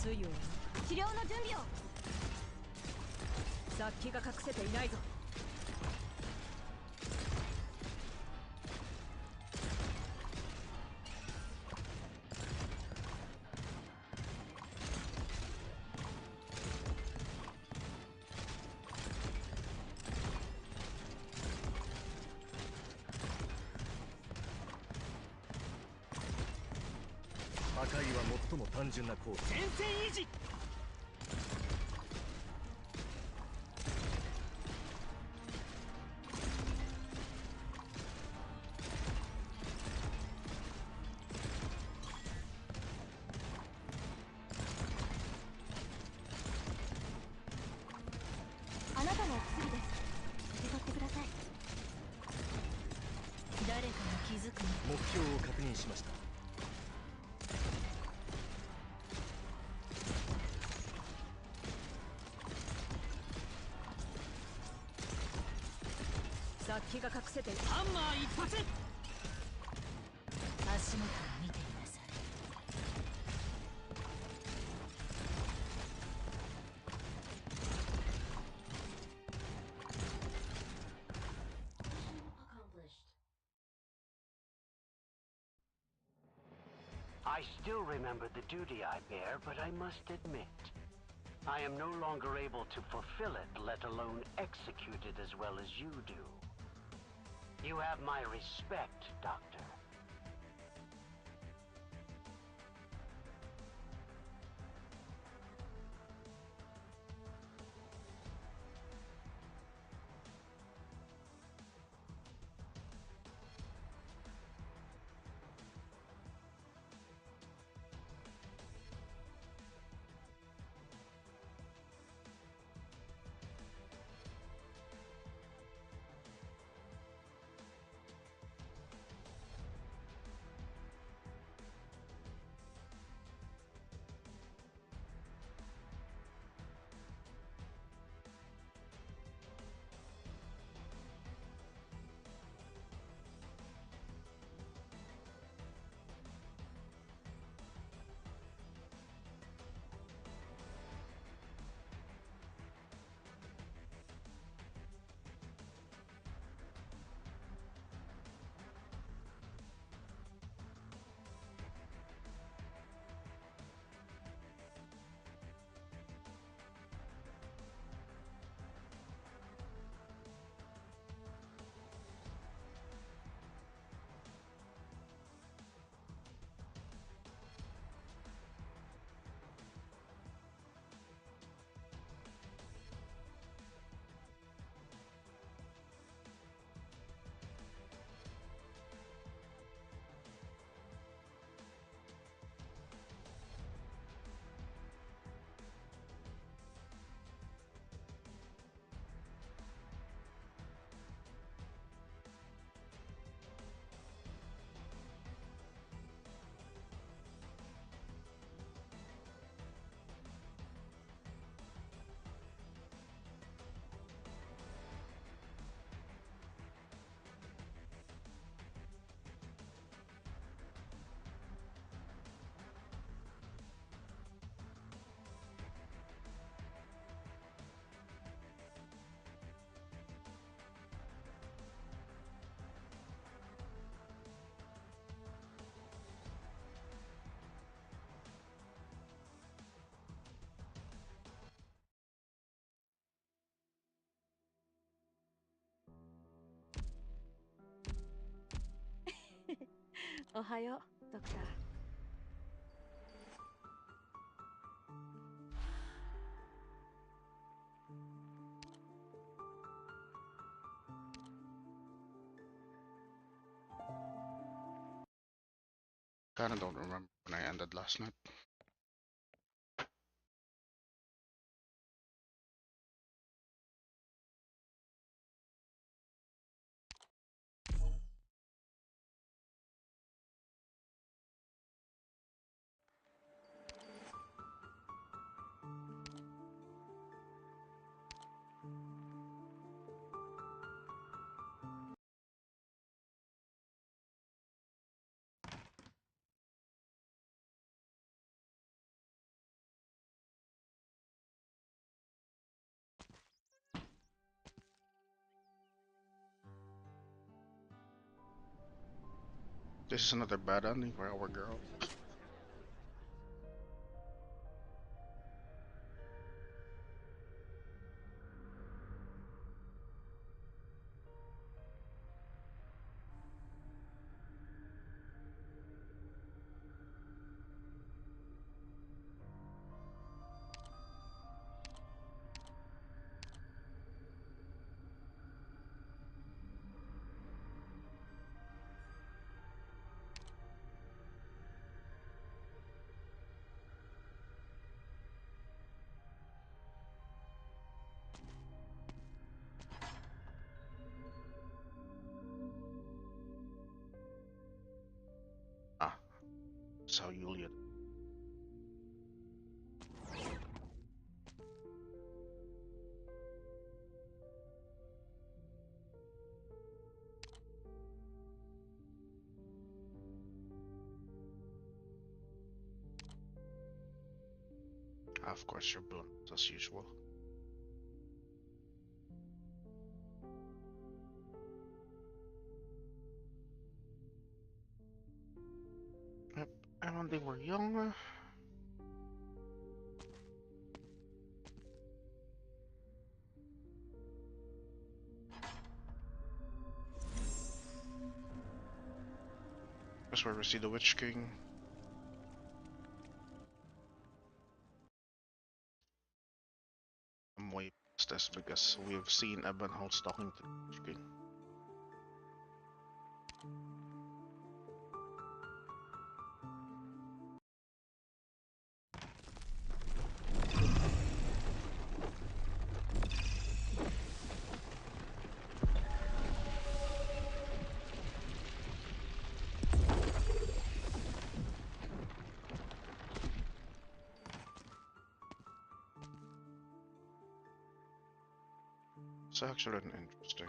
水を治療の準備を。殺気が隠せていないぞ。破壊は最も単純な行為。前線維持。あなたのお薬です。受け取ってください。誰かが気づくの。目標を確認しました。殺気が隠せている。ハンマー一発。足元を見ていなさい。I still remember the duty I bear, but I must admit, I am no longer able to fulfill it, let alone execute it as well as you do. You have my respect, Doctor.おはよう、ドクター。Kinda don't remember when I ended last night. This is another bad ending for our girl. Ah, so Yulia. Of course, you're blunt as usual. Yep, and when they were young. That's where we see the Witch King. I'm way past this because we've seen Ebenholz talking to the Witch King. It's actually an interesting.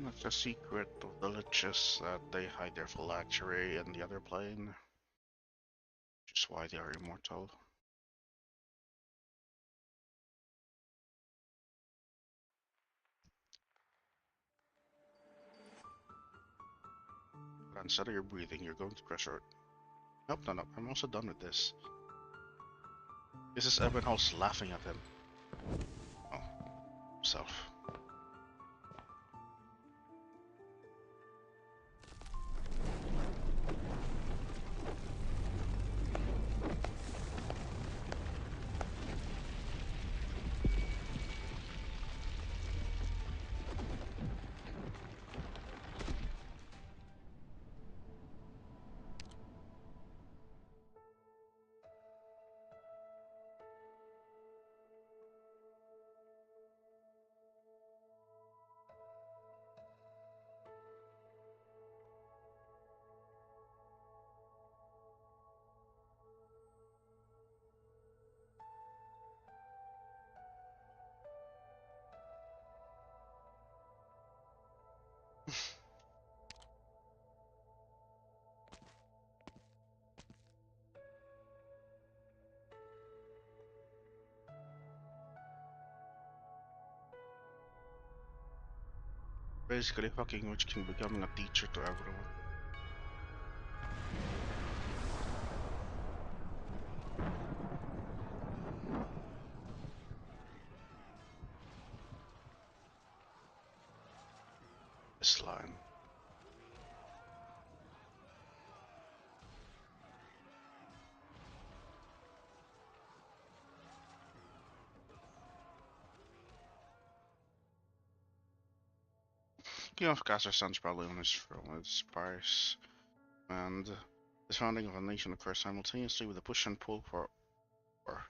That's the secret of the liches that they hide their phylactery in the other plane. That's why they are immortal. But instead of your breathing, you're going to pressure. Nope, no, no. I'm also done with this. This is Ebenholz laughing at him. Oh, self. Basically, fucking Witch King becoming a teacher to everyone. This line. King of Kazakhstan's probably on his throne with Spires, and the founding of a nation occurs simultaneously with a push and pull for war,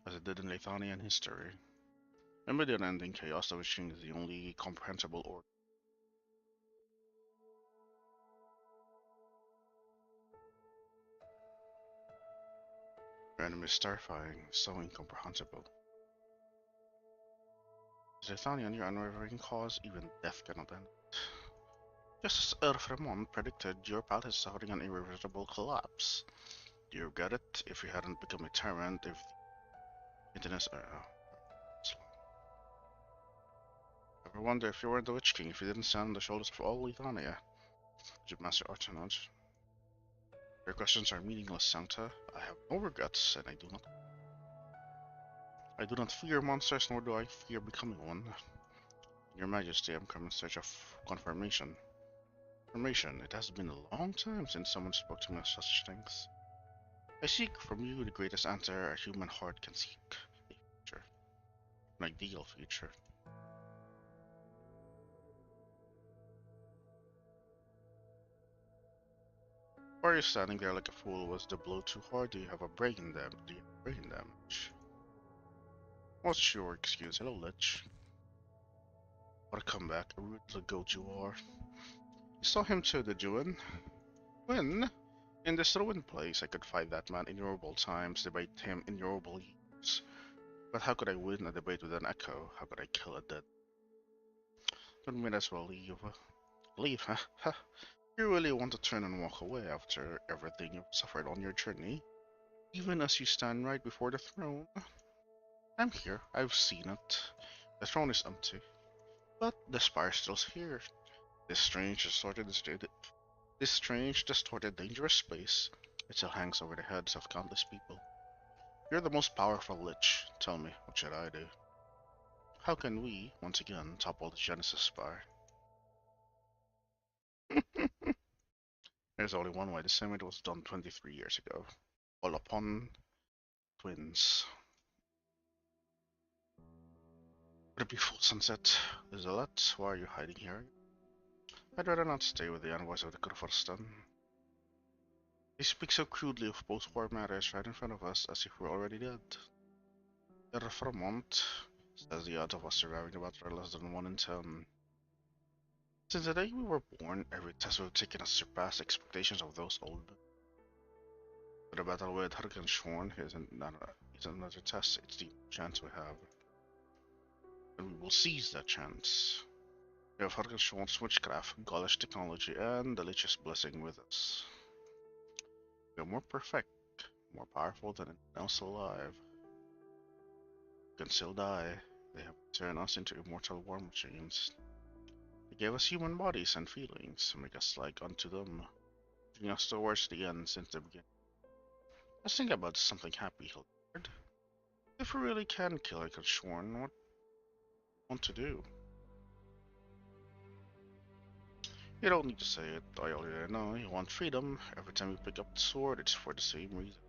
as it did in Lithuanian history. And by the unending chaos, the Witch King is the only comprehensible order. Your enemy is terrifying, so incomprehensible. As Lithuanian, your unwavering cause, even death cannot end. Just as Earth predicted, your path is suffering an irreversible collapse. Do you regret it? If you hadn't become a tyrant, if the internet ever wonder if you were the Witch King, if you didn't stand on the shoulders of all Lithuania? Did you master Arknights? Your questions are meaningless, Sancta. I have no regrets, and I do not fear monsters, nor do I fear becoming one. Your Majesty, I'm come in search of confirmation. Confirmation. It has been a long time since someone spoke to me of such things. I seek from you the greatest answer a human heart can seek. A future. An ideal future. Why are you standing there like a fool? Was the blow too hard? Do you have a brain damage? Do you have brain damage? What's your excuse? Hello, Lich. What a comeback. A rude little goat you are. You saw him too, did you, win? When? In this ruined place, I could fight that man innumerable times, debate him innumerable years. But how could I win a debate with an echo? How could I kill a dead? Then we might as well leave. Leave, huh? Huh. You really want to turn and walk away after everything you've suffered on your journey? Even as you stand right before the throne? I'm here, I've seen it. The throne is empty. But the spire still's here. This strange, distorted, dangerous space. It still hangs over the heads of countless people. You're the most powerful Lich. Tell me, what should I do? How can we, once again, topple the Genesis Spire? There's only one way. The summit was done 23 years ago. All upon twins. What a beautiful sunset. There's a lot. Why are you hiding here? I'd rather not stay with the envoys of the Kurfürsten. They speak so crudely of post-war matters right in front of us, as if we're already dead. The Vermont says the odds of us surviving the battle are less than 1 in 10. Since the day we were born, every test we've taken has surpassed expectations of those old. But the battle with Hergenschorn isn't another test, it's the chance we have. And we will seize that chance. We have Hergenschorn's witchcraft, Gaulish technology, and the Lich's blessing with us. We are more perfect, more powerful than anyone else alive. We can still die. They have turned us into immortal war machines. They gave us human bodies and feelings to make us like unto them, bringing us towards the end since the beginning. Let's think about something happy, Hildegarde. If we really can kill Arknights, what do you want to do? You don't need to say it, I already know. You want freedom. Every time you pick up the sword, it's for the same reason.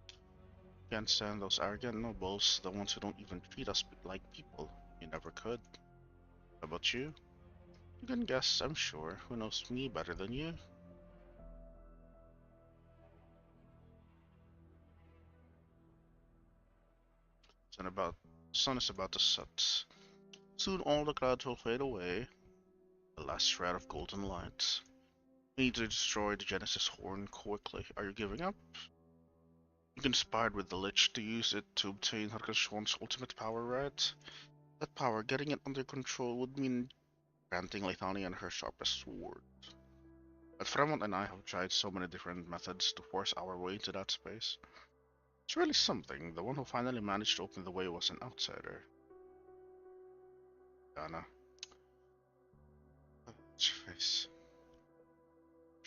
You can't stand those arrogant nobles, the ones who don't even treat us like people. You never could. How about you? You can guess, I'm sure. Who knows me better than you? Sun is about to set. Soon all the clouds will fade away. The last shred of golden light. We need to destroy the Genesis Horn quickly. Are you giving up? You conspired with the Lich to use it to obtain Arknights' ultimate power, right? That power, getting it under control, would mean granting Lethania her sharpest sword. But Fremont and I have tried so many different methods to force our way into that space. It's really something. The one who finally managed to open the way was an outsider. Dana. What's your face?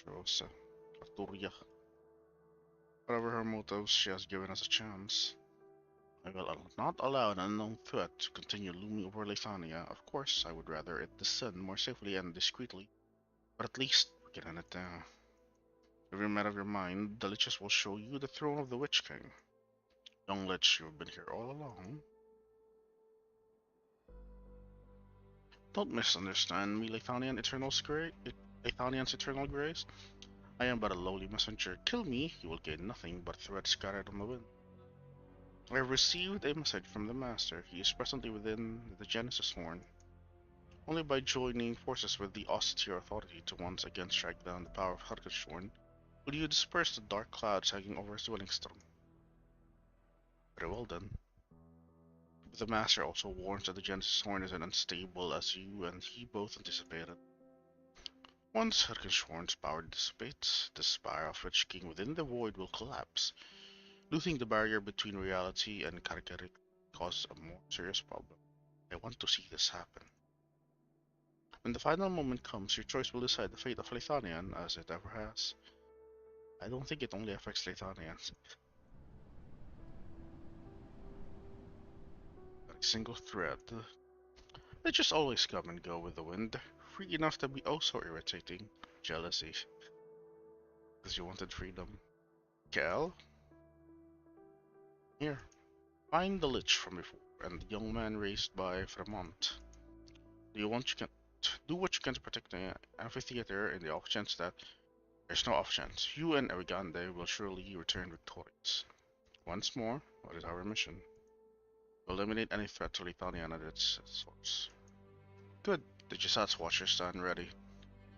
Rosa. Arturia. Whatever her motives, she has given us a chance. I will not allow an unknown threat to continue looming over Lethania. Of course, I would rather it descend more safely and discreetly, but at least we can end it down. If you're made of your mind, the Liches will show you the throne of the Witch King. Young Lich, you've been here all along. Don't misunderstand me, Lethanian's eternal grace. I am but a lowly messenger. Kill me, you will gain nothing but threads scattered on the wind. I have received a message from the Master. He is presently within the Genesis Horn. Only by joining forces with the austere authority to once again strike down the power of Arknights will you disperse the dark clouds hanging over Zwillingstürme. Very well then. But the Master also warns that the Genesis Horn is as unstable as you and he both anticipated. Once Arknights' power dissipates, the spire of Witch King within the void will collapse. Losing the barrier between reality and character causes a more serious problem. I want to see this happen. When the final moment comes, your choice will decide the fate of Lethanian, as it ever has. I don't think it only affects Lethanians. A single thread. They just always come and go with the wind, free enough to be oh so irritating. Jealousy. Because you wanted freedom. Cal? Here. Find the Lich from before, and the young man raised by Fremont. Do what you can to protect the amphitheater in the off chance that there's no off chance. You and Erigande will surely return victorious. Once more, what is our mission? To eliminate any threat to Lethania and its source. Good. The Gisat's Watchers stand ready.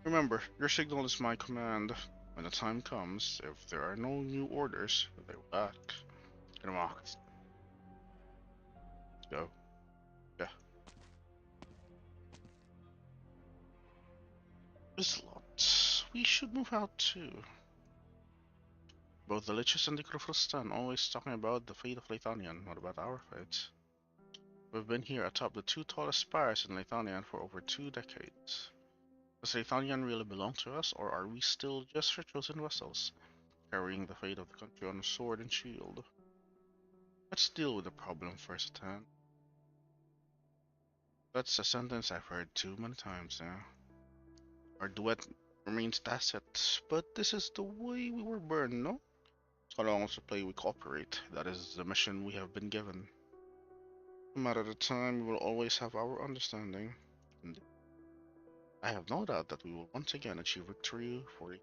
Remember, your signal is my command. When the time comes, if there are no new orders, they will act. Get them off. Go. Yeah. This lot. We should move out too. Both the Liches and the Crufel stand always talking about the fate of Lethanian. What about our fate? We've been here atop the two tallest spires in Lethanian for over 2 decades. Does Lethanian really belong to us, or are we still just her chosen vessels, carrying the fate of the country on a sword and shield? Let's deal with the problem first at hand. That's a sentence I've heard too many times now. Our duet remains tacit, but this is the way we were born, no? So long as we play, we cooperate. That is the mission we have been given. No matter the time, we will always have our understanding. And I have no doubt that we will once again achieve victory for it.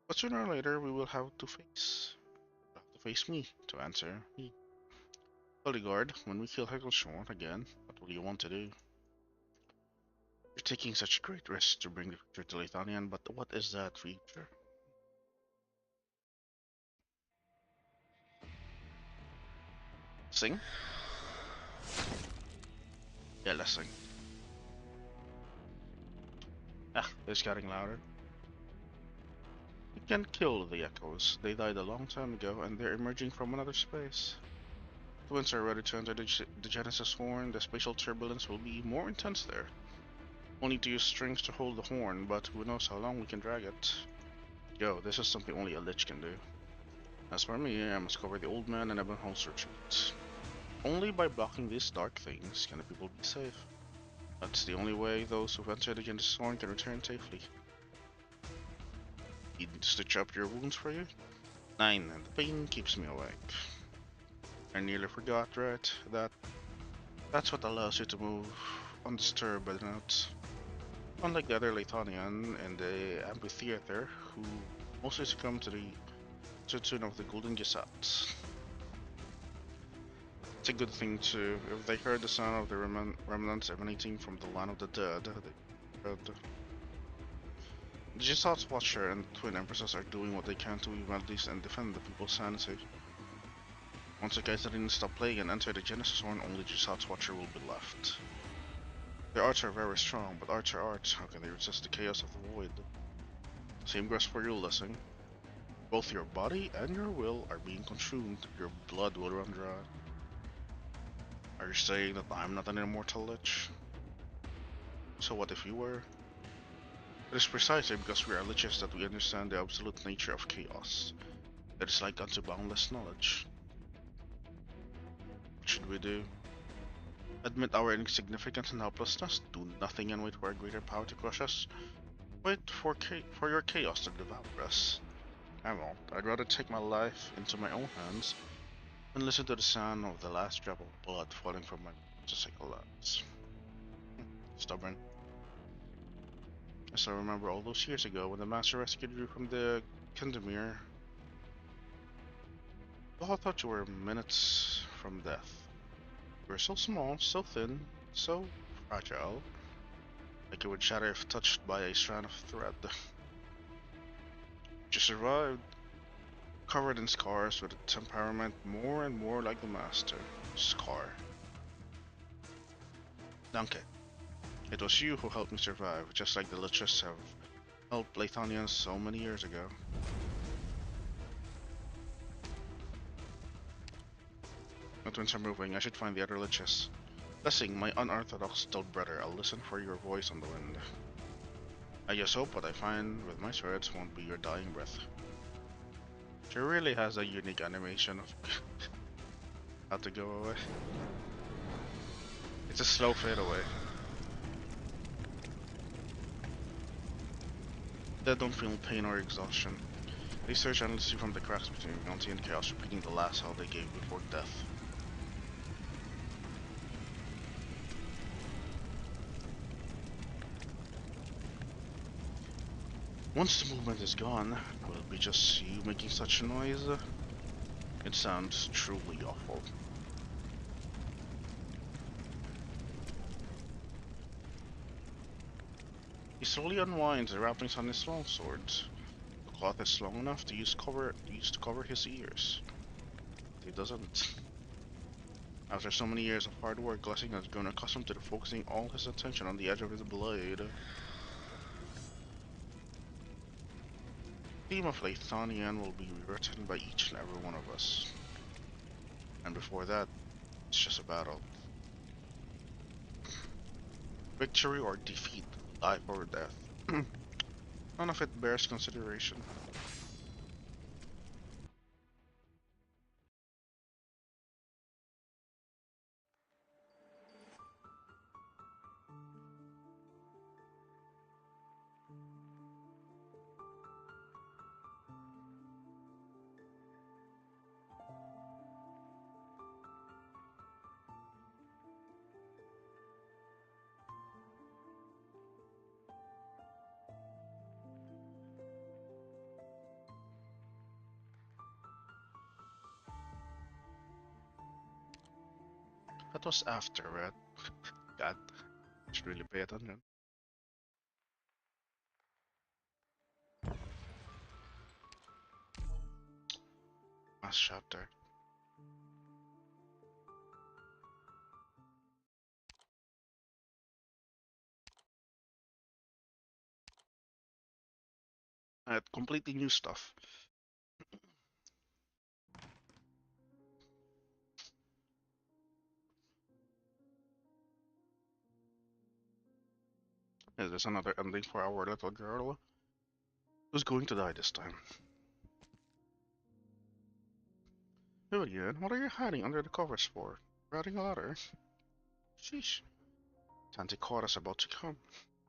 But sooner or later, we will have to face me to answer me. Hildegarde, when we kill Arknights again, what will you want to do? You're taking such a great risk to bring the future to Lethanian, but what is that future? Sing? Yeah, let's sing. Ah, it's getting louder. You can't kill the echoes. They died a long time ago, and they're emerging from another space. The winds are ready to enter the Genesis horn. The spatial turbulence will be more intense there. We'll need to use strings to hold the horn, but who knows how long we can drag it. Yo, this is something only a lich can do. As for me, I must cover the old man and Ebonholm's retreat. Only by blocking these dark things can the people be safe. That's the only way those who've entered the Genesis horn can return safely. Need to stitch up your wounds for you? 9, and the pain keeps me awake. I nearly forgot, right? That's what allows you to move undisturbed at night. Unlike the other Latonian in the amphitheater, who mostly succumb to the tune of the Golden Gesats. It's a good thing too. If they heard the sound of the remnants emanating from the land of the dead, they heard. The Gesats Watcher and Twin Empresses are doing what they can to prevent these and defend the people's sanity. Once the Kaiserine stop playing and enter the Genesis horn, only Gesats Watcher will be left. Their arts are very strong, but arts are arts. How can they resist the chaos of the void? Same goes for you, Lissing. Both your body and your will are being consumed. Your blood will run dry. Are you saying that I'm not an immortal lich? So what if you were? It is precisely because we are liches that we understand the absolute nature of chaos. It is like unto boundless knowledge. What should we do? Admit our insignificance and helplessness, do nothing and wait for a greater power to crush us? Wait for your chaos to devour us. I won't. I'd rather take my life into my own hands and listen to the sound of the last drop of blood falling from my motorcycle lights. Stubborn. I still remember all those years ago when the master rescued you from the Kendemir. We all thought you were minutes from death. You were so small, so thin, so fragile, like it would shatter if touched by a strand of thread. You survived, covered in scars with a temperament more and more like the master. Scar. Danke. It was you who helped me survive, just like the liches have helped Lathonians so many years ago. My twins are moving. I should find the other liches. Blessing, my unorthodox still brother, I'll listen for your voice on the wind. I just hope what I find with my spirits won't be your dying breath. She really has a unique animation of how to go away. It's a slow fade away. They don't feel pain or exhaustion. They search endlessly from the cracks between reality and chaos, repeating the last hell they gave before death. Once the movement is gone, will it be just you making such a noise? It sounds truly awful. He slowly unwinds the wrappings on his longsword. The cloth is long enough to use to cover his ears. He doesn't. After so many years of hard work, Lessing has grown accustomed to focusing all his attention on the edge of his blade. The theme of Lathonian will be rewritten by each and every one of us. And before that, it's just a battle. Victory or defeat, life or death. None of it bears consideration. That was after, right? God, I should really pay attention. Last chapter. Completely new stuff. Is this another ending for our little girl? Who's going to die this time? Vivian, what are you hiding under the covers for? Writing a letter? Sheesh. Tante Cora's about to come.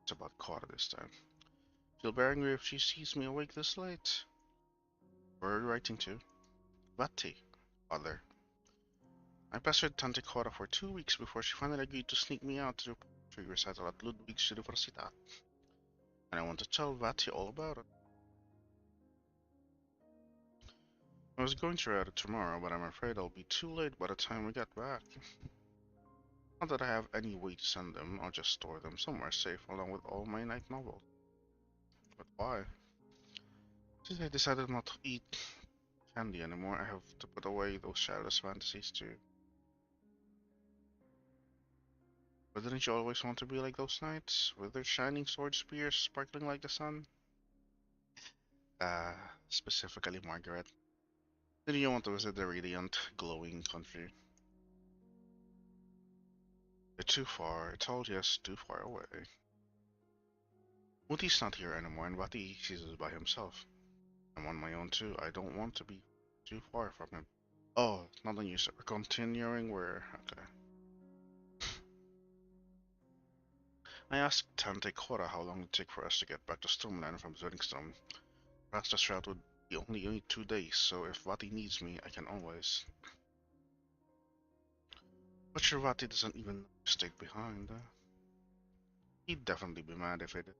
It's about Cora this time. She'll be angry if she sees me awake this late. Where are you writing to? Vati. Father. I pestered Tante Cora for 2 weeks before she finally agreed to sneak me out to do poetry recital at Ludwig's Universität. And I want to tell Vati all about it. I was going to write it tomorrow, but I'm afraid I'll be too late by the time we get back. Not that I have any way to send them, I'll just store them somewhere safe along with all my night novels. But why? Since I decided not to eat candy anymore, I have to put away those childish fantasies too. But didn't you always want to be like those knights, with their shining sword spears sparkling like the sun? Specifically Margaret. Didn't you want to visit the radiant, glowing country? They're too far, it's all just too far away. Moody's not here anymore and Vati sees by himself. I'm on my own too, I don't want to be too far from him. Oh, nothing you said. Continuing where? Okay. I asked Tante Cora how long it would take for us to get back to Stormland from Zwillingstürme. Perhaps the route would be only 2 days, so if Vati needs me, I can always. But sure Vati doesn't even stay behind. He'd definitely be mad if I did.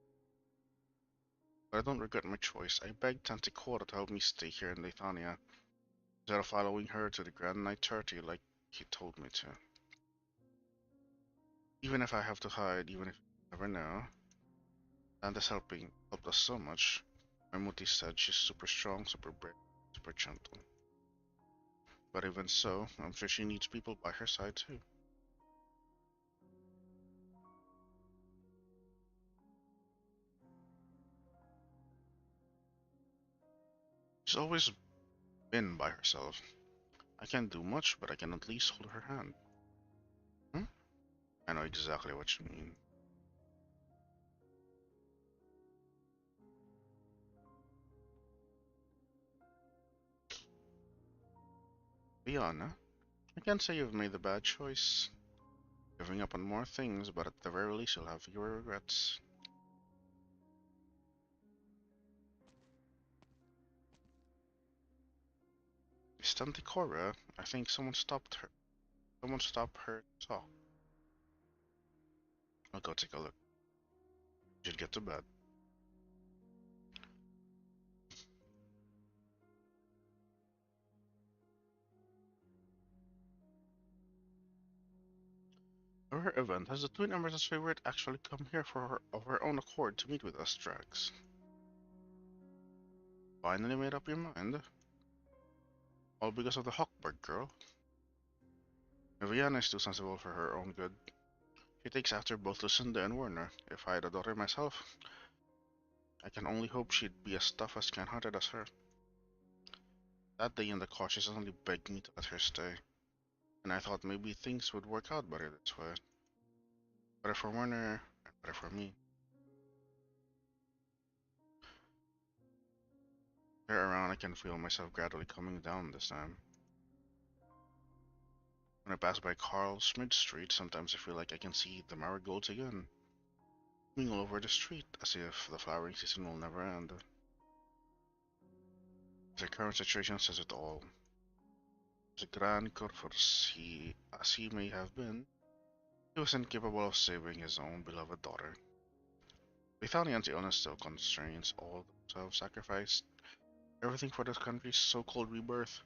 But I don't regret my choice. I begged Tante Cora to help me stay here in Lithuania, instead of following her to the Grand Knight 30 like he told me to. Even if I have to hide, even if you never know, Tante's helped us so much. My Mutti said she's super strong, super brave, super gentle. But even so, I'm sure she needs people by her side too. She's always been by herself. I can't do much, but I can at least hold her hand. Hmm? I know exactly what you mean. Liana, I can't say you've made the bad choice, giving up on more things, but at the very least you'll have fewer regrets. Tante Cora, I think someone stopped her. Someone stopped her talk. I'll go take a look. You should get to bed. For her event, has the Twin Empress's favorite actually come here of her own accord to meet with us, Drax? Finally made up your mind? All because of the Hawkberg girl? Viviana is too sensible for her own good. She takes after both Lucinda and Werner. If I had a daughter myself, I can only hope she'd be as tough as kind-hearted as her. That day in the car, she suddenly begged me to let her stay, and I thought maybe things would work out better this way. Better for Werner, and better for me. There around, I can feel myself gradually coming down this time. When I pass by Carl Schmidt Street, sometimes I feel like I can see the marigolds again, blooming all over the street, as if the flowering season will never end. The current situation says it all. As grand Corfors as he may have been, he was incapable of saving his own beloved daughter. Lithuanian's illness still constrains all self-sacrifice, everything for the country's so-called rebirth.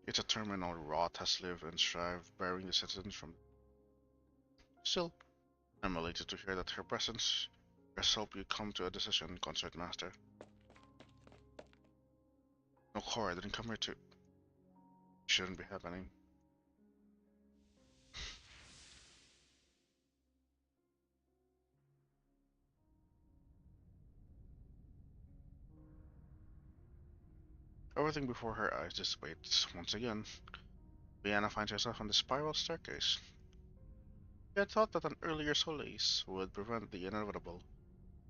It's a terminal rot has lived and strived, bearing the citizens from. Still, I'm elated to hear that her presence has helped you come to a decision, Concert Master. No, Cora didn't come here to. Shouldn't be happening. Everything before her eyes dissipates once again. Vienna finds herself on the spiral staircase. She had thought that an earlier solace would prevent the inevitable,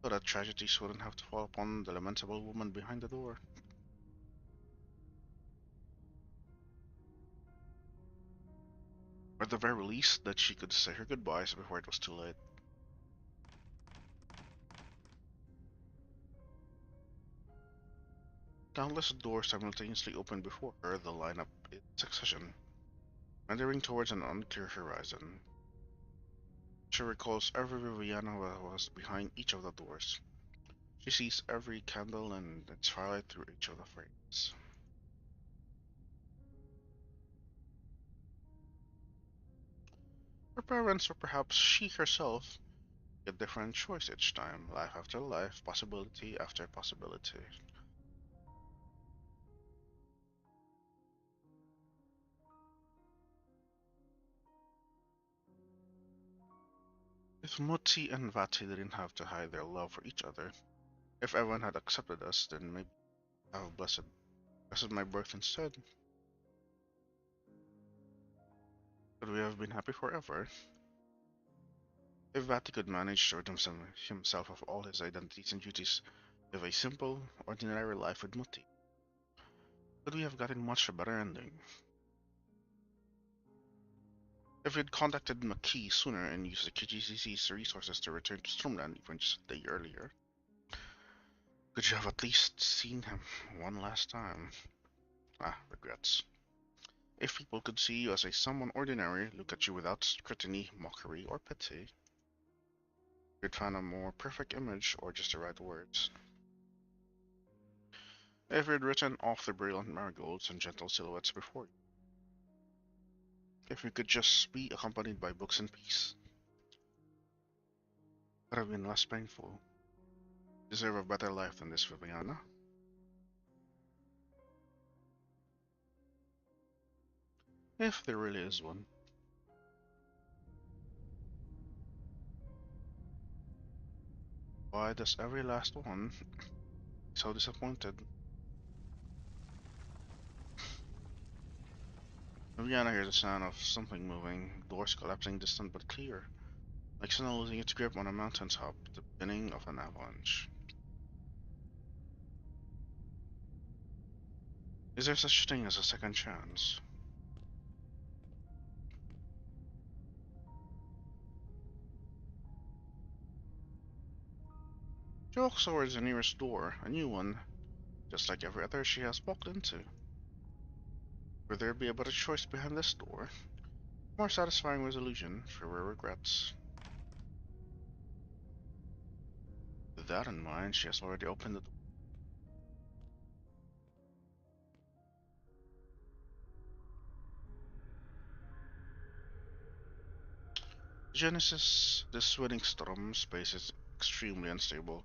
so that tragedies wouldn't have to fall upon the lamentable woman behind the door. Or at the very least, that she could say her goodbyes before it was too late. Countless doors simultaneously opened before her, the lineup in succession, meandering towards an unclear horizon. She recalls every Viviana was behind each of the doors. She sees every candle and its twilight through each of the frames. Her parents, or perhaps she herself, a different choice each time, life after life, possibility after possibility. If Muti and Vati didn't have to hide their love for each other, if everyone had accepted us, then maybe I have blessed my birth instead. Could we have been happy forever? If Vati could manage to rid himself of all his identities and duties, live a simple, ordinary life with Muti, could we have gotten much a better ending? If we'd contacted McKee sooner and used the KGCC's resources to return to Stormland even just a day earlier, could you have at least seen him one last time? Ah, regrets. If people could see you as a someone ordinary, look at you without scrutiny, mockery, or pity, you'd find a more perfect image or just the right words. If you'd written off the brilliant marigolds and gentle silhouettes before you. If you could just be accompanied by books and peace, would have been less painful. Deserve a better life than this, Viviana. If there really is one. Why does every last one so disappointed? Viviana hears the sound of something moving, doors collapsing distant but clear, like snow losing its grip on a mountaintop, the beginning of an avalanche. Is there such thing as a second chance? She walks towards the nearest door, a new one, just like every other she has walked into. Would there be a better choice behind this door? More satisfying resolution, fewer regrets. With that in mind, she has already opened the door. Genesis, this Zwillingstürme space is extremely unstable.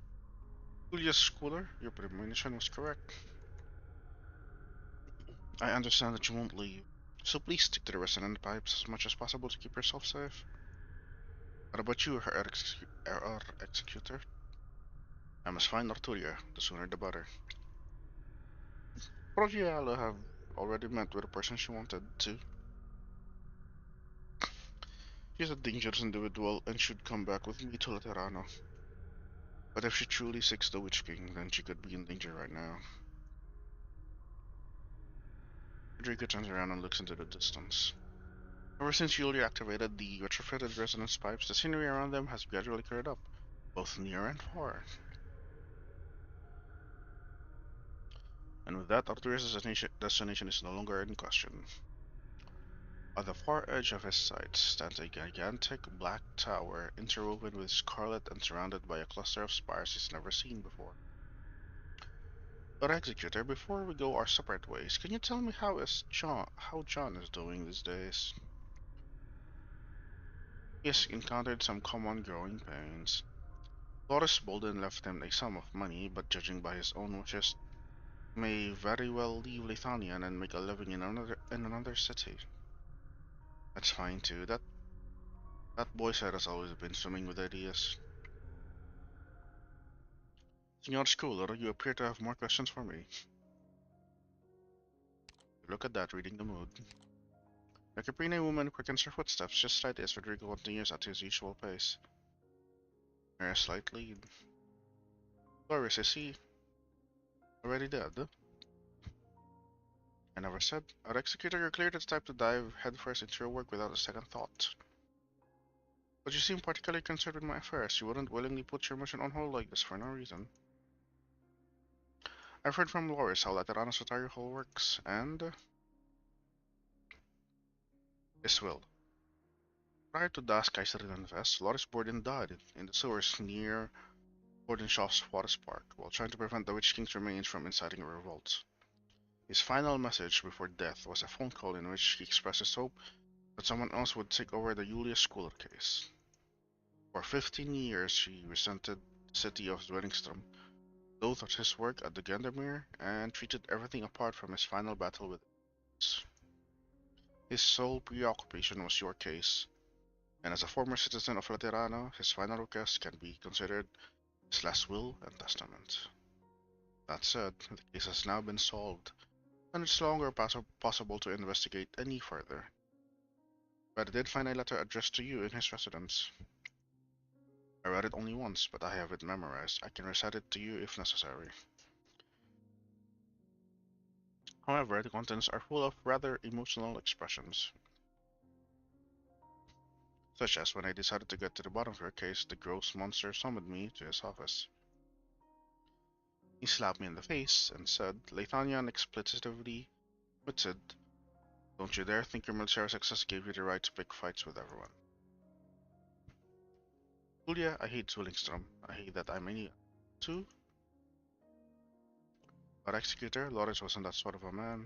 Julius Schooler, your premonition was correct. I understand that you won't leave, so please stick to the resonant pipes as much as possible to keep yourself safe. What about you, her executor? I must find Arturia, the sooner the better. Provialo have already met with the person she wanted to. She's a dangerous individual and should come back with me to Laterano. But if she truly seeks the Witch King, then she could be in danger right now. Frederica turns around and looks into the distance. Ever since Julia activated the retrofitted resonance pipes, the scenery around them has gradually cleared up, both near and far. And with that, Arturia's destination is no longer in question. On the far edge of his sight stands a gigantic black tower interwoven with scarlet and surrounded by a cluster of spires he's never seen before. But Executor, before we go our separate ways, can you tell me how John is doing these days? He has encountered some common growing pains. Loris Bolden left him a sum of money, but judging by his own wishes, may very well leave Lithanian and make a living in another city. That's fine too. That boy's head has always been swimming with ideas. Senor Schooler, you appear to have more questions for me. Look at that, reading the mood. The Caprine woman quickens her footsteps just slightly as Federico continues at his usual pace. Very slightly. Loris, is he already dead? I never said. Our executor, you're cleared the type to dive headfirst into your work without a second thought. But you seem particularly concerned with my affairs. You wouldn't willingly put your mission on hold like this for no reason. I've heard from Loris how Laterano's Rotary Hall works, and this will. Prior to Das Kaiserin Invest, Loris Borden died in the sewers near Bordenshoff's Forest Park while trying to prevent the Witch King's remains from inciting a revolt. His final message before death was a phone call in which he expressed his hope that someone else would take over the Julius Schooler case. For 15 years, he resented the city of Zwillingstürme, loathed his work at the Gendermere, and treated everything apart from his final battle with it. His sole preoccupation was your case, and as a former citizen of Laterano, his final request can be considered his last will and testament. That said, the case has now been solved, and it's no longer possible to investigate any further. But I did find a letter addressed to you in his residence. I read it only once, but I have it memorized. I can recite it to you if necessary. However, the contents are full of rather emotional expressions, such as when I decided to get to the bottom of your case, the gross monster summoned me to his office. He slapped me in the face and said, Lathanian expletively admitted, don't you dare think your military success gave you the right to pick fights with everyone. Julia, I hate Zwillingstürme. I hate that I'm any too. But executor, Loris wasn't that sort of a man.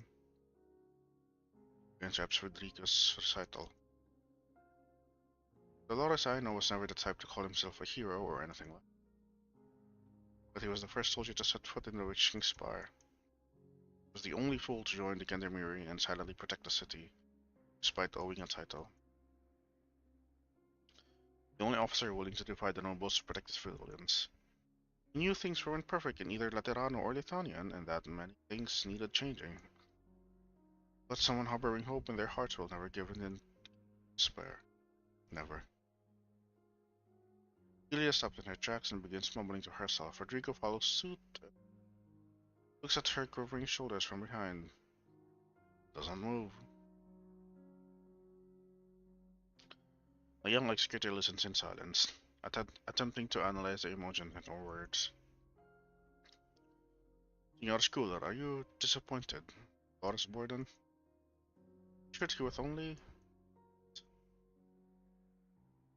Interrupts Federico's recital. The Loris I know was never the type to call himself a hero or anything like that. But he was the first soldier to set foot in the Witch King's Spire. He was the only fool to join the Gendarmerie and silently protect the city, despite owing a title. The only officer willing to defy the nobles to protect his civilians. He knew things weren't perfect in either Laterano or Lithanian, and that many things needed changing. But someone harboring hope in their hearts will never give in to despair. Never. Julia stops in her tracks and begins mumbling to herself. Rodrigo follows suit, looks at her quivering shoulders from behind. Doesn't move. The young executor listens in silence, attempting to analyze the emotions in her words. Senor Schooler, are you disappointed? Loris Borden? Should he with only...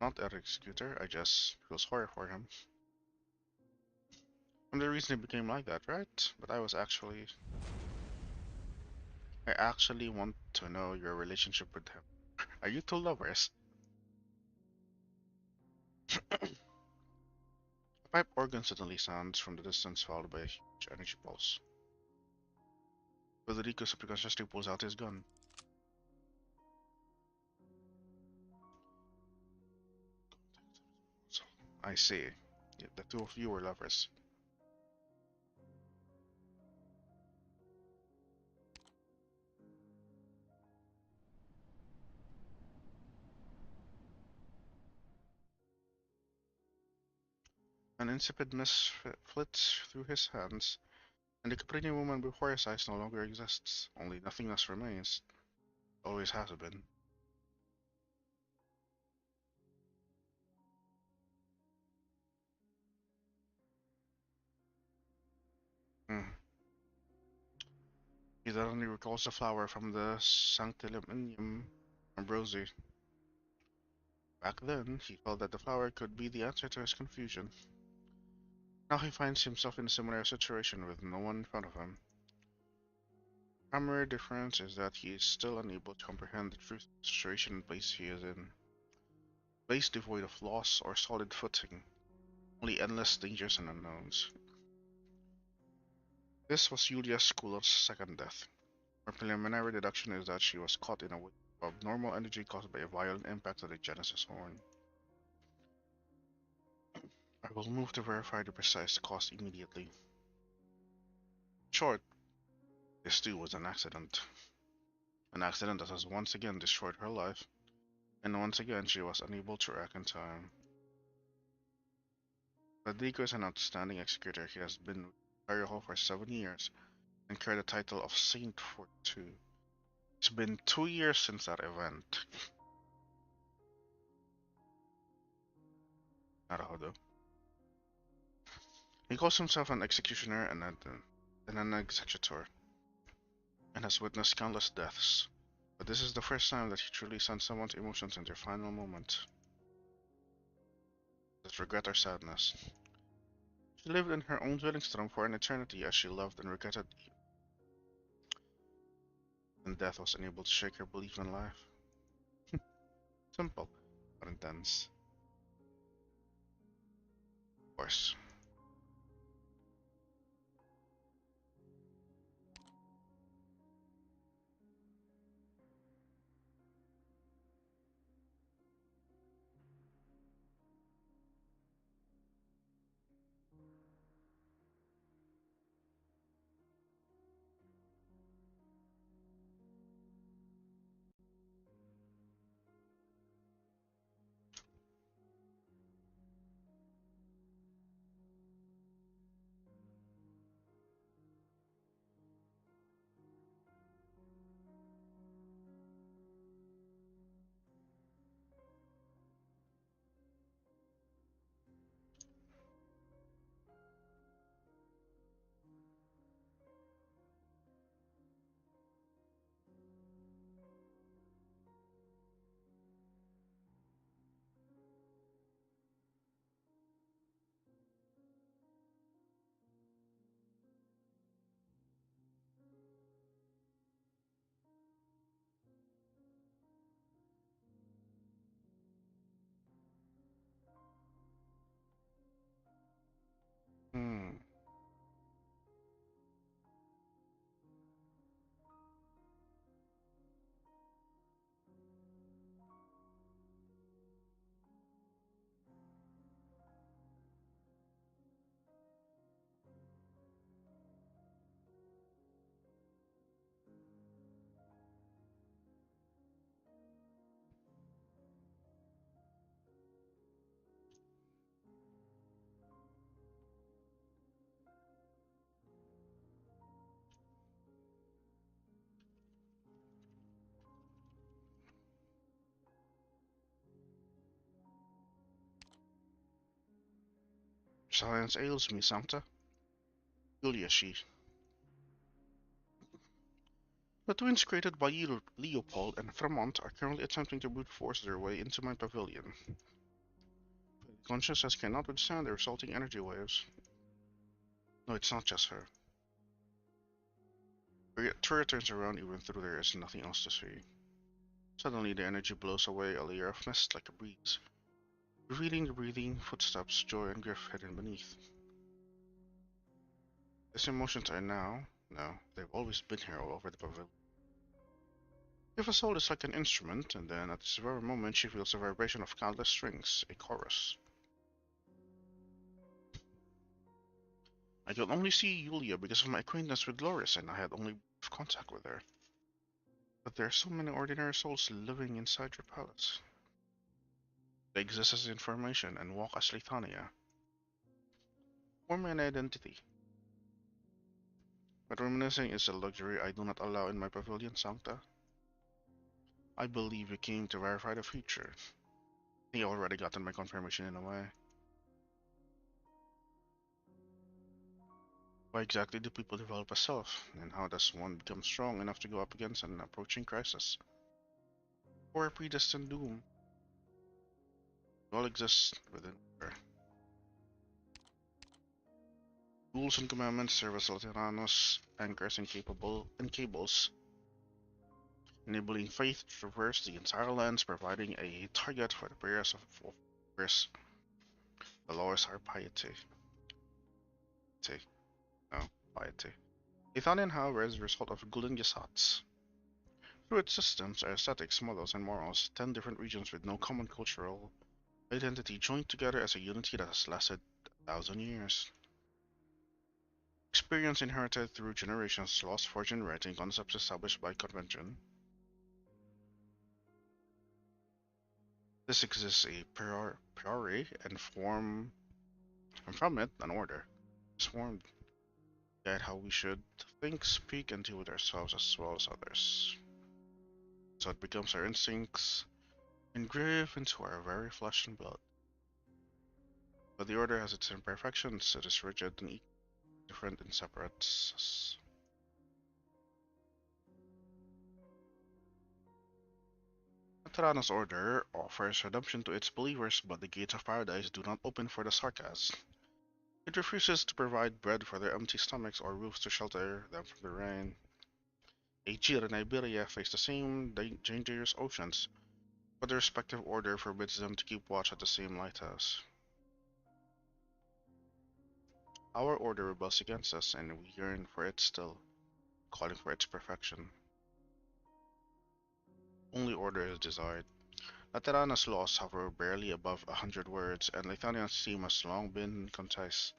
Not an executor, I just feel sorry for him. I'm the reason he became like that, right? But I actually want to know your relationship with him. Are you two lovers? A pipe organ suddenly sounds from the distance, followed by a huge energy pulse. Federico subconsciously pulls out his gun. I see. Yeah, the two of you were lovers. An insipid mist flits through his hands, and the Caprine woman before his eyes no longer exists. Only nothingness remains. Always has been. Hmm. He suddenly recalls the flower from the Sanctimonium Ambrosi. Back then, he felt that the flower could be the answer to his confusion. Now he finds himself in a similar situation with no one in front of him. The primary difference is that he is still unable to comprehend the truth of the situation and place he is in. A place devoid of loss or solid footing, only endless dangers and unknowns. This was Julia Schooler's second death. Her preliminary deduction is that she was caught in a wave of abnormal energy caused by a violent impact of the Genesis horn. I will move to verify the precise cause immediately. In short, this too was an accident. An accident that has once again destroyed her life, and once again she was unable to reckon time. Federico is an outstanding executor. He has been with Imperial Hall for 7 years and carried the title of Saint for 2. It's been 2 years since that event. Naruhodo. He calls himself an executioner and an executor, and has witnessed countless deaths. But this is the first time that he truly sensed someone's emotions in their final moment. With regret or sadness. She lived in her own Zwillingstürme for an eternity as she loved and regretted, and death was unable to shake her belief in life. Simple, but intense. Of course. Hmm. Science ails me, Sancta. Julia, she. The twins created by Leopold and Fremont are currently attempting to brute force their way into my pavilion. Consciousness cannot withstand the resulting energy waves. No, it's not just her. Tura turns around even though there is nothing else to see. Suddenly, the energy blows away a layer of mist like a breeze, revealing the breathing, footsteps, joy, and grief hidden beneath. These emotions are now, no, they've always been here all over the pavilion. If a soul is like an instrument, and then at this very moment she feels the vibration of countless strings, a chorus. I could only see Yulia because of my acquaintance with Loris, and I had only brief contact with her. But there are so many ordinary souls living inside your palace. They exist as information and walk as Litania. Form an identity. But reminiscing is a luxury I do not allow in my pavilion, Sancta. I believe you came to verify the future. He already gotten my confirmation in a way. Why exactly do people develop a self, and how does one become strong enough to go up against an approaching crisis? Or a predestined doom? It all exists within her. Rules and commandments serve as Lateranos anchors and cables, enabling faith to traverse the entire lands, providing a target for the prayers of prayers. The laws are piety. No, piety. Ethanian, however, is the result of Golden Gesats. Through its systems, aesthetics, models, and morals, 10 different regions with no common cultural identity joined together as a unity that has lasted 1,000 years. Experience inherited through generations, lost fortune writing concepts established by convention, This exists a priori and from it an order is formed, guide how we should think, speak, and deal with ourselves as well as others. So it becomes our instincts engraved into our very flesh and blood. But the order has its imperfections, it is rigid and different and separates us. Tirana's order offers redemption to its believers, but the gates of paradise do not open for the sarcasm. It refuses to provide bread for their empty stomachs or roofs to shelter them from the rain. Aegir and Iberia face the same dangerous oceans, but their respective order forbids them to keep watch at the same lighthouse. Our order rebels against us, and we yearn for it still, calling for its perfection. Only order is desired. Laterana's laws hover barely above 100 words, and Lithanian's theme has long been concise.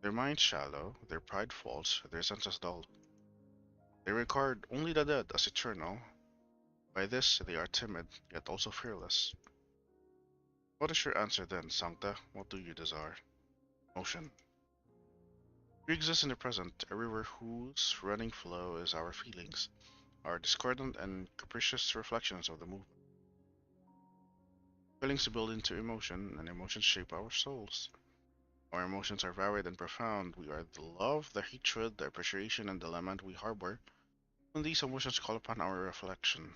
Their minds shallow, their pride false, their senses dull. They regard only the dead as eternal. By this, they are timid, yet also fearless. What is your answer then, Sancta? What do you desire? Motion. We exist in the present, a river whose running flow is our feelings, our discordant and capricious reflections of the movement. Feelings build into emotion, and emotions shape our souls. Our emotions are varied and profound. We are the love, the hatred, the appreciation, and the lament we harbor when these emotions call upon our reflection.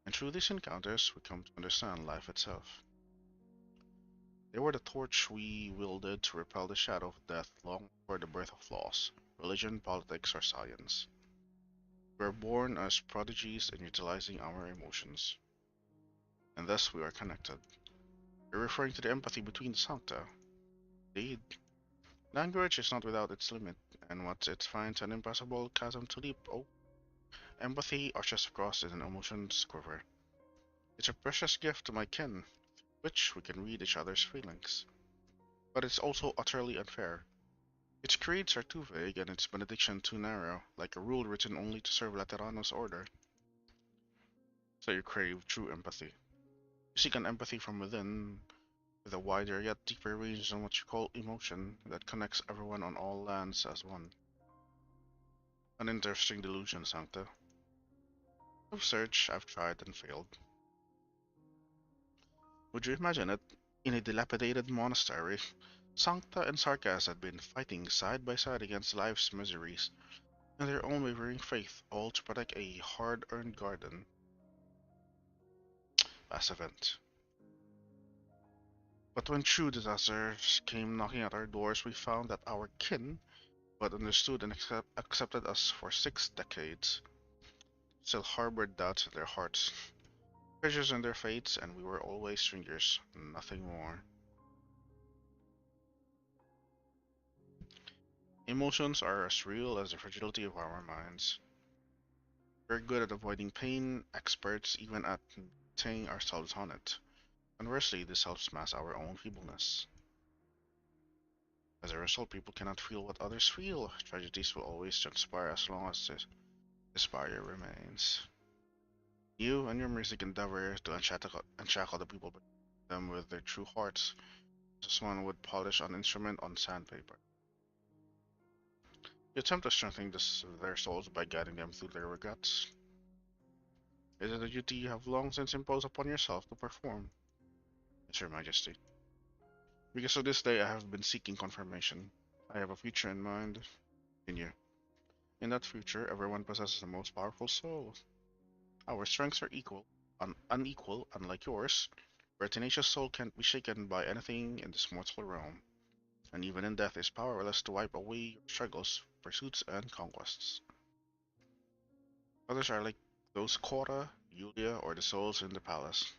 And through these encounters, we come to understand life itself. They were the torch we wielded to repel the shadow of death long before the birth of laws, religion, politics, or science. We are born as prodigies in utilizing our emotions, and thus we are connected. We're referring to the empathy between the Sancta. Indeed, language is not without its limit, and what it finds an impossible chasm to leap. Oh, empathy arches across in an emotion's quiver. It's a precious gift to my kin, which we can read each other's feelings. But it's also utterly unfair. Its creeds are too vague and its benediction too narrow, like a rule written only to serve Laterano's order. So you crave true empathy. You seek an empathy from within, with a wider yet deeper range than what you call emotion that connects everyone on all lands as one. An interesting delusion, Sancta. I've searched, I've tried and failed. Would you imagine it? In a dilapidated monastery, Sancta and Sarkas had been fighting side by side against life's miseries, in their own wavering faith, all to protect a hard-earned garden. Last event. But when true disasters came knocking at our doors, we found that our kin, who had understood and accepted us for 6 decades, still harbored doubts in their hearts, treasures in their fates, and we were always strangers, nothing more. Emotions are as real as the fragility of our minds. We're good at avoiding pain, experts even at maintaining ourselves on it. Conversely, this helps mask our own feebleness. As a result, people cannot feel what others feel. Tragedies will always transpire as long as the despair remains. You and your music endeavor to unshackle the people them with their true hearts, as one would polish an instrument on sandpaper. You attempt to strengthen their souls by guiding them through their regrets. It is a duty you have long since imposed upon yourself to perform. Yes, Your Majesty. Because of this day I have been seeking confirmation. I have a future in mind. In you. In that future, everyone possesses the most powerful soul. Our strengths are unequal, unlike yours. Your tenacious soul can't be shaken by anything in this mortal realm, and even in death is powerless to wipe away your struggles, pursuits, and conquests. Others are like those Cora, Yulia, or the souls in the palace.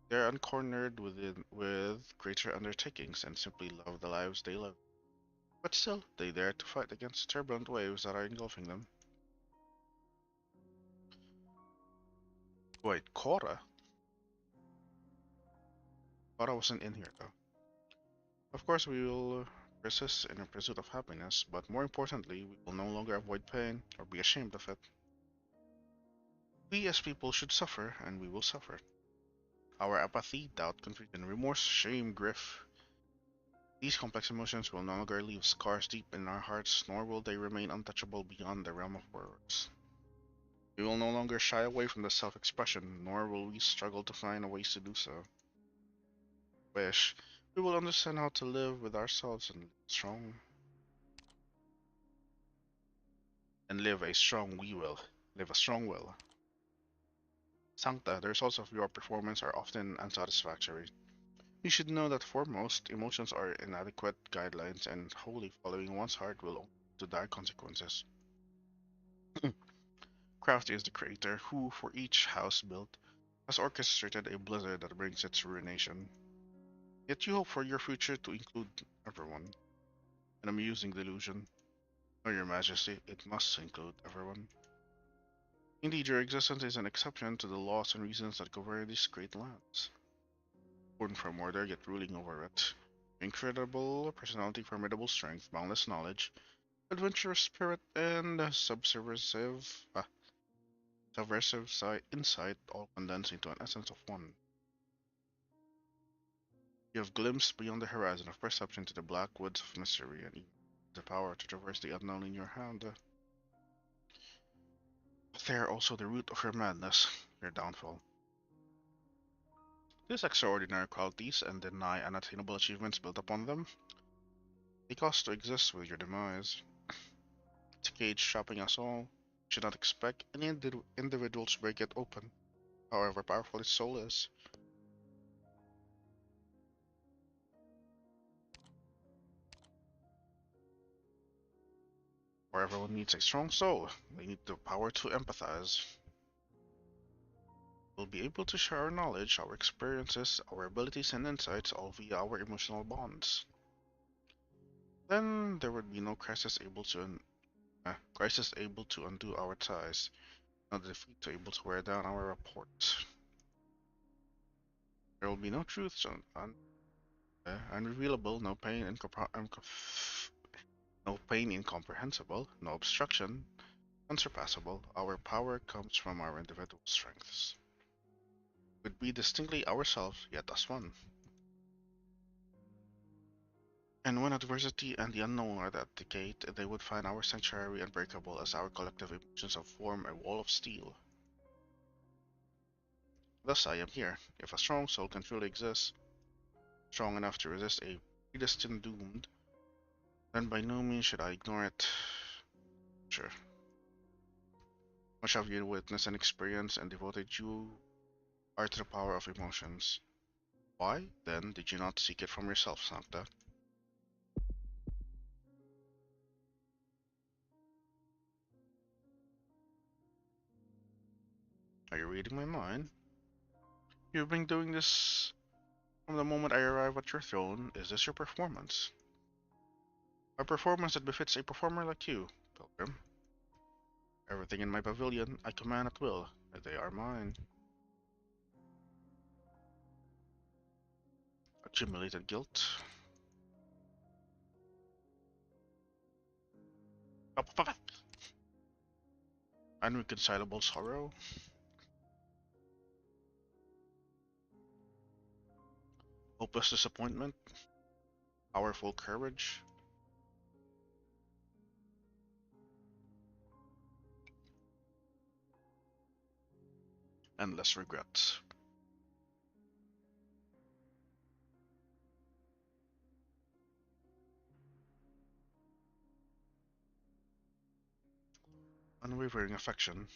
They are uncornered with greater undertakings and simply love the lives they live. But still, they dare to fight against the turbulent waves that are engulfing them. Wait, Cora? Cora wasn't in here though. Of course, we will persist in a pursuit of happiness, but more importantly, we will no longer avoid pain or be ashamed of it. We as people should suffer, and we will suffer. Our apathy, doubt, confusion, remorse, shame, grief. These complex emotions will no longer leave scars deep in our hearts, nor will they remain untouchable beyond the realm of words. We will no longer shy away from the self-expression, nor will we struggle to find ways to do so. Wish we will understand how to live with ourselves and live a strong will. Sancta, the results of your performance are often unsatisfactory. You should know that for most, emotions are inadequate guidelines, and wholly following one's heart will lead to dire consequences. Crafty is the creator who, for each house built, has orchestrated a blizzard that brings its ruination. Yet you hope for your future to include everyone. An amusing delusion. No, your majesty, it must include everyone. Indeed, your existence is an exception to the laws and reasons that govern these great lands. Born from order, yet ruling over it. Incredible personality, formidable strength, boundless knowledge, adventurous spirit, and insight, all condensed into an essence of one. You have glimpsed beyond the horizon of perception to the black woods of mystery, and even the power to traverse the unknown in your hand. But they are also the root of your madness, your downfall. These extraordinary qualities and deny unattainable achievements built upon them, they cost to exist with your demise. It's a cage trapping us all. You should not expect any individual to break it open, however powerful its soul is. For everyone needs a strong soul. They need the power to empathize. We'll be able to share our knowledge, our experiences, our abilities and insights all via our emotional bonds. Then there would be no crisis able to undo our ties, no defeat able to wear down our reports. There will be no truths unrevealable, no pain incomprehensible, no obstruction unsurpassable. Our power comes from our individual strengths. We'd be distinctly ourselves, yet as one. And when adversity and the unknown are at the gate, they would find our sanctuary unbreakable as our collective emotions have formed a wall of steel. Thus I am here. If a strong soul can truly exist, strong enough to resist a predestined doom, then by no means should I ignore it. Sure. Much have you witnessed and experienced, and devoted you are to the power of emotions. Why, then, did you not seek it from yourself, Sancta? Are you reading my mind? You've been doing this from the moment I arrive at your throne. Is this your performance? A performance that befits a performer like you, Pilgrim. Everything in my pavilion I command at will, and they are mine. Accumulated guilt. Unreconcilable sorrow. Hopeless disappointment. Powerful courage. Endless regrets. Unwavering affection.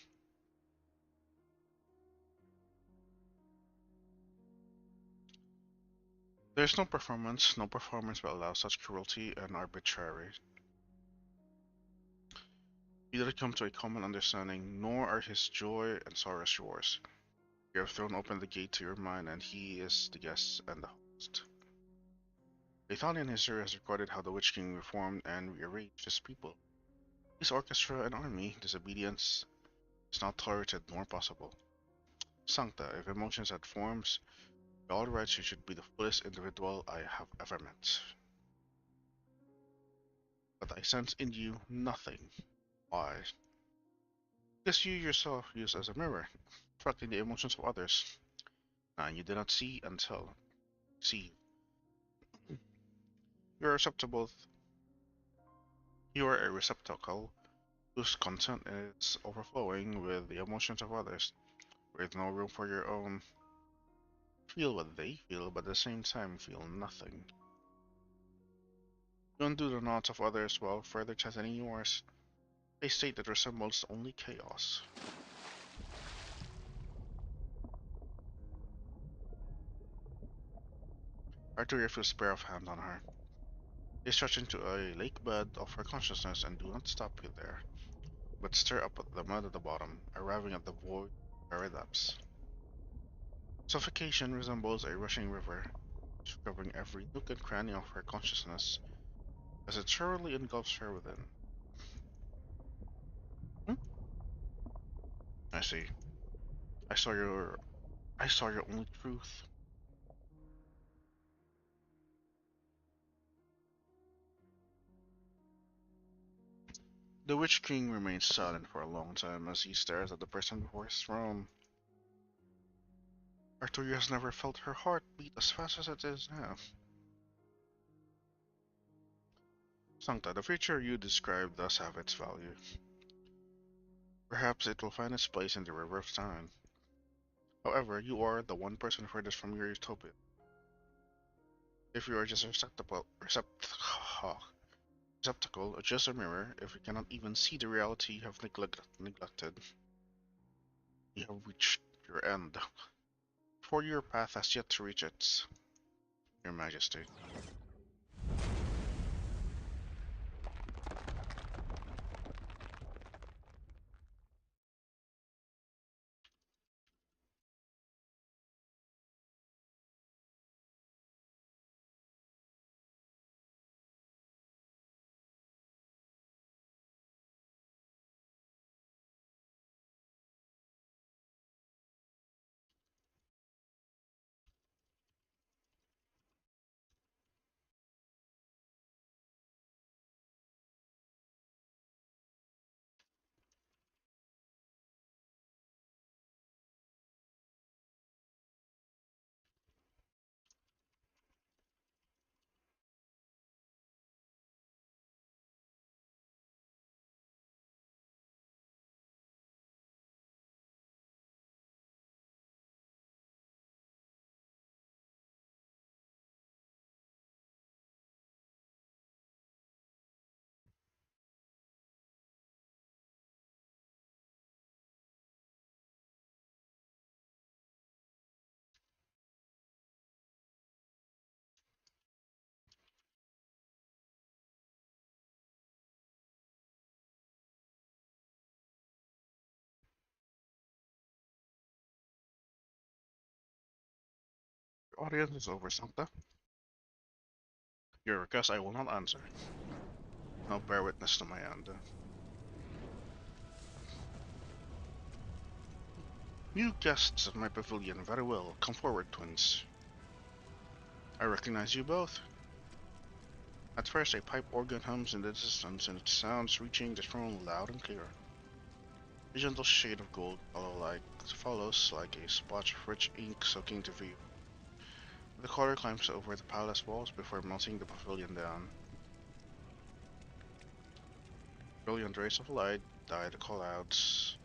There's no performance will allow such cruelty and arbitrary. We did come to a common understanding, nor are his joy and sorrows yours. You have thrown open the gate to your mind, and he is the guest and the host. Italian history has recorded how the Witch King reformed and rearranged his people. His orchestra and army, disobedience is not tolerated nor possible. Sancta, if emotions had forms, by all rights you should be the fullest individual I have ever met. But I sense in you nothing. Why? Because you yourself use as a mirror, reflecting the emotions of others. And you do not see until see. You are receptible. You are a receptacle whose content is overflowing with the emotions of others, with no room for your own. Feel what they feel, but at the same time feel nothing. You undo the knots of others while further tightening yours, a state that resembles only chaos. Arteria feels a pair of hands on her. They stretch into a lake bed of her consciousness and do not stop you there, but stir up the mud at the bottom, arriving at the void very depths. Suffocation resembles a rushing river, covering every nook and cranny of her consciousness as it thoroughly engulfs her within. Hmm? I see. I saw your I saw your only truth. The Witch King remains silent for a long time as he stares at the person before his throne. Arturia has never felt her heart beat as fast as it is now. Sancta, the future you describe does have its value. Perhaps it will find its place in the river of time. However, you are the one person furthest from your utopia. If you are just a receptacle, or just a mirror, if you cannot even see the reality you have neglected, you have reached your end. For your path has yet to reach its, Your Majesty. Your audience is over, Sancta. Your request I will not answer. Now bear witness to my end. New guests at my pavilion, very well. Come forward, twins. I recognize you both. At first, a pipe organ hums in the distance, and its sounds reaching the throne loud and clear. A gentle shade of gold follows like a splotch of rich ink soaking the view. The color climbs over the palace walls before melting the pavilion down. Brilliant rays of light dye the clouds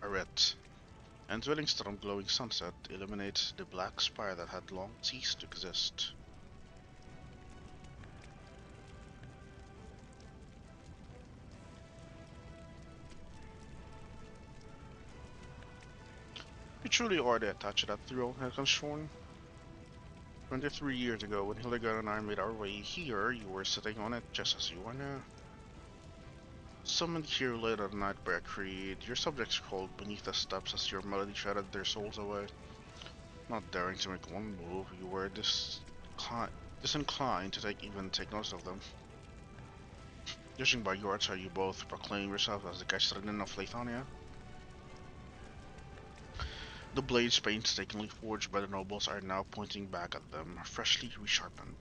a red, and Zwillingstürme glowing sunset illuminates the black spire that had long ceased to exist. You truly are the attached to that throne, Helgenshorn. 23 years ago, when Hildegard and I made our way here, you were sitting on it just as you are now. Summoned here late at night by a creed, your subjects crawled beneath the steps as your melody shredded their souls away. Not daring to make one move, you were disinclined to take notice of them. Judging by your attire, you both proclaim yourself as the Geisterdin of Lithuania. The blades painstakingly forged by the nobles are now pointing back at them, freshly resharpened.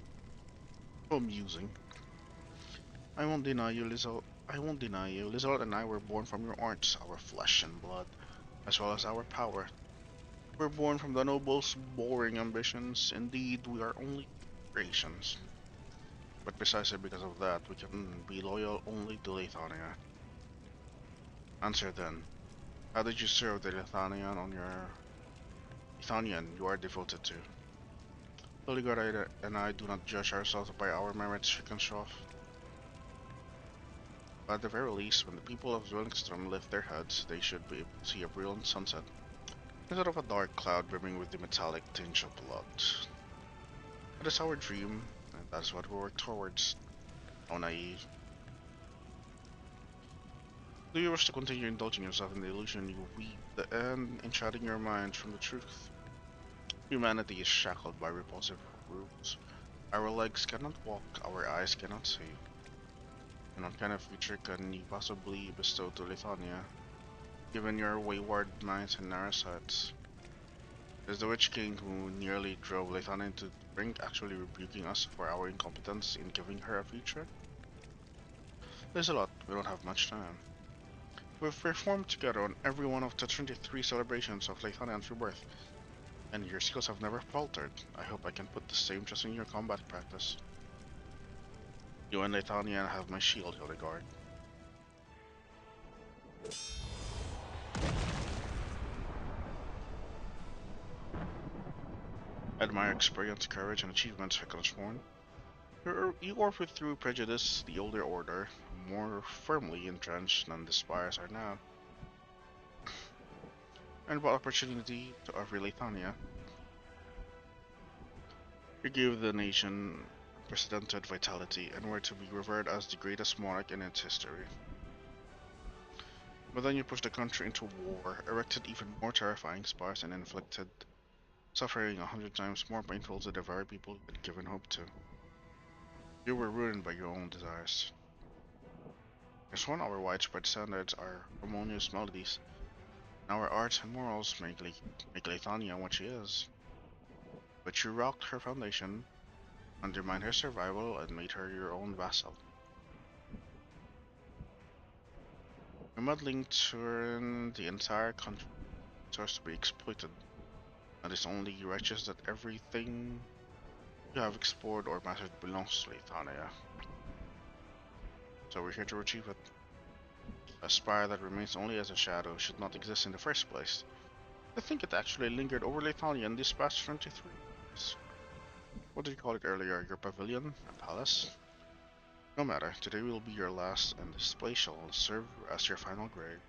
Amusing. I won't deny you, Lizel. I won't deny you. Lizel and I were born from your arts, our flesh and blood. as well as our power. We're born from the noble's boring ambitions. Indeed, we are only creations. But precisely because of that, we can be loyal only to Lithania. Answer then. How did you serve the Lithanian you are devoted to? Polygon and I do not judge ourselves by our merits, she can show off. But at the very least, when the people of Zwillingstürme lift their heads, they should be able to see a brilliant sunset, instead of a dark cloud brimming with the metallic tinge of blood. That is our dream, and that is what we work towards. How naive. Do you wish to continue indulging yourself in the illusion you weave the end in shutting your mind from the truth? Humanity is shackled by repulsive rules. Our legs cannot walk, our eyes cannot see. And what kind of future can you possibly bestow to Lithania, given your wayward minds and narrow sights? Is the Witch King who nearly drove Lithania into the brink actually rebuking us for our incompetence in giving her a future? There's a lot, we don't have much time. We've performed together on every one of the 23 celebrations of Lithanian's rebirth, and your skills have never faltered. I hope I can put the same trust in your combat practice. You and Lithania have my shield, Hildegard. Admire experience, courage, and achievements, Hecklesworn. You overthrew prejudice, the older order, more firmly entrenched than the spires are now, and brought opportunity to every Lithania. You gave the nation unprecedented vitality and were to be revered as the greatest monarch in its history. But then you pushed the country into war, erected even more terrifying spires, and inflicted suffering 100 times more painful to the very people you had given hope to. You were ruined by your own desires. As one, our widespread standards are harmonious melodies, and our arts and morals make Lithania what she is. But you rocked her foundation, undermined her survival, and made her your own vassal. Your meddling turned the entire country so as to be exploited. It is only righteous that everything you have explored or mastered belongs to Lithania. So we're here to retrieve it. A spire that remains only as a shadow should not exist in the first place. I think it actually lingered over Lithania in these past 23 years. What did you call it earlier? Your pavilion? A palace? No matter, today will be your last, and this place shall serve as your final grave.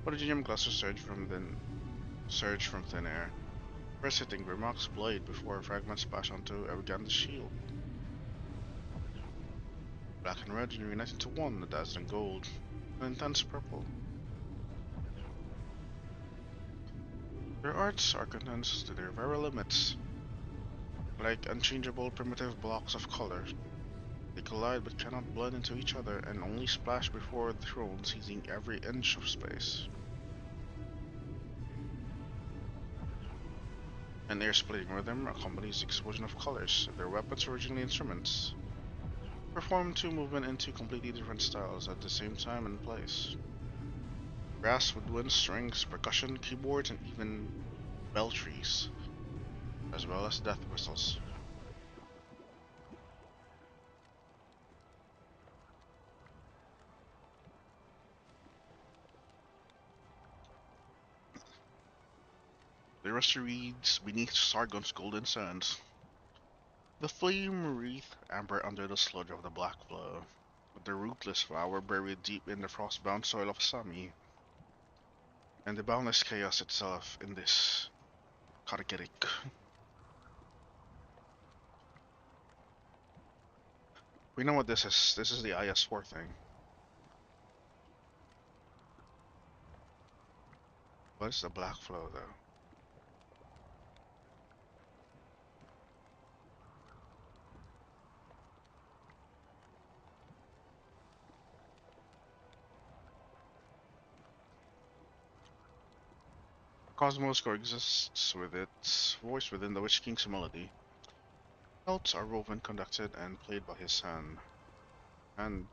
Prodigium clusters surge from thin air, first hitting Vermox's blade before fragments splash onto Ergan's shield. Black and red unite into one, a dazzling gold, an intense purple. Their arts are condensed to their very limits, like unchangeable primitive blocks of color. They collide but cannot blend into each other and only splash before the throne, seizing every inch of space. An air-splitting rhythm accompanies the explosion of colors. Their weapons, originally instruments, perform two movements in two completely different styles at the same time and place. Brass, woodwind, strings, percussion, keyboards, and even beltries, as well as death whistles. The rusty reeds beneath Sargon's golden sands. The flame wreath amber under the sludge of the black flow, with the rootless flower buried deep in the frost-bound soil of Sami, and the boundless chaos itself in this Kargerik. We know what this is. This is the IS-4 thing. What is the black flow, though? Cosmos coexists with its voice within the Witch King's melody. Notes are woven, conducted, and played by his son, and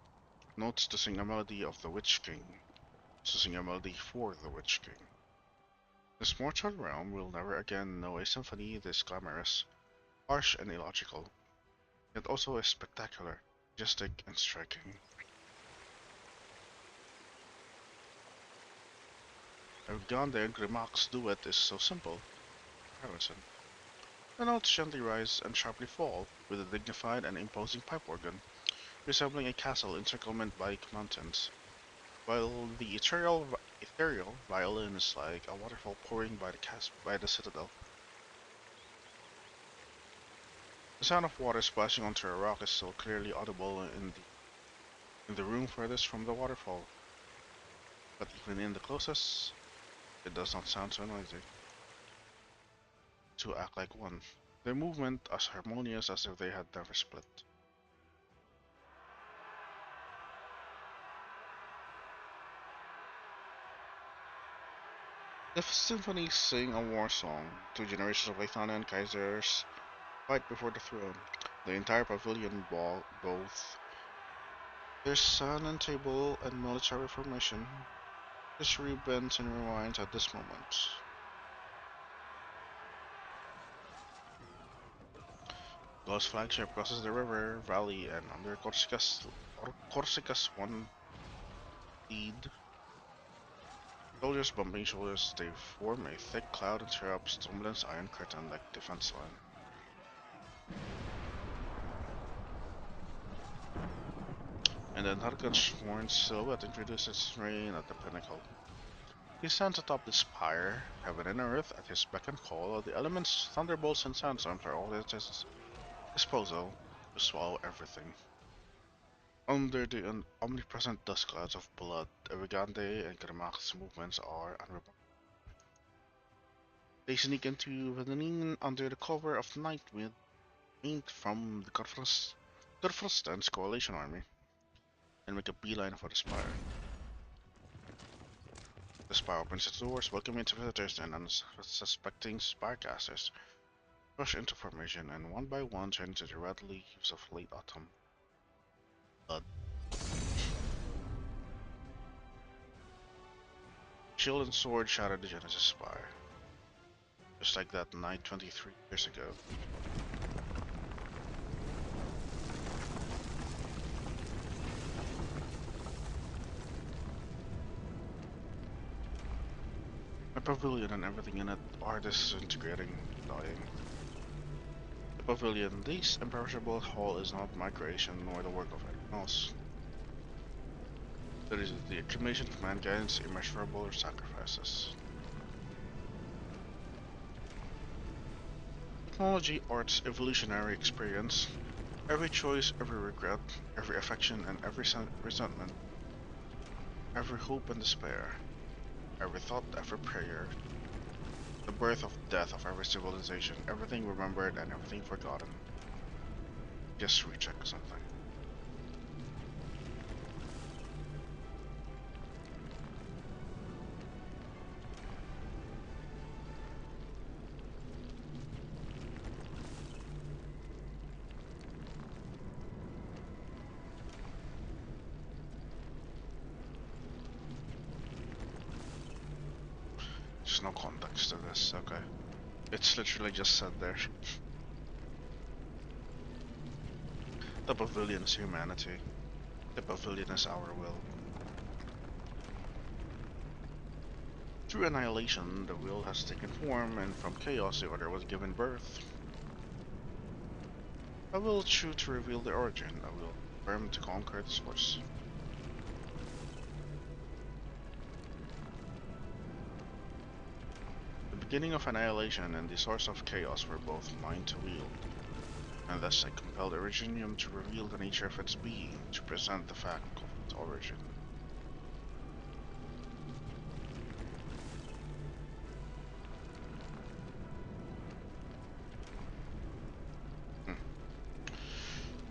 notes to sing a melody of the Witch King, to sing a melody for the Witch King. This mortal realm will never again know a symphony this glamorous, harsh, and illogical, yet also is spectacular, majestic, and striking. Ergande and Grimac's duet is so simple. Harrison. The notes gently rise and sharply fall, with a dignified and imposing pipe organ, resembling a castle encirclement by mountains, while the ethereal violin is like a waterfall pouring by the citadel. The sound of water splashing onto a rock is so clearly audible in the room furthest from the waterfall, but even in the closest, it does not sound so noisy. Two act like one, their movement as harmonious as if they had never split. The symphonies sing a war song. Two generations of Lathanan Kaisers fight before the throne. The entire pavilion, both their sun and table and military formation, history bends and rewinds at this moment. Gau's flagship crosses the river valley and under Corsica's one lead. Soldiers bumping shoulders, they form a thick cloud and tear up Stumblin's iron curtain like defense line. And then Harkon's horned silhouette introduces its reign at the pinnacle. He stands atop the spire, heaven and earth at his beck and call. The elements, thunderbolts, and sandstorms are all at his disposal to swallow everything. Under the omnipresent dust clouds of blood, Erigande and Grimac's movements are unremarkable. They sneak into Vanillin under the cover of night with paint from the Gurfrostan's coalition army, and make a beeline for the spire. The spire opens its doors, welcoming its visitors, and unsuspecting spirecasters rush into formation, and one by one turn into the red leaves of late autumn. Blood. Shield and sword shatter the Genesis spire, just like that night 23 years ago. The pavilion and everything in it are disintegrating, dying. The pavilion, this imperishable hall, is not my creation nor the work of anyone else. It is the accumulation of mankind's immeasurable sacrifices. Technology, art's evolutionary experience, every choice, every regret, every affection and every resentment, every hope and despair, every thought, every prayer, the birth of death of every civilization, everything remembered and everything forgotten. Just recheck something. There's no context to this, okay. It's literally just said there. The pavilion is humanity. The pavilion is our will. Through annihilation, the will has taken form, and from chaos the order was given birth. A will true to reveal the origin, a will firm to conquer the source. The beginning of annihilation and the source of chaos were both mine to wield, and thus I compelled Originium to reveal the nature of its being, to present the fact of its origin.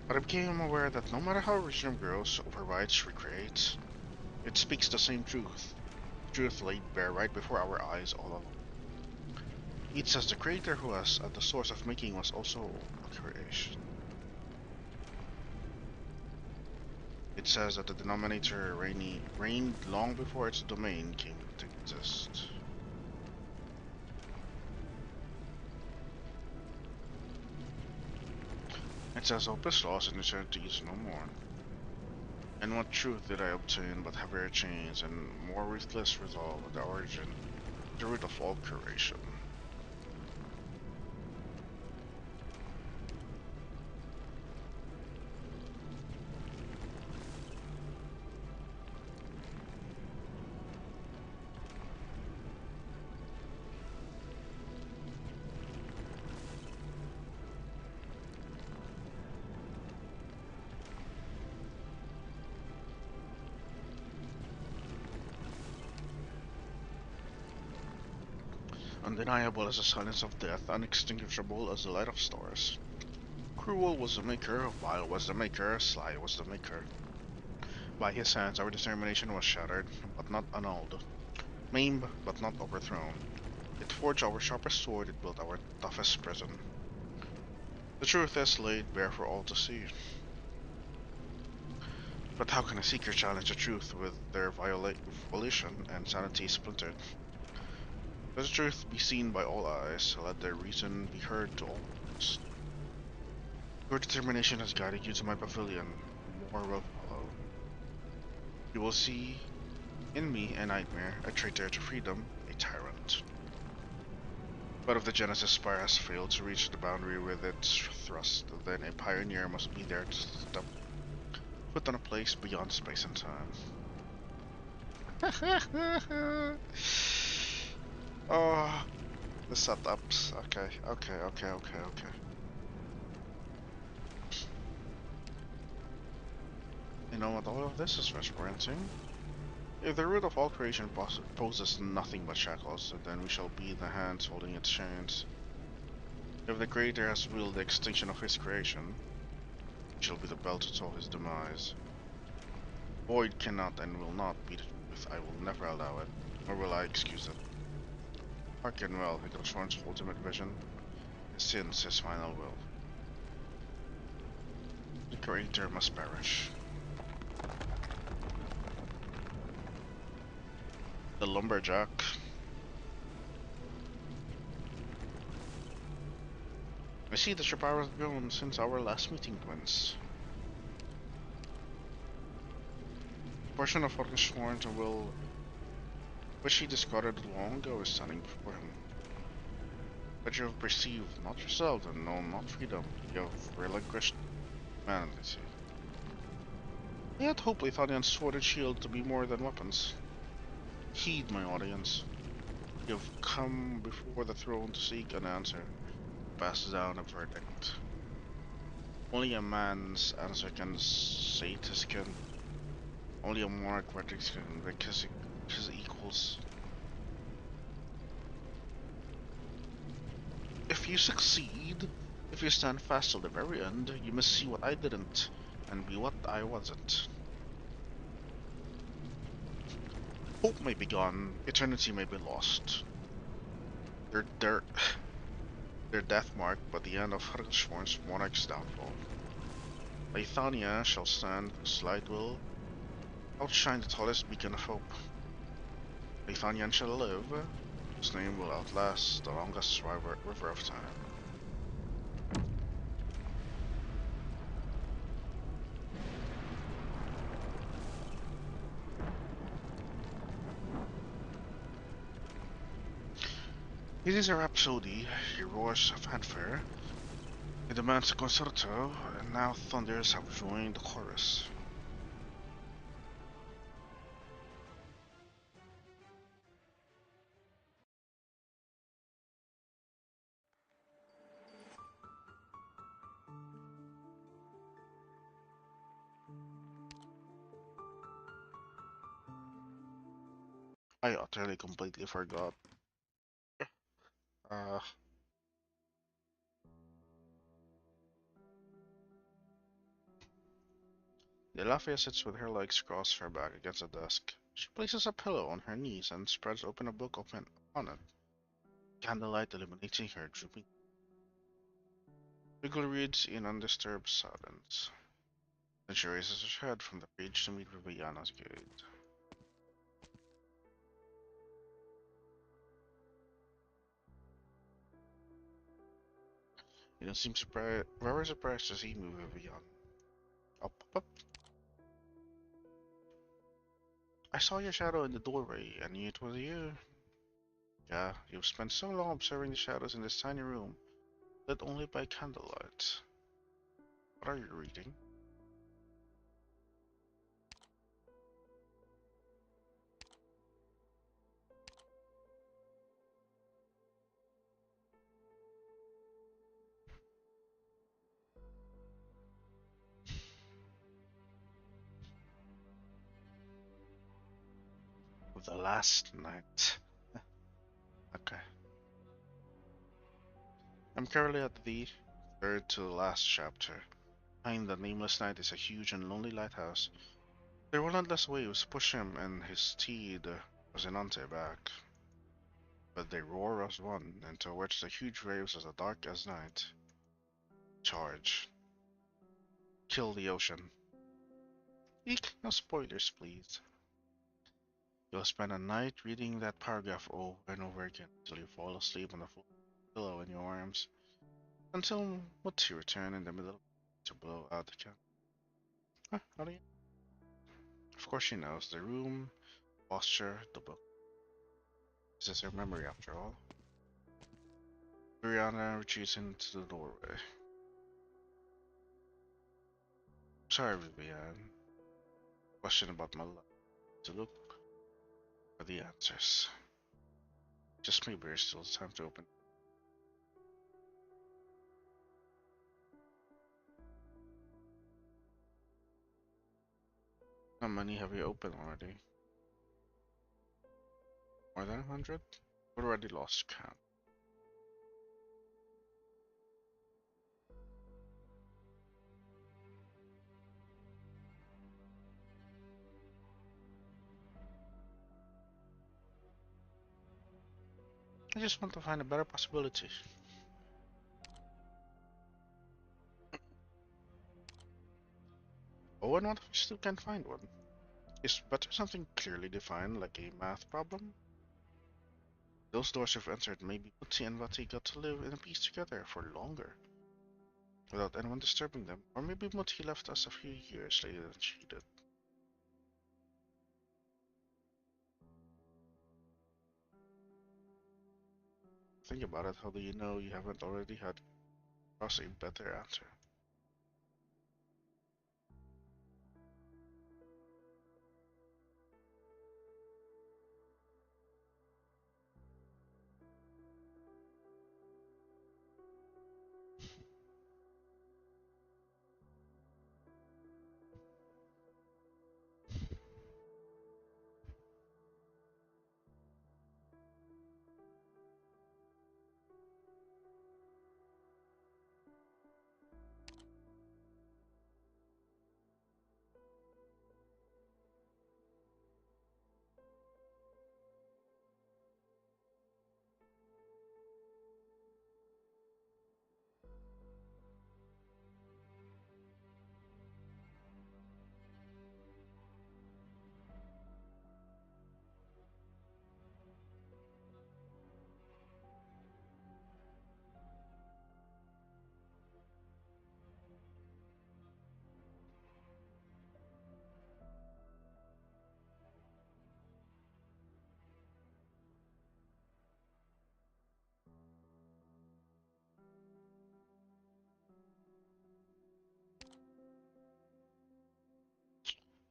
But I became aware that no matter how Originium grows, overrides, recreates, it speaks the same truth. Truth laid bare right before our eyes all along. It says the creator who was at the source of making was also a creation. It says that the denominator reigned long before its domain came to exist. It says hope is lost and eternity is no more. And what truth did I obtain but heavier chains and more ruthless resolve at the origin, the root of all creation? Undeniable as the silence of death, unextinguishable as the light of stars. Cruel was the maker, vile was the maker, sly was the maker. By his hands our determination was shattered, but not annulled. Maimed, but not overthrown. It forged our sharpest sword, it built our toughest prison. The truth is laid bare for all to see. But how can a seeker challenge the truth with their volition and sanity splintered? Let the truth be seen by all eyes, let their reason be heard to all ears. Your determination has guided you to my pavilion, more will follow. You will see in me a nightmare, a traitor to freedom, a tyrant. But if the Genesis Spire has failed to reach the boundary with its thrust, then a pioneer must be there to step foot on a place beyond space and time. Oh, the setups. Okay. You know what all of this is referencing? If the root of all creation poses nothing but shackles, then we shall be the hands holding its chains. If the Creator has willed the extinction of his creation, we shall be the bell to toll his demise. Void cannot and will not be the truth. I will never allow it, nor will I excuse it. Hearken well, Higgleshorn's ultimate vision, his sins, his final will. The Creator must perish. The Lumberjack. I see that your power has grown since our last meeting, twins. A portion of Arknights will, which he discarded long ago, is standing before him. But you have perceived not yourself and known not freedom. You have relinquished humanity. Yet hope Lethanian's sword and shield to be more than weapons. Heed, my audience. You have come before the throne to seek an answer, pass down a verdict. Only a man's answer can sate his skin. Only a monarch verdict can wreck his equals. If you succeed, if you stand fast till the very end, you must see what I didn't, and be what I wasn't. Hope may be gone, eternity may be lost. Their death mark but the end of Hurlshorn's monarch's downfall. Lethania shall stand, whose light will outshine the tallest beacon of hope. Lethanian shall live, whose name will outlast the longest river of time. It is a rhapsody, he roars a fanfare, he demands a concerto, and now thunders have joined the chorus. I utterly completely forgot. Uh, Delafia sits with her legs crossed her back against the desk. She places a pillow on her knees and spreads open a book open on it. candlelight illuminating her drooping. Wiggle reads in undisturbed silence. Then she raises her head from the page to meet Viviana's gaze. You don't seem surprised, very surprised to see me, Viviana. Up, up. I saw your shadow in the doorway. I knew it was you. Yeah, you've spent so long observing the shadows in this tiny room, lit only by candlelight. What are you reading? The last night. Okay. I'm currently at the third to the last chapter. Behind the nameless night is a huge and lonely lighthouse. Their relentless waves push him and his steed, Rosinante, back. But they roar as one, and towards the huge waves as dark as night. Charge. Kill the ocean. Eek, no spoilers, please. You'll spend a night reading that paragraph over and over again until you fall asleep on the pillow in your arms. Until Mutsi return in the middle to blow out the candle. Huh, how do you? Of course she knows the room, posture, the book. This is her memory after all. Brianna retreats into the doorway. Sorry, Vivian. Question about my life. To look for the answers. Just maybe there's still time to open. How many have you opened already? More than 100? We already lost count. I just want to find a better possibility. Oh, and what if we still can't find one? Is better something clearly defined, like a math problem? Those doors we've entered, maybe Mutsi and Vati got to live in peace together for longer, without anyone disturbing them. Or maybe Mutsi left us a few years later than she did. Think about it, how do you know you haven't already had across a better answer?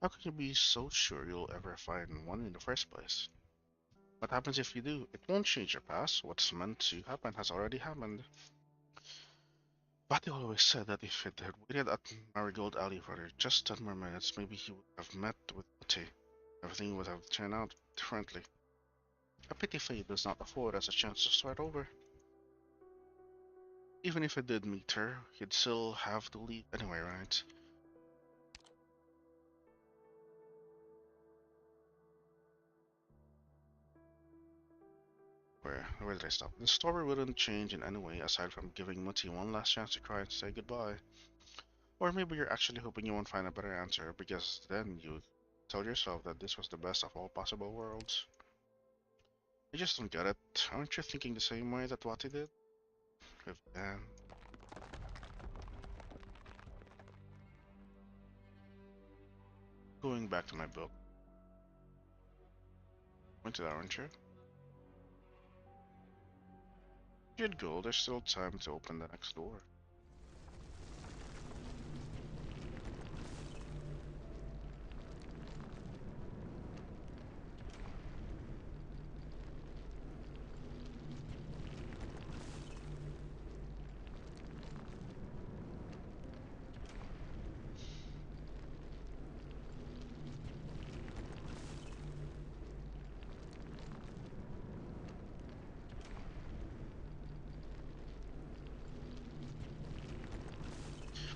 How can you be so sure you'll ever find one in the first place? What happens if you do? It won't change your past. What's meant to happen has already happened. But always said that if it had waited at Marigold Alley for just 10 more minutes, maybe he would have met with Uti. Everything would have turned out differently. A pity fate does not afford us a chance to start over. Even if he did meet her, he'd still have to leave anyway, right? Where did I stop? The story wouldn't change in any way aside from giving Mutti one last chance to cry and say goodbye. Or maybe you're actually hoping you won't find a better answer, because then you tell yourself that this was the best of all possible worlds. I just don't get it. Aren't you thinking the same way that Wati did? With Dan. Going back to my book. Went to that, aren't you? You'd go, there's still time to open the next door.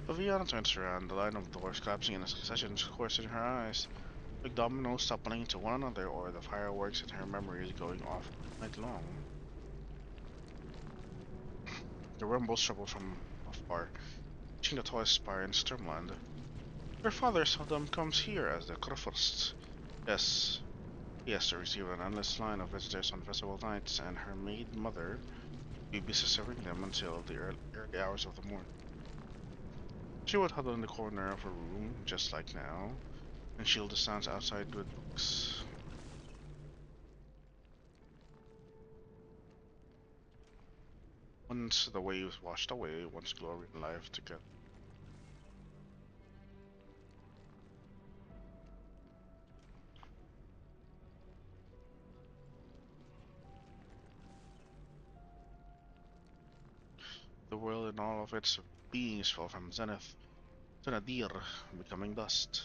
Viviana turns around, the line of doors collapsing in a succession coursing her eyes, like dominoes toppling into one another or the fireworks in her memories going off night long. The rumbles travel from afar, reaching the tallest spire in Sturmland. Her father seldom comes here as the Crofurst. Yes, he has to receive an endless line of visitors on festival nights, and her maid mother will be busy serving them until the early hours of the morning. She would huddle in the corner of her room, just like now, and shield the sounds outside with books. Once the waves washed away, once glory and life together. The world and all of its beings fell from zenith to nadir, becoming dust.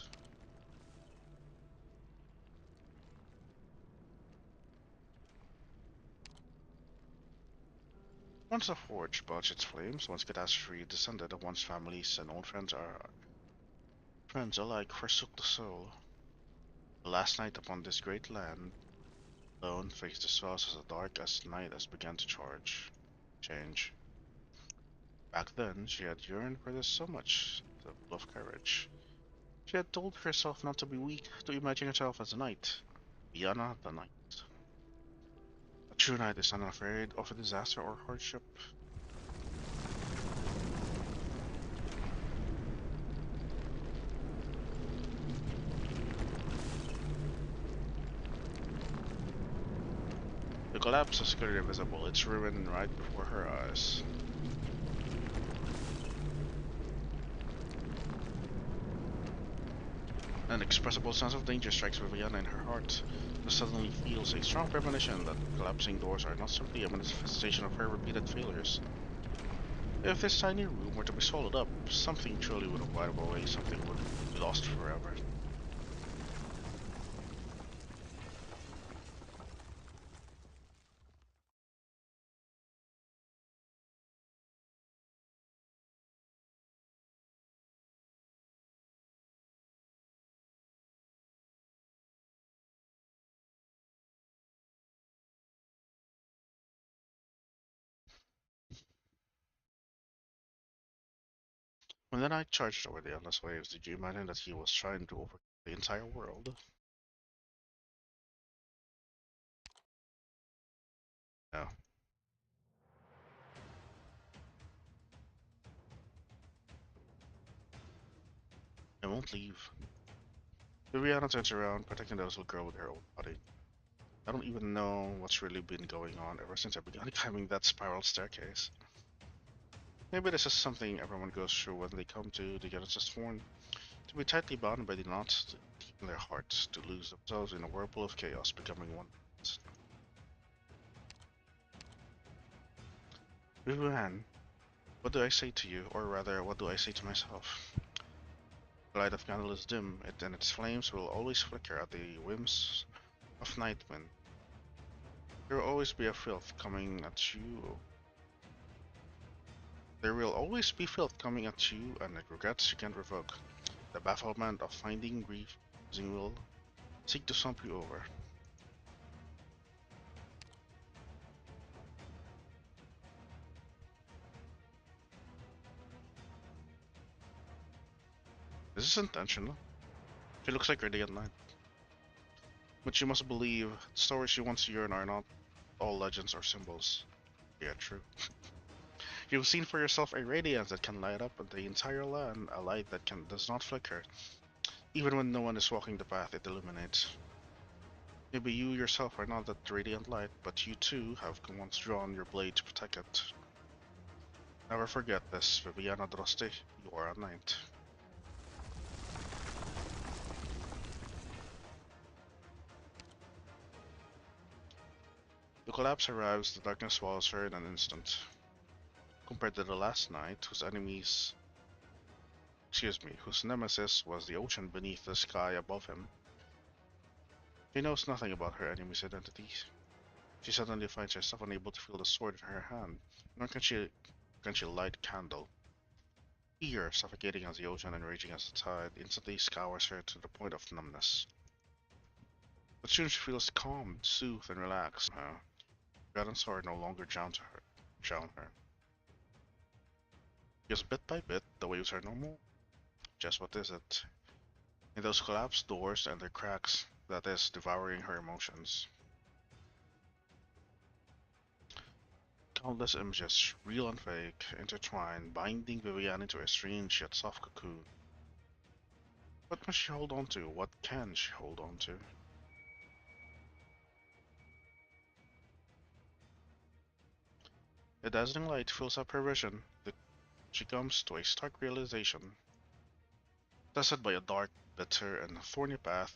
Once the forge belched its flames, once catastrophe descended, once families and old friends alike forsook the soul. The last night upon this great land, alone faced the swells as dark as night as began to change. Back then, she had yearned for this so much, the full of courage. She had told herself not to be weak, to imagine herself as a knight. Diana the knight. A true knight is unafraid of a disaster or hardship. The collapse was clearly visible, its ruin right before her eyes. An inexpressible sense of danger strikes Viviana in her heart. She suddenly feels a strong premonition that collapsing doors are not simply a manifestation of her repeated failures. If this tiny room were to be swallowed up, something truly would have wipe away, something would be lost forever. When the knight charged over the endless waves, did you imagine that he was trying to overcome the entire world? No, I won't leave. Viviana turns around, protecting the little girl with her own body. I don't even know what's really been going on ever since I began climbing that spiral staircase. Maybe this is something everyone goes through when they come to the Genesis Horn. To be tightly bound by the knots deep in their hearts, to lose themselves in a whirlpool of chaos, becoming one. Vivian, what do I say to you, or rather, what do I say to myself? The light of candle is dim, and its flames will always flicker at the whims of night wind. There will always be a filth coming at you. There will always be filth coming at you, and regrets you can't revoke. The bafflement of finding grief using will seek to stump you over. Is this intentional? She looks like Radiant Knight. But you must believe the stories you once heard are not all legends or symbols. Yeah, true. You've seen for yourself a radiance that can light up the entire land, a light that does not flicker. Even when no one is walking the path, it illuminates. Maybe you yourself are not that radiant light, but you too have once drawn your blade to protect it. Never forget this, Viviana Droste, you are a knight. The collapse arrives, the darkness swallows her in an instant. Compared to the last night, whose nemesis was the ocean beneath the sky above him, she knows nothing about her enemy's identity. She suddenly finds herself unable to feel the sword in her hand, nor can she light a candle. Fear, suffocating as the ocean and raging as the tide, instantly scours her to the point of numbness. But soon she feels calmed, soothed, and relaxed somehow. Forgotten sword no longer drown her. Just bit by bit, the waves are normal. Just what is it? In those collapsed doors and their cracks, that is devouring her emotions. Countless images, real and fake, intertwine, binding Vivian into a strange yet soft cocoon. What must she hold on to? What can she hold on to? A dazzling light fills up her vision. She comes to a stark realization. Tested by a dark, bitter, and thorny path,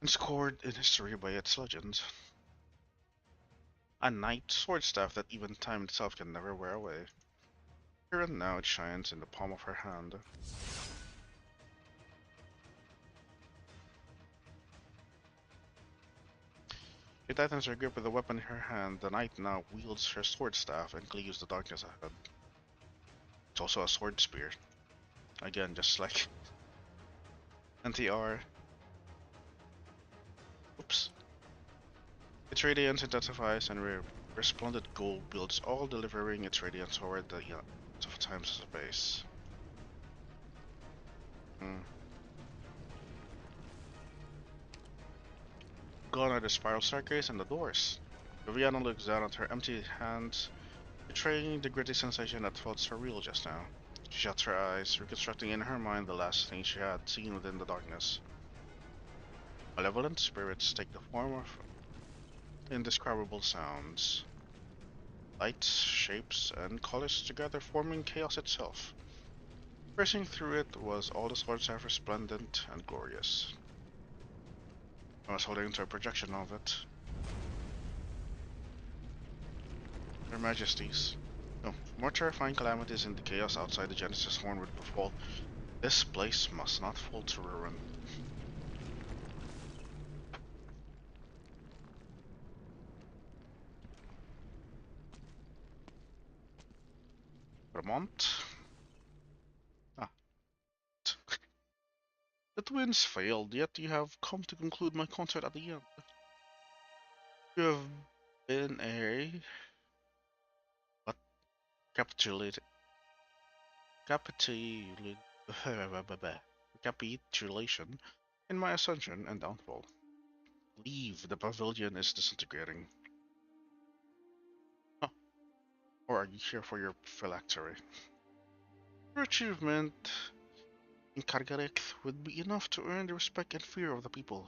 and scored in history by its legends. A knight sword staff that even time itself can never wear away. Here and now it shines in the palm of her hand. She tightens her grip with the weapon in her hand. The knight now wields her sword staff and cleaves the darkness ahead. It's also a sword spear. Again, just like NTR. Oops. Its radiance intensifies and resplendent gold builds, all delivering its radiance toward the of time's space. Gone are the spiral staircase and the doors. Viviana looks down at her empty hands, betraying the gritty sensation that felt surreal just now. She shuts her eyes, reconstructing in her mind the last thing she had seen within the darkness. Malevolent spirits take the form of indescribable sounds. Lights, shapes, and colors together forming chaos itself. Pressing through it was all the swords are resplendent and glorious. I was holding to a projection of it. Their Majesties. No, more terrifying calamities in the chaos outside the Genesis Horn would befall. This place must not fall to ruin. Vermont? Ah. The twins failed, yet you have come to conclude my concert at the end. You have been but capitulated. Capitulated. Capitulation in my ascension and downfall. Leave, the pavilion is disintegrating. Huh. Or are you here for your phylactery? Your achievement in Kargarek would be enough to earn the respect and fear of the people.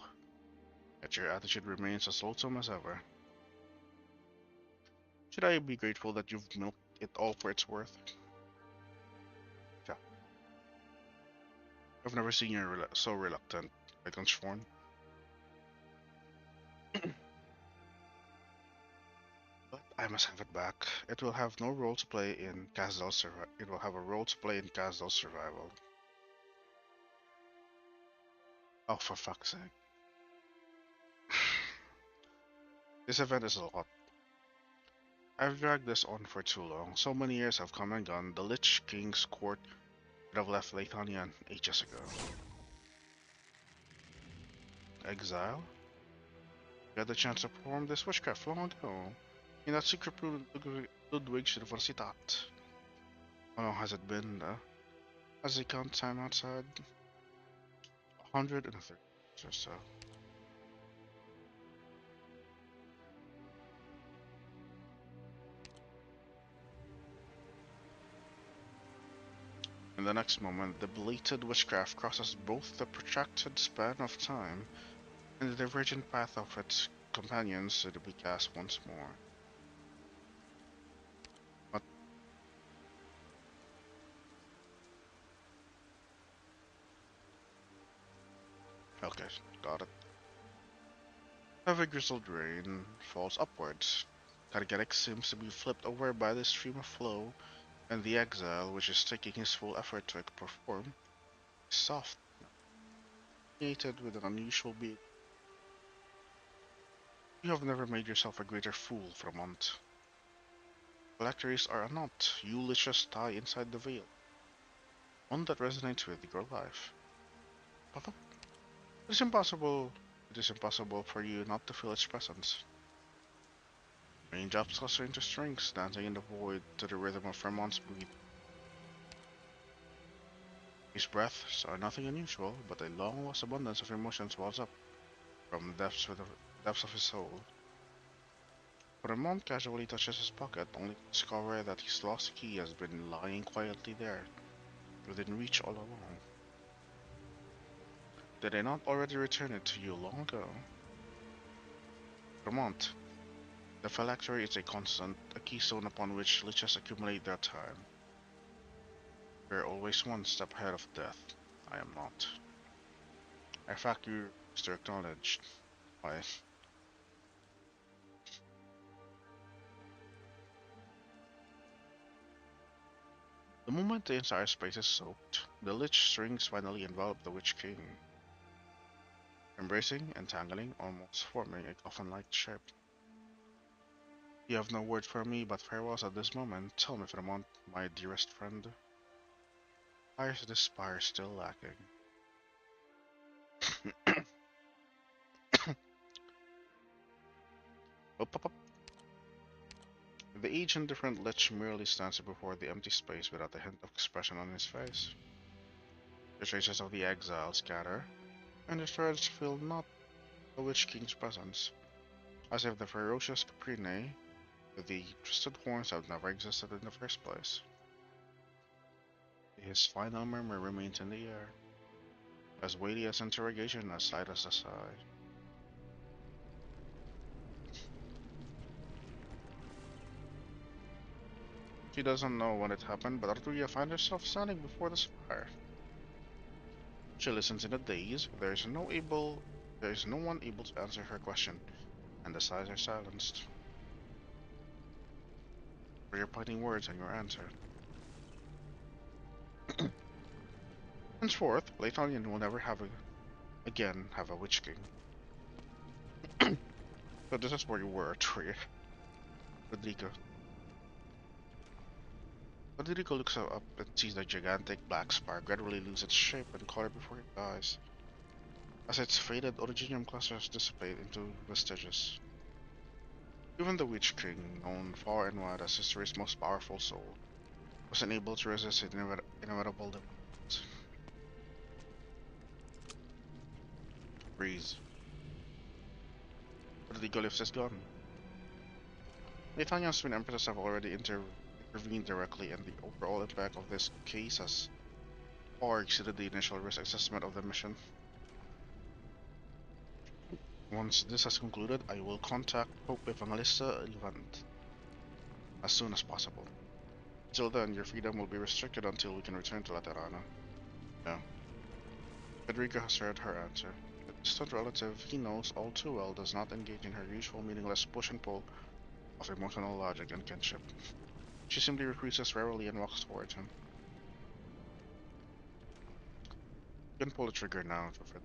Yet your attitude remains as loathsome as ever. Should I be grateful that you've milked it all for its worth? Yeah. I've never seen you so reluctant, Iconsworn. But I must have it back. It will have no role to play in It will have a role to play in Kasdal's survival. Oh, for fuck's sake. This event is a lot. I've dragged this on for too long. So many years have come and gone. The Lich King's court would have left Lathania ages ago. Exile? You had the chance to perform this witchcraft long ago. In that secret room Ludwig's Universitat. How long has it been, though? As the count time outside, 130 or so. In the next moment, the belated witchcraft crosses both the protracted span of time and the divergent path of its companions to be cast once more. But okay, got it. Heavy grizzled rain falls upwards. Targarek seems to be flipped over by the stream of flow, and the exile, which is taking his full effort to perform, is soft, created with an unusual beat. You have never made yourself a greater fool, Framont. Phylacteries are a knot you liches tie inside the veil, one that resonates with your life. But it is impossible for you not to feel its presence. Raindrops cluster into strings, dancing in the void to the rhythm of Fremont's breathing. His breaths are nothing unusual, but a long-lost abundance of emotions wells up from the depths of his soul. Fremont casually touches his pocket, only to discover that his lost key has been lying quietly there, within reach all along. Did I not already return it to you long ago? Fremont, the phylactery is a constant, a keystone upon which liches accumulate their time. We are always one step ahead of death. I am not. A fact you Mr. acknowledged. Why? The moment the entire space is soaked, the lich strings finally envelop the Witch King, embracing, entangling, almost forming a coffin-like shape. You have no word for me but farewells at this moment. Tell me, Fremont, my dearest friend. Why is this spire still lacking? Up, up, up. The age-indifferent lich merely stands before the empty space without a hint of expression on his face. The traces of the exile scatter, and the threads fill not the Witch King's presence, as if the ferocious Caprine with the twisted horns have never existed in the first place. His final murmur remains in the air, as weighty as interrogation, as light as a sigh. She doesn't know when it happened, but Arturia finds herself standing before the spire. She listens in a daze. There is no one able to answer her question, and the sighs are silenced. For your parting words and your answer. Henceforth, Leitonian will never again have a Witch King. So this is where you were, Arturia. Rodrigo. Rodrigo looks up and sees the gigantic black spire gradually lose its shape and color before his eyes, as its faded originium clusters dissipate into vestiges. Even the Witch King, known far and wide as history's most powerful soul, was unable to resist its inevitable demise. Breeze. Rodrigo lifts his gun. Nathaniel's twin empresses have already intervened directly, and the overall impact of this case has far exceeded the initial risk assessment of the mission. Once this has concluded, I will contact Pope Evangelista Levant as soon as possible. Till then, your freedom will be restricted until we can return to Laterana. No. Federica has heard her answer. The distant relative he knows all too well does not engage in her usual meaningless push and pull of emotional logic and kinship. She simply recruits warily and walks towards him. You can pull the trigger now, Fred.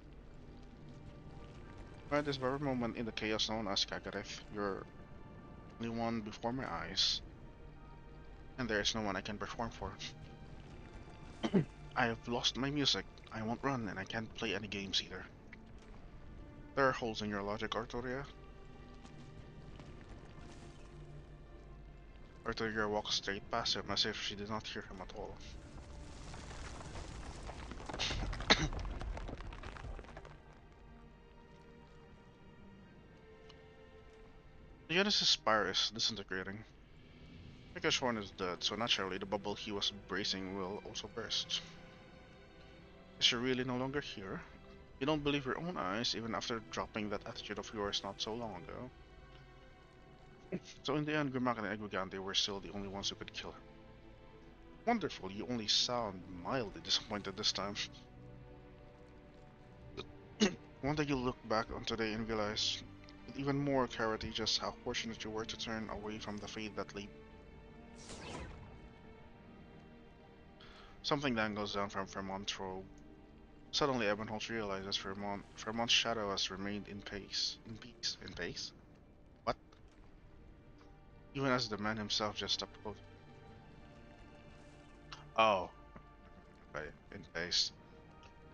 At this very moment in the chaos known as Kagareth, you're the only one before my eyes, and there is no one I can perform for. I have lost my music, I won't run, and I can't play any games either. There are holes in your logic, Arturia. Arturia walks straight past him as if she did not hear him at all. The Genesis Spire is disintegrating. Horn is dead, so naturally the bubble he was bracing will also burst. Is she really no longer here? You don't believe your own eyes, even after dropping that attitude of yours not so long ago. So in the end, Grimak and Egregante were still the only ones who could kill her. Wonderful, you only sound mildly disappointed this time. One day you'll look back on today and realize with even more clarity just how fortunate you were to turn away from the fate that lay. Something dangles down from Vermont's robe. Suddenly Ebenholz realizes Vermont's shadow has remained in pace. In peace. In pace? What? Even as the man himself just stepped close. Oh, right, in pace.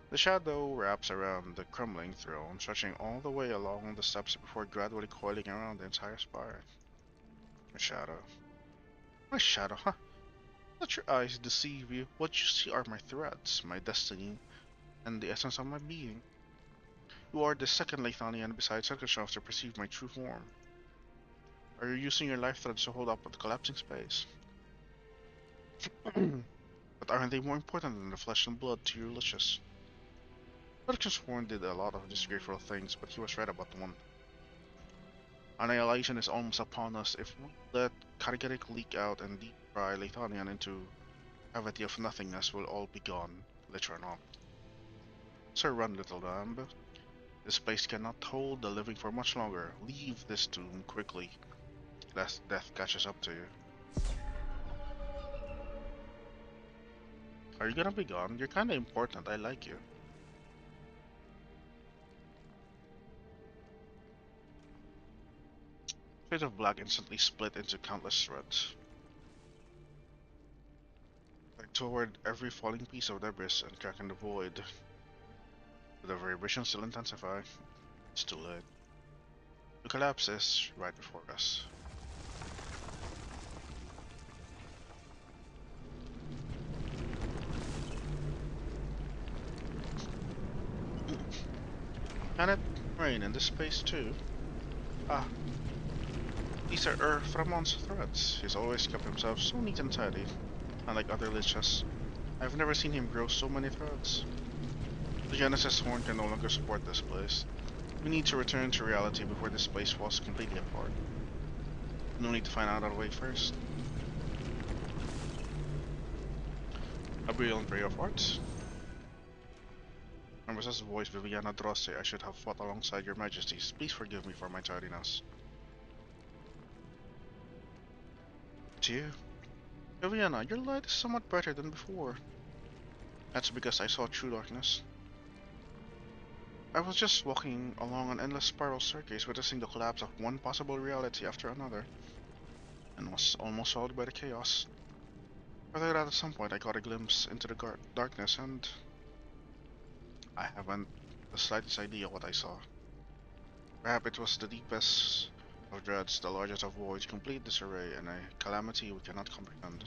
The shadow wraps around the crumbling throne, stretching all the way along the steps before gradually coiling around the entire spire. A shadow. My shadow, huh? Let your eyes deceive you. What you see are my threads, my destiny, and the essence of my being. You are the second Leithanian besides Circushoff to perceive my true form. Are you using your life threads to hold up the collapsing space? But aren't they more important than the flesh and blood to your liches? Circushoff did a lot of disgraceful things, but he was right about one. Annihilation is almost upon us. If we let Kargerik leak out and deep fry Leithanian into cavity of nothingness, we'll all be gone, lich or not. So run, little lamb. This place cannot hold the living for much longer. Leave this tomb quickly, lest death catches up to you. Are you gonna be gone? You're kinda important, I like you. Fate of Black instantly split into countless threads. Like toward every falling piece of debris and crack in the void. The vibrations still intensify. It's too late. The collapse is right before us. Can it rain in this space too? Ah, these are Framon's threads. He's always kept himself so neat and tidy. Unlike other liches, I've never seen him grow so many threads. The Genesis horn can no longer support this place. We need to return to reality before this place falls completely apart. No need to find out our way first. A brilliant ray of art. And Mrs. voice Viviana Drosse, I should have fought alongside your majesties. Please forgive me for my tardiness. To you. Viviana, your light is somewhat brighter than before. That's because I saw true darkness. I was just walking along an endless spiral staircase witnessing the collapse of one possible reality after another, and was almost swallowed by the chaos. After that, at some point I caught a glimpse into the darkness, and I haven't the slightest idea what I saw. Perhaps it was the deepest of dreads, the largest of voids, complete disarray, and a calamity we cannot comprehend.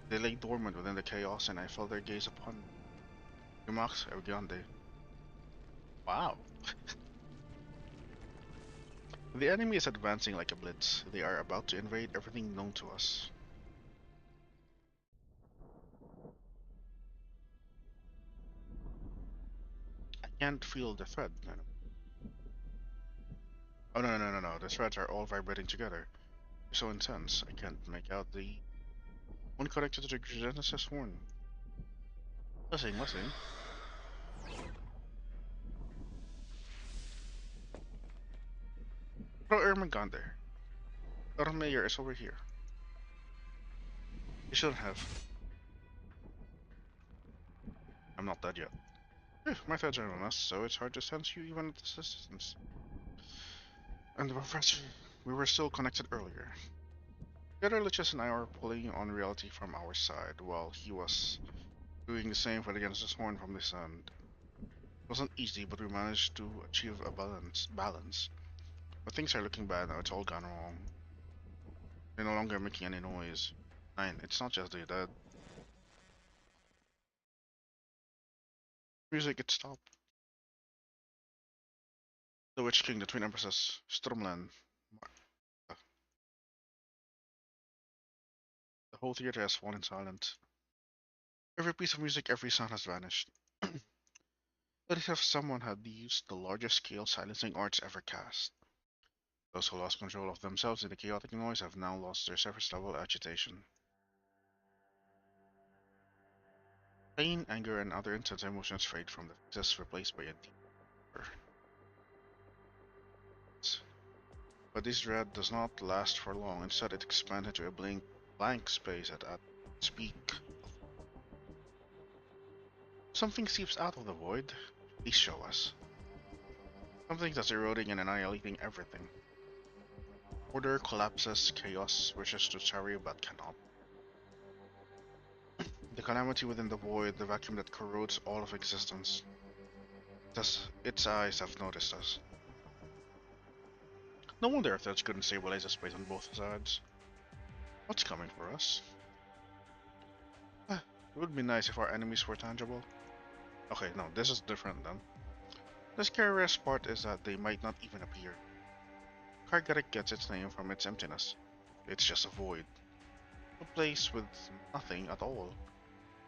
They lay dormant within the chaos, and I felt their gaze upon me. Remarks Ergrande. Wow. The enemy is advancing like a blitz. They are about to invade everything known to us. I can't feel the thread. No. Oh no. The threads are all vibrating together. They're so intense. I can't make out the one connected to the Genesis horn. Listen. Pro Ermengander. Our mayor is over here. You shouldn't have. I'm not dead yet. Phew, my threads are a mess, so it's hard to sense you even at this distance. And the professor, we were still connected earlier. The other liches and I were pulling on reality from our side, while he was doing the same for the Genesis horn from this end. It wasn't easy, but we managed to achieve a balance. But things are looking bad now, it's all gone wrong. They're no longer making any noise. Nine, it's not just the dead. Music, it stopped. The Witch King, the Twin Empresses, Stromland. The whole theater has fallen silent. Every piece of music, every sound has vanished. But as if someone had used the largest scale silencing arts ever cast. Those who lost control of themselves in the chaotic noise have now lost their surface level agitation. Pain, anger, and other intense emotions fade from the faces, replaced by a deeper. But this dread does not last for long. Instead, it expands into a blank space at its peak. Something seeps out of the void. Please show us. Something that's eroding and annihilating everything. Order collapses, chaos wishes to tarry but cannot. The calamity within the void, the vacuum that corrodes all of existence. Thus, its eyes have noticed us. No wonder Earthers couldn't stabilize the space on both sides. What's coming for us? It would be nice if our enemies were tangible. Okay, no, this is different then. The scariest part is that they might not even appear. Kargarik gets its name from its emptiness. It's just a void. A place with nothing at all.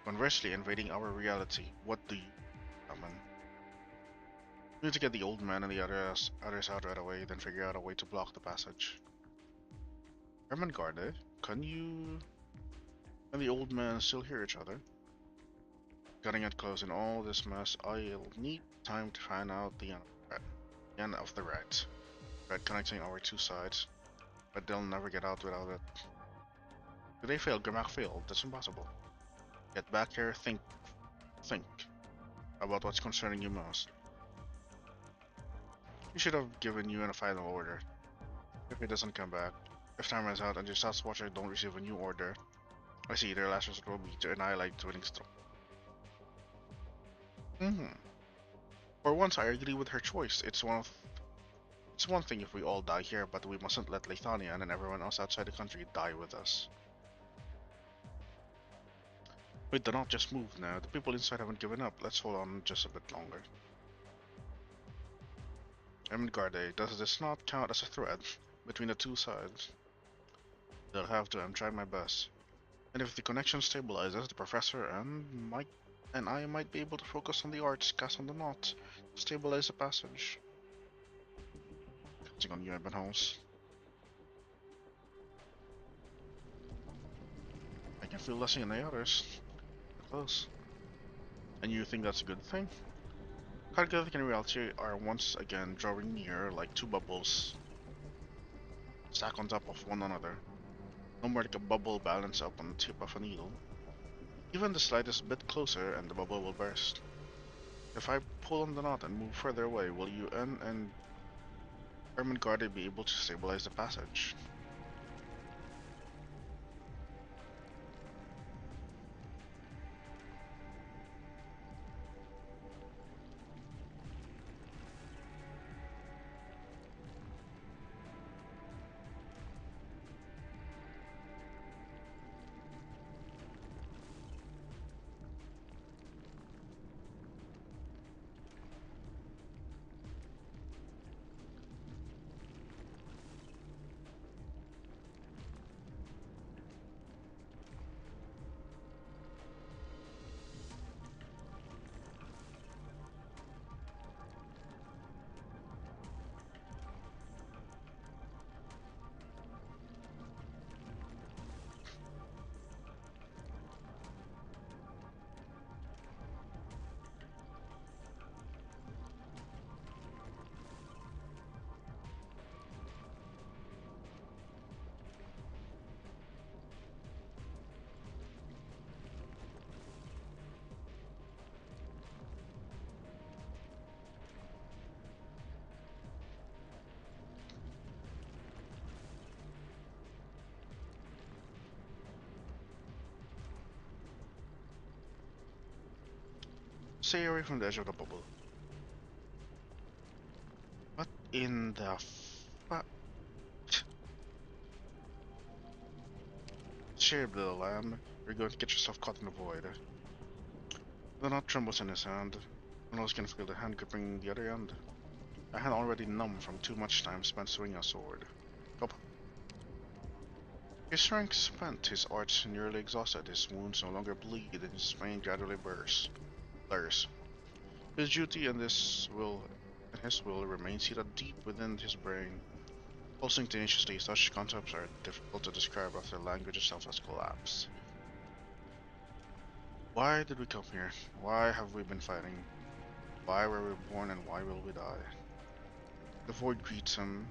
Conversely, invading our reality, what do you summon? We need to get the old man and the others out right away, then figure out a way to block the passage. Ermengarde, can you and the old man still hear each other? Cutting it close in all this mess, I'll need time to find out the end of the right. Thread connecting our two sides, but they'll never get out without it. If they fail, Grimach failed. That's impossible. Get back here, think about what's concerning you most. We should have given you a final order. If it doesn't come back, if time runs out and your South Watcher don't receive a new order, I see their last resort will be to annihilate Zwillingstürme. For once, I agree with her choice. It's one thing if we all die here, but we mustn't let Leithania and everyone else outside the country die with us. We do not just move now. The people inside haven't given up. Let's hold on just a bit longer. Ermengarde, does this not count as a thread between the two sides? They'll have to. I'm trying my best. And if the connection stabilizes, the professor and I might be able to focus on the arts cast on the knot to stabilize the passage. Counting on you, Ebenholz. I can feel Leslie and the others. Close. And you think that's a good thing? Kargarik and reality are once again drawing near like two bubbles stacked on top of one another. No more like a bubble balanced up on the tip of a needle. Even the slightest bit closer and the bubble will burst. If I pull on the knot and move further away, will you and Ermengarde be able to stabilize the passage? Stay away from the edge of the bubble. What in the fuck? Shared little lamb, you're going to get yourself caught in the void. The knot trembles in his hand. I was gonna feel the hand gripping the other end. A hand already numb from too much time spent swinging a sword. Up. His strength spent, his arts nearly exhausted, his wounds no longer bleed, and his pain gradually blurs. His duty and his will remain seated deep within his brain, pulsing tenaciously. Such concepts are difficult to describe after language itself has collapsed. Why did we come here? Why have we been fighting? Why were we born and why will we die? The void greets him.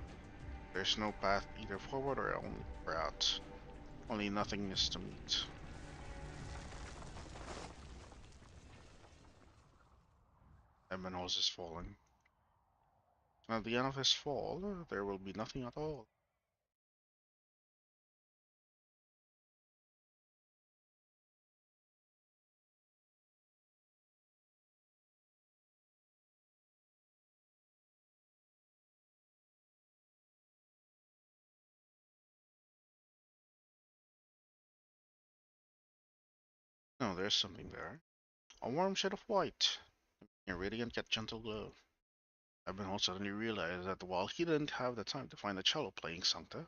There's no path either forward or out. Only nothingness to meet. Ebenholz is falling. And at the end of his fall, there will be nothing at all. No, there's something there. A warm shade of white. A radiant yet gentle glow. Ebenholz suddenly realized that while he didn't have the time to find a cello playing Sancta,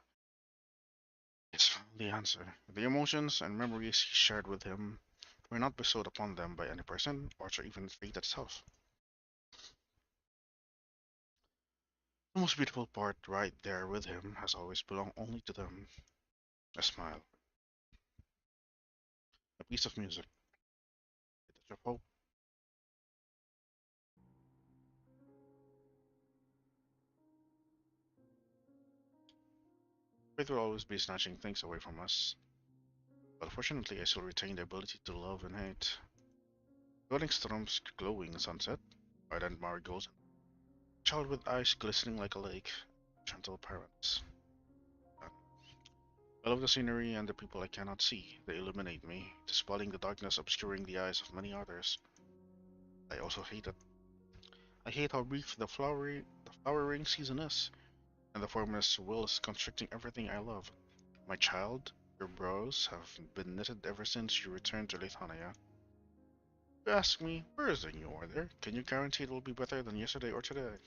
it's found the answer. The emotions and memories he shared with him were not bestowed upon them by any person, or even fate itself. The most beautiful part right there with him has always belonged only to them. A smile, a piece of music, a touch of hope. Fate will always be snatching things away from us, but fortunately I still retain the ability to love and hate. Zwillingstürme's glowing sunset, ardent marigolds, a child with eyes glistening like a lake, gentle parents. I love the scenery and the people I cannot see. They illuminate me, dispelling the darkness obscuring the eyes of many others. I also hate it. I hate how brief the flowering season is, and the formless will is constricting everything I love. My child, your brows have been knitted ever since you returned to Lithuania. You ask me, where is the new order? Can you guarantee it will be better than yesterday or today?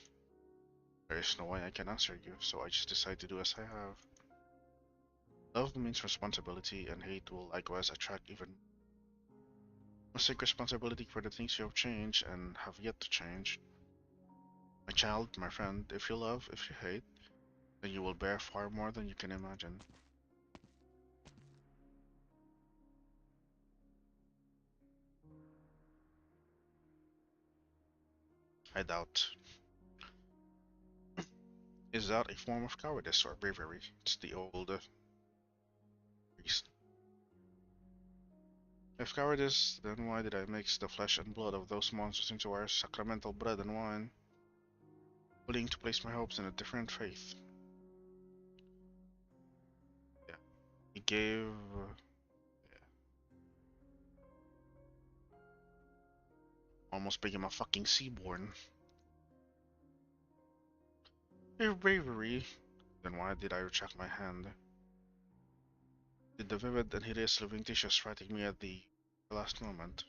There is no way I can answer you, so I just decide to do as I have. Love means responsibility, and hate will likewise attract even more. Must take responsibility for the things you have changed and have yet to change. My child, my friend, if you love, if you hate, then you will bear far more than you can imagine. I doubt. Is that a form of cowardice or bravery? It's the old priest. If cowardice, then why did I mix the flesh and blood of those monsters into our sacramental bread and wine, willing to place my hopes in a different faith? Yeah, he gave. Yeah, almost became a fucking seaborn. If bravery, then why did I retract my hand? Did the vivid and hideous living tissues frighten me at the last moment?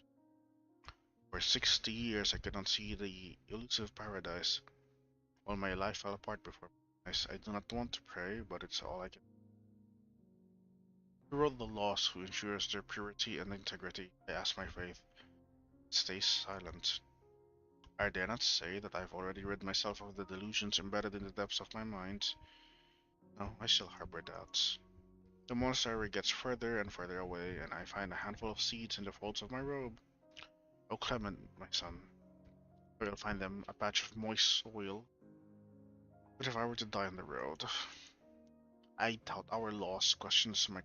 For 60 years I could not see the elusive paradise, while my life fell apart before my eyes. I do not want to pray, but it's all I can. Who wrote the laws? Who ensures their purity and integrity? I ask my faith. It stays silent. I dare not say that I've already rid myself of the delusions embedded in the depths of my mind. No, I still harbor doubts. The monastery gets further and further away, and I find a handful of seeds in the folds of my robe. Oh Clement, my son, where you'll find them a patch of moist soil. But if I were to die on the road, I doubt our laws, questions my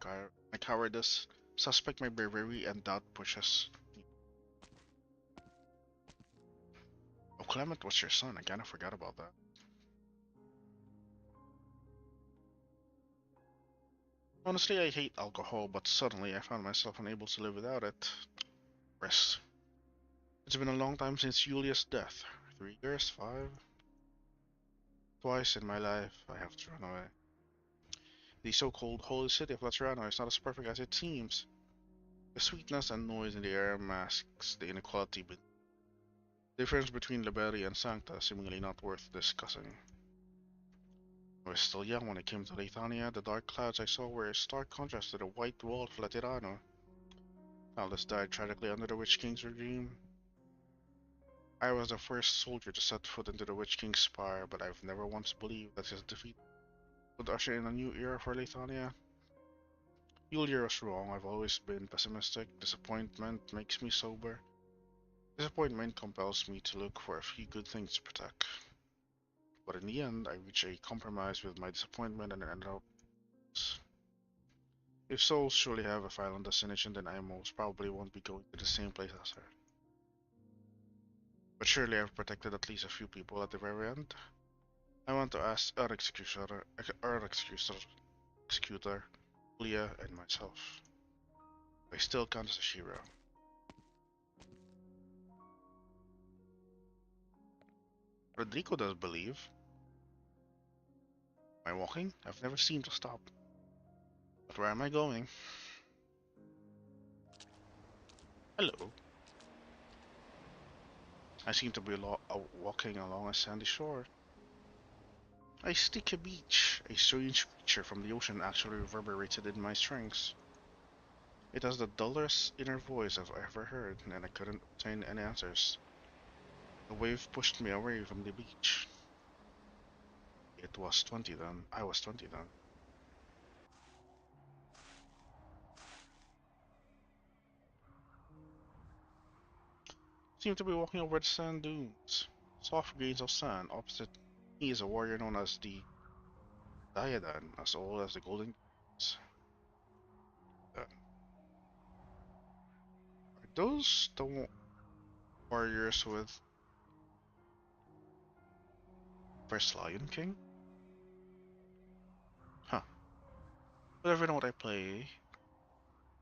cowardice, suspect my bravery, and doubt pushes. Oh, Clement was your son. I kinda forgot about that. Honestly, I hate alcohol, but suddenly I found myself unable to live without it. Rest. It's been a long time since Julia's death. 3 years? 5? Twice in my life, I have to run away. The so-called holy city of Laterano is not as perfect as it seems. The sweetness and noise in the air masks the inequality The difference between Liberia and Sancta seemingly not worth discussing. I was still young when I came to Leithania. The dark clouds I saw were a stark contrast to the white wall of Laterano. Aldous died tragically under the Witch King's regime. I was the first soldier to set foot into the Witch King's spire, but I've never once believed that his defeat would usher in a new era for Leithania. Yulia was wrong. I've always been pessimistic. Disappointment makes me sober. Disappointment compels me to look for a few good things to protect. But in the end, I reached a compromise with my disappointment and ended up. If souls surely have a final destination, then I most probably won't be going to the same place as her. But surely I've protected at least a few people at the very end. I want to ask our executor, Leah, and myself. I still count as a hero. Rodrigo does believe. Am I walking? I've never seemed to stop. But where am I going? Hello. I seem to be walking along a sandy shore. A sticky beach. A strange creature from the ocean actually reverberated in my strings. It has the dullest inner voice I've ever heard, and I couldn't obtain any answers. The wave pushed me away from the beach. It was 20 then. I was 20 then. Seem to be walking over the sand dunes. Soft grains of sand. Opposite me is a warrior known as the Diadan, as old as the Golden Gates. Are those the warriors with first Lion King? Huh. But every note I play,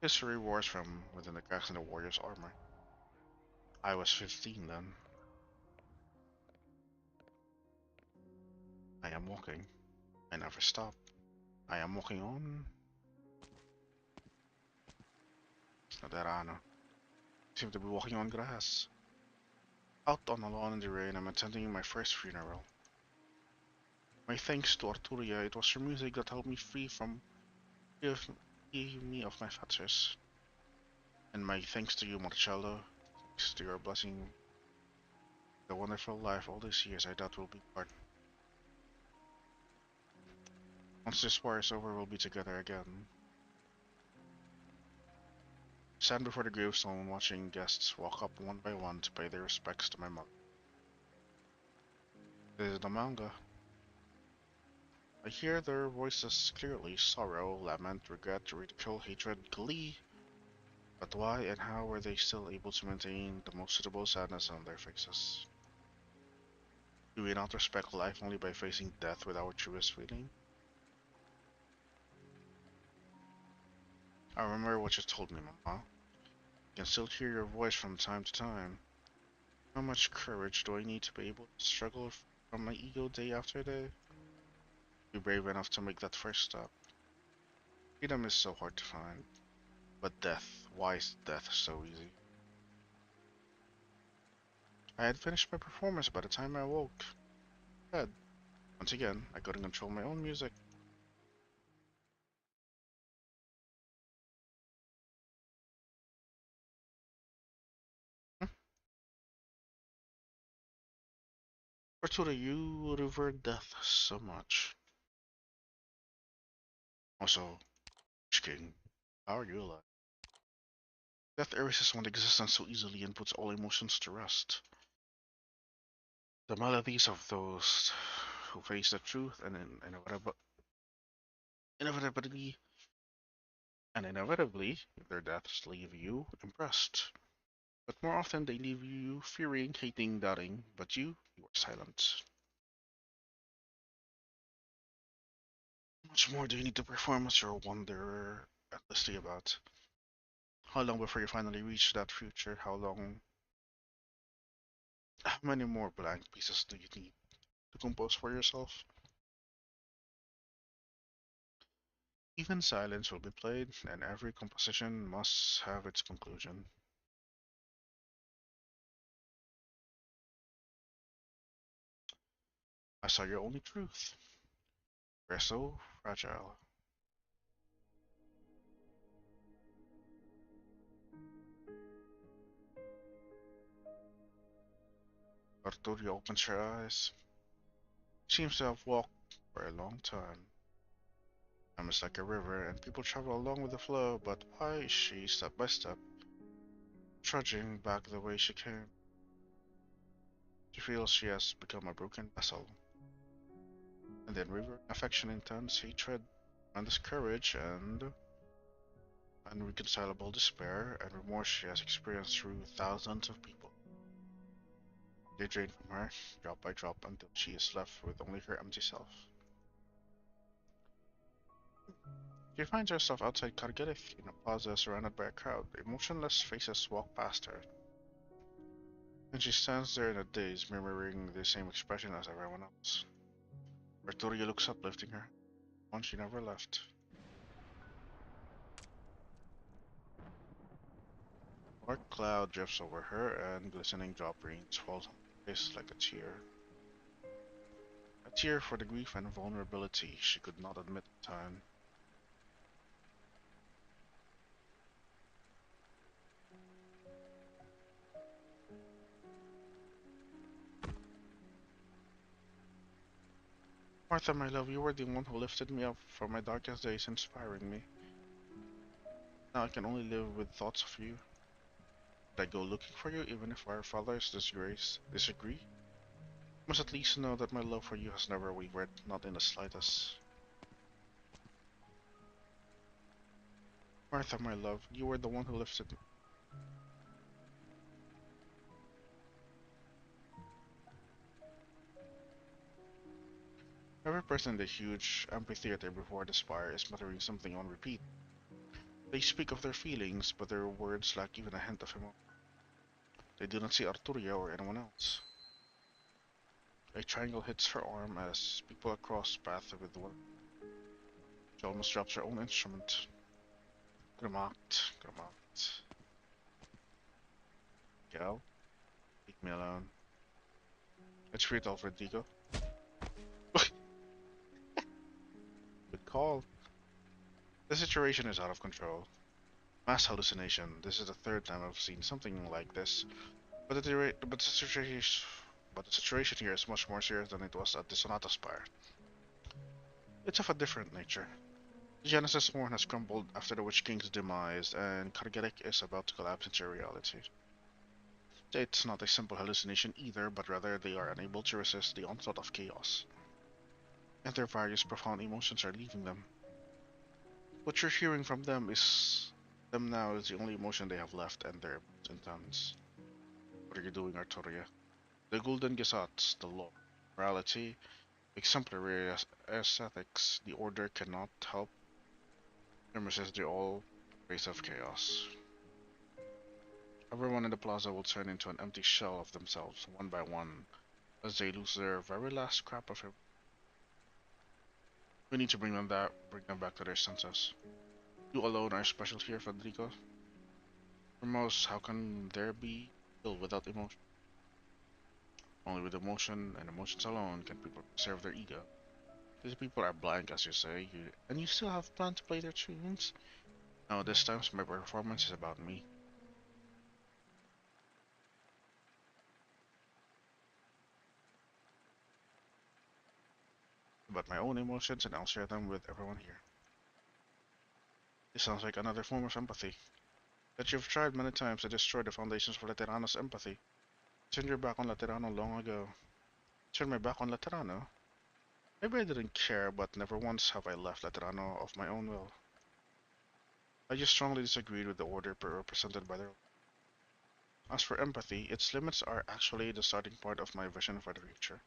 history wars from within the cracks in the warrior's armor. I was 15 then. I am walking. I never stop. I am walking on. Nadarano. Seem to be walking on grass. Out on the lawn in the rain, I'm attending my first funeral. My thanks to Arturia, it was her music that helped me free me of my fetters. And my thanks to you, Marcello. Thanks to your blessing, the wonderful life all these years I doubt will be part. Once this war is over, we'll be together again. Stand before the gravestone, watching guests walk up one by one to pay their respects to my mother. This is the manga. I hear their voices clearly: sorrow, lament, regret, ridicule, hatred, glee. But why and how were they still able to maintain the most suitable sadness on their faces? Do we not respect life only by facing death with our truest feeling? I remember what you told me, Mama. I can still hear your voice from time to time. How much courage do I need to be able to struggle from my ego day after day? Be brave enough to make that first step. Freedom is so hard to find. But death, why is death so easy? I had finished my performance by the time I awoke. Dead. Once again, I couldn't control my own music. Arturo, you revere death so much. Also, King, how are you alive? Death erases one's existence so easily and puts all emotions to rest. The melodies of those who face the truth and inevitably inevitably, their deaths leave you impressed. But more often they leave you fearing, hating, doubting, but you are silent. How much more do you need to perform as your wanderer endlessly about? How long before you finally reach that future? How many more blank pieces do you need to compose for yourself? Even silence will be played, and every composition must have its conclusion. I saw your only truth. You're so fragile. Arturia opens her eyes. She seems to have walked for a long time. Time is like a river, and people travel along with the flow, but why is she, step by step, trudging back the way she came? She feels she has become a broken vessel. And then river, affection, intense hatred, tremendous courage, and unreconcilable despair and remorse she has experienced through thousands of people. They drain from her, drop by drop, until she is left with only her empty self. She finds herself outside Kargerik in a plaza surrounded by a crowd. Emotionless faces walk past her, and she stands there in a daze, mirroring the same expression as everyone else. Victoria looks up, lifting her, one she never left. A dark cloud drifts over her, and glistening drop rains falls on her face like a tear. A tear for the grief and vulnerability she could not admit at the time. Martha, my love, you were the one who lifted me up from my darkest days, inspiring me. Now I can only live with thoughts of you. Should I go looking for you, even if our fathers disagree? Must at least know that my love for you has never wavered, not in the slightest. Martha, my love, you were the one who lifted me. Every person in the huge amphitheater before the spire is muttering something on repeat. They speak of their feelings, but their words lack even a hint of emotion. They do not see Arturia or anyone else. A triangle hits her arm as people across path with one. She almost drops her own instrument. Gemaakt, gemaakt. Gal, leave me alone. It's read Alfred Digo. Good call. The situation is out of control. Mass hallucination. This is the third time I've seen something like this. But the situation here is much more serious than it was at the Sonata Spire. It's of a different nature. The Genesis Horn has crumbled after the Witch King's demise, and Kargerik is about to collapse into reality. It's not a simple hallucination either, but rather they are unable to resist the onslaught of chaos. And their various profound emotions are leaving them. What you're hearing from them now is the only emotion they have left, and they're intense. What are you doing, Arturia? The Golden Gesats, the law, morality, exemplary aesthetics, the order cannot help them resist the all race of chaos. Everyone in the plaza will turn into an empty shell of themselves, one by one, as they lose their very last scrap of him. We need to bring them back to their senses. You alone are special here, Federico. For most, how can there be skill without emotion? Only with emotion and emotions alone can people preserve their ego. These people are blank, as you say, and you still have planned to play their tunes? No, this time my performance is about me. About my own emotions, and I'll share them with everyone here. This sounds like another form of empathy. That you've tried many times to destroy the foundations for Laterano's empathy. Turned your back on Laterano long ago. Turned my back on Laterano? Maybe I didn't care, but never once have I left Laterano of my own will. I just strongly disagreed with the order represented by the. As for empathy, its limits are actually the starting point of my vision for the future.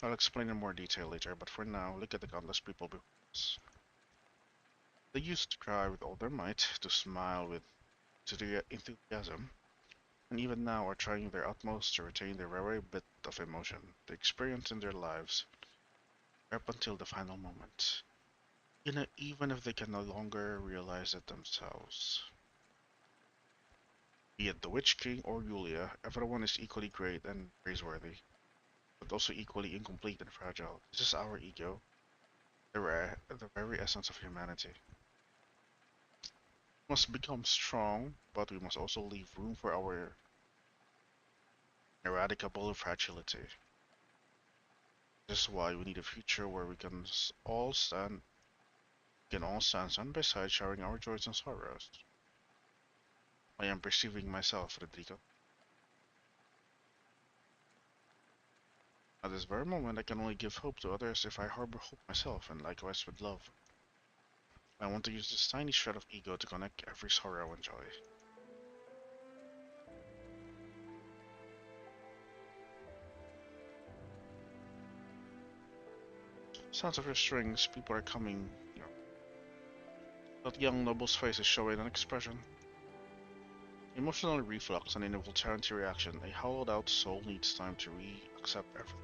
I'll explain in more detail later, but for now, look at the countless people before us. They used to cry with all their might, to smile with enthusiasm, and even now are trying their utmost to retain the very bit of emotion they experience in their lives, up until the final moment. Even if they can no longer realize it themselves. Be it the Witch King or Yulia, everyone is equally great and praiseworthy. but also equally incomplete and fragile. This is our ego, the very essence of humanity. We must become strong, but we must also leave room for our eradicable fragility. This is why we need a future where we can all stand side by side, sharing our joys and sorrows. I am perceiving myself, Rodrigo. At this very moment, I can only give hope to others if I harbor hope myself, and likewise with love. I want to use this tiny shred of ego to connect every sorrow and joy. Sounds of your strings, people are coming. That young noble's face is showing an expression. Emotional reflux, an involuntary reaction. A hollowed-out soul needs time to re-accept everything.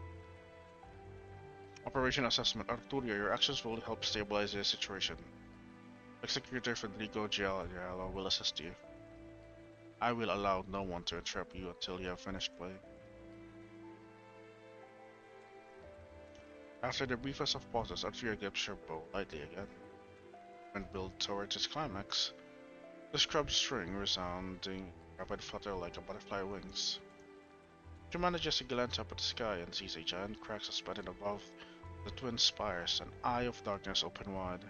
Operation Assessment. Arturo, your actions will help stabilize the situation. Executor Federico Giallo will assist you. I will allow no one to interrupt you until you have finished playing. After the briefest of pauses, Arturo grips her bow lightly again and builds towards its climax. The scrubbed string resounding rapid flutter like a butterfly wings. She manages to glance up at the sky and sees a giant crack suspended above the twin spires, an eye of darkness open wide.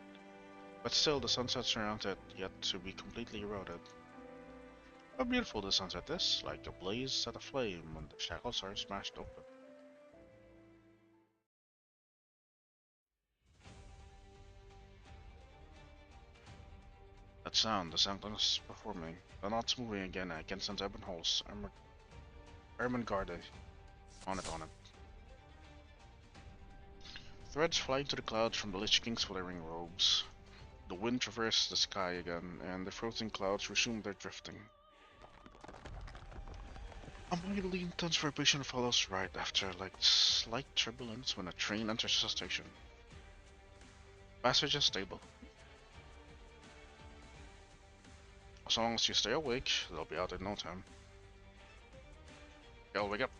But still the sunset surrounds it, yet to be completely eroded. How beautiful the sunset is, like a blaze set aflame when the shackles are smashed open. That sound, the Sanctus performing, the knots moving again against its ebon holes, Ermengarde, on it. Threads flying to the clouds from the Lich King's flaring robes. The wind traversed the sky again, and the frozen clouds resumed their drifting. A mildly intense vibration follows right after, like slight turbulence when a train enters a station. Passage is stable. As long as you stay awake, they'll be out in no time. Y'all wake up.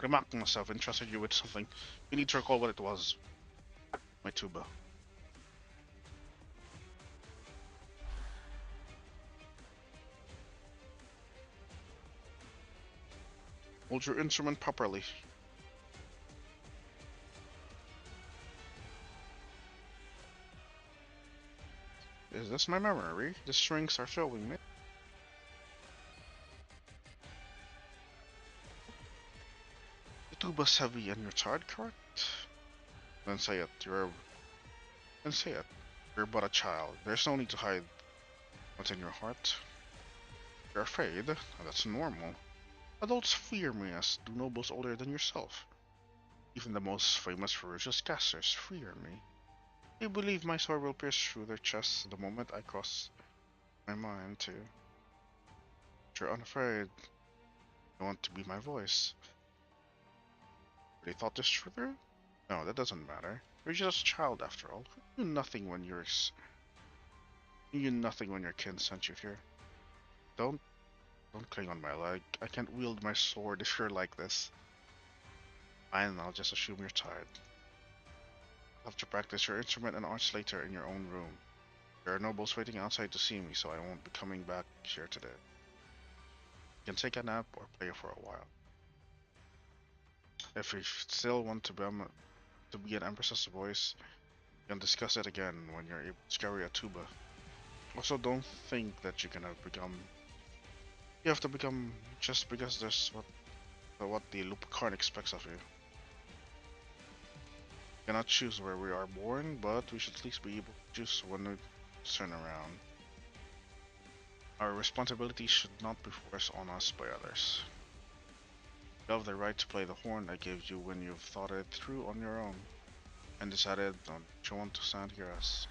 Remarking myself entrusted you with something. You need to recall what it was. My tuba. Hold your instrument properly. Is this my memory? The strings are showing me. The tuba's heavy and you're tired, correct? Then say it. Then say it. You're but a child. There's no need to hide what's in your heart. You're afraid, and that's normal. Adults fear me, as do nobles older than yourself. Even the most famous ferocious casters fear me. They believe my sword will pierce through their chests the moment I cross my mind to. But you're unafraid. You want to be my voice. They thought this through? No, that doesn't matter. You're just a child after all. You knew nothing when your kin sent you here. Don't cling on my leg. I can't wield my sword if you're like this. Fine, I'll just assume you're tired. You'll have to practice your instrument and arts later in your own room. There are nobles waiting outside to see me, so I won't be coming back here today. You can take a nap or play for a while. If you still want to be an Empress's voice, you can discuss it again when you're able to carry a tuba. Also, don't think that you have to become just because there's what the Lupicarn expects of you. We cannot choose where we are born, but we should at least be able to choose when we turn around. Our responsibility should not be forced on us by others. You have the right to play the horn I gave you when you've thought it through on your own, and decided on what you want to stand here as.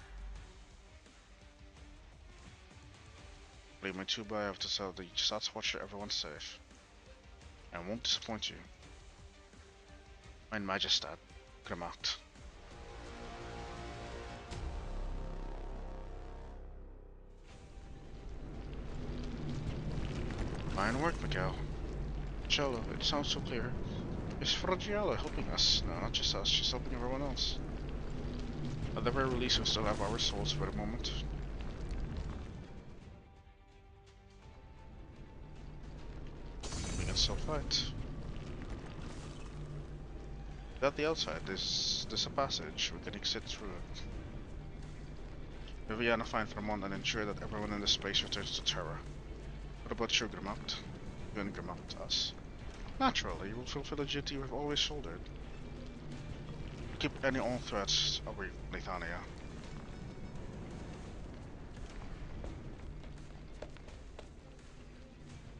Play my tuba, I have to tell the Sats Watcher everyone's safe. I won't disappoint you. Mein Majestat, gemacht. Fine work, Miguel. Cello, it sounds so clear. Is Fragiella helping us? No, not just us, she's helping everyone else. At the very least, we still have our souls for the moment. We can still fight. At the outside, there's a passage. We can exit through it. Viviana, find Fremont and ensure that everyone in this space returns to Terra. What about you, Grimaut? You and Grimaut, us. Naturally, you will fulfill a duty we've always shouldered. Keep any all threats away from Lithania.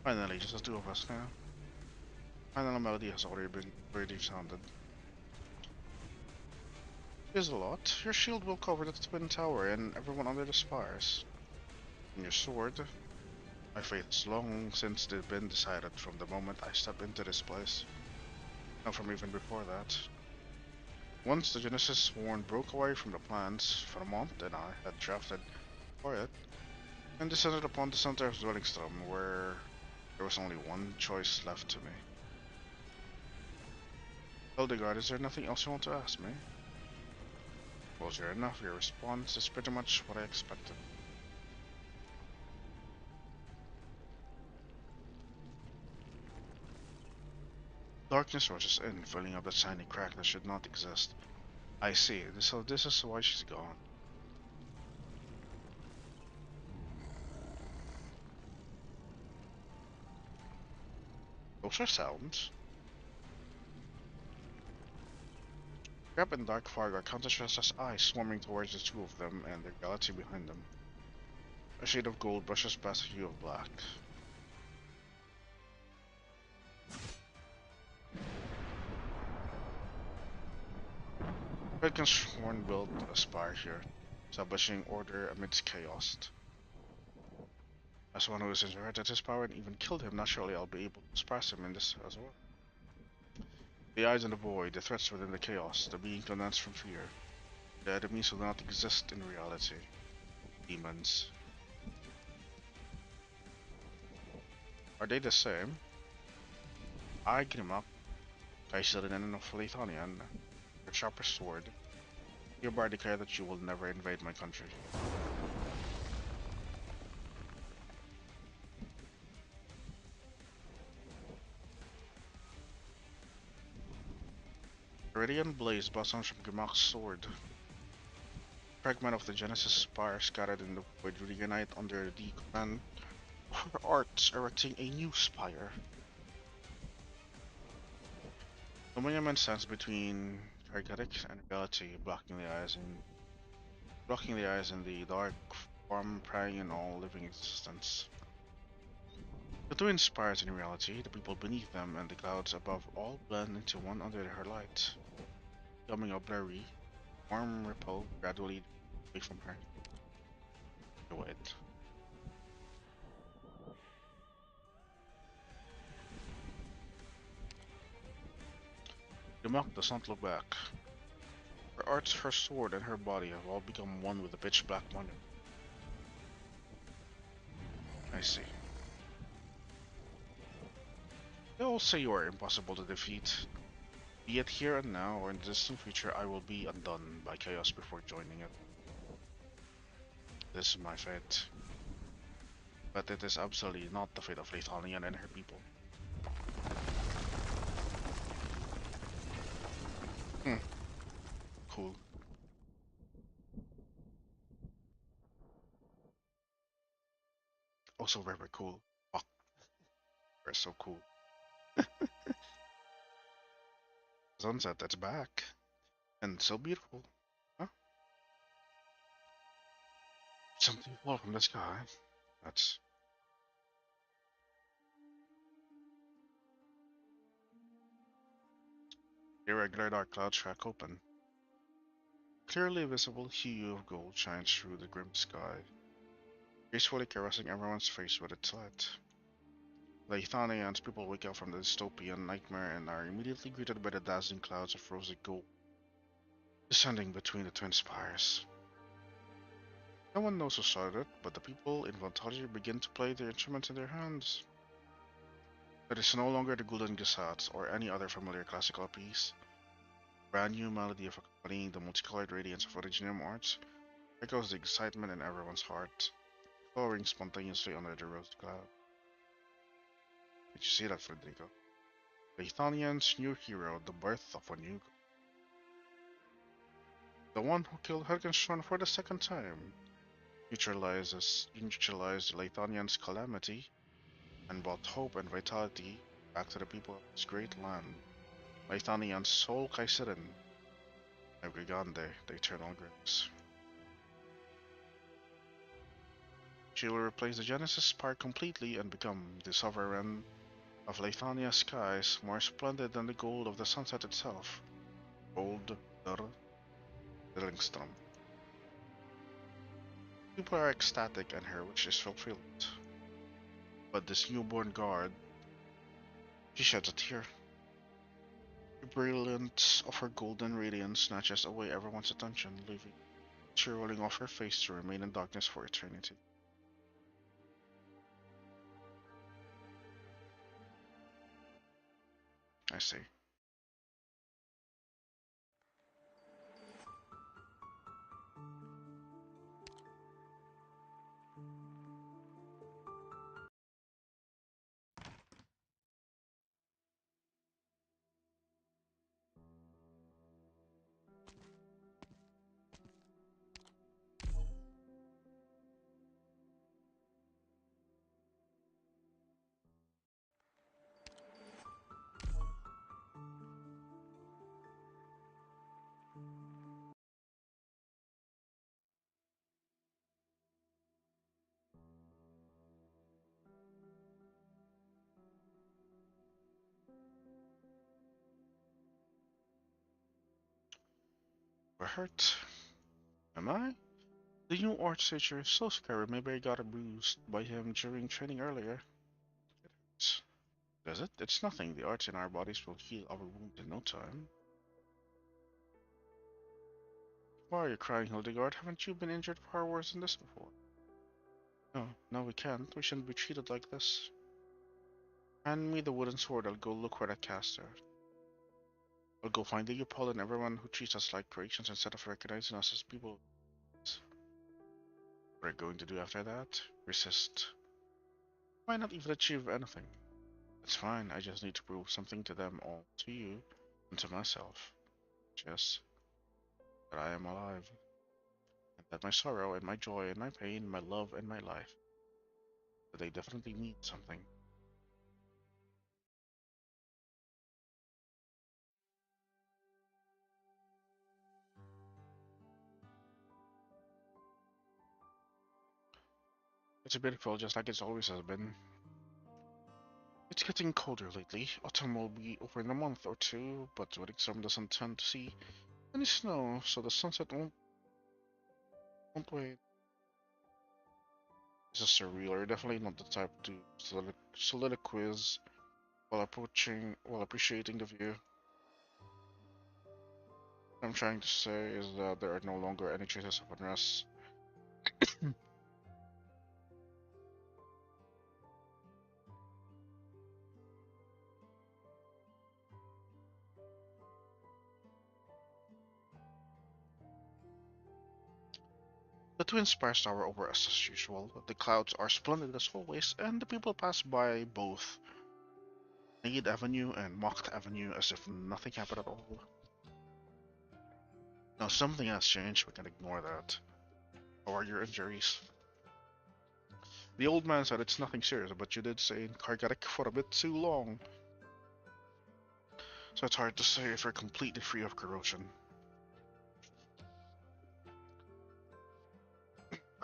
Finally, just the two of us now. Final melody has already sounded. Here's a lot. Your shield will cover the Twin Tower and everyone under the spires. And your sword. My fate has long since been decided from the moment I stepped into this place. And from even before that. Once the Genesis Sworn broke away from the plans, Fremont and I had drafted for it, and descended upon the center of Zwillingstürme, where there was only one choice left to me. Hildegard, is there nothing else you want to ask me? Well, sure enough, your response is pretty much what I expected. Darkness rushes in, filling up the tiny crack that should not exist. I see, so this is why she's gone. Those are sounds. Crab and Dark Fog are countless restless eyes swarming towards the two of them and their galaxy behind them. A shade of gold brushes past a hue of black. Redken's Sworn built a spire here, establishing order amidst chaos. As one who has inherited his power and even killed him, naturally I'll be able to express him in this as well. The eyes in the void, the threats within the chaos, the being condensed from fear. The enemies who do not exist in reality. Demons. Are they the same? I, Grimaut, Kaisirin of Lithanian, your sharpest sword, hereby declare that you will never invade my country. A radiant blaze blossoms from Grimaut's sword. Fragment of the Genesis spire scattered in the void reunite under the command of her arts, erecting a new spire. The monument stands between Targetic and reality, blocking the eyes in the dark form preying in all living existence. The twin spires in reality, the people beneath them and the clouds above all blend into one under her light, becoming a blurry, warm ripple gradually away from her. Wait. The monk does not look back. Her arts, her sword, and her body have all become one with the pitch black monument. I see. They all say you are impossible to defeat. Be it here and now or in the distant future, I will be undone by chaos before joining it. This is my fate. But it is absolutely not the fate of Lithanian and her people. Cool. Also very, very cool. Fuck. They're so cool. Sunset, that's back. And so beautiful. Huh? Something fall from the sky. That's... Irregular dark clouds crack open. Clearly visible hue of gold shines through the grim sky, gracefully caressing everyone's face with its light. The Ethanians people wake up from the dystopian nightmare and are immediately greeted by the dazzling clouds of rosy gold descending between the twin spires. No one knows who started it, but the people involuntarily begin to play their instruments in their hands. It is no longer the Golden Gazette or any other familiar classical piece. Brand new melody of accompanying the multicolored radiance of Originium arts echoes the excitement in everyone's heart, flowing spontaneously under the rose cloud. Did you see that, Federico? The Ethonian's new hero, the birth of a new god. The one who killed Hergenstern for the second time, neutralized the Lethanian's calamity, and brought hope and vitality back to the people of this great land. Lethanian's sole Kaiserin, Brigande, the Eternal Grace. She will replace the Genesis Spire completely and become the sovereign of Lethania's skies, more splendid than the gold of the sunset itself. Gold der Zwillingstürme. People are ecstatic and her wish is fulfilled. But this newborn guard, she sheds a tear. The brilliance of her golden radiance snatches away everyone's attention, leaving she rolling off her face to remain in darkness for eternity. I see. We're hurt. Am I? The new art teacher is so scary, maybe I got abused by him during training earlier. It hurts. Does it? It's nothing. The arts in our bodies will heal our wounds in no time. Why are you crying, Hildegard? Haven't you been injured far worse than this before? No, no we can't. We shouldn't be treated like this. Hand me the wooden sword, I'll go look where that caster. I'll go find the Paul and everyone who treats us like creations instead of recognizing us as people. What are you going to do after that? Resist. Why not even achieve anything? It's fine, I just need to prove something to them all, to you, and to myself. Just that I am alive. And that my sorrow and my joy and my pain, my love and my life, that they definitely mean something. It's beautiful just like it always has been. It's getting colder lately. Autumn will be over in a month or two, but Zwillingstürme doesn't tend to see any snow, so the sunset won't wait. This is surreal. You're definitely not the type to soliloquize while appreciating the view. What I'm trying to say is that there are no longer any traces of unrest. The twin spires tower over us as usual. The clouds are splendid as always, and the people pass by both Need Avenue and Mocked Avenue as if nothing happened at all. Now something has changed, we can ignore that. How are your injuries? The old man said it's nothing serious, but you did stay in Kargarik for a bit too long. So it's hard to say if you're completely free of corrosion.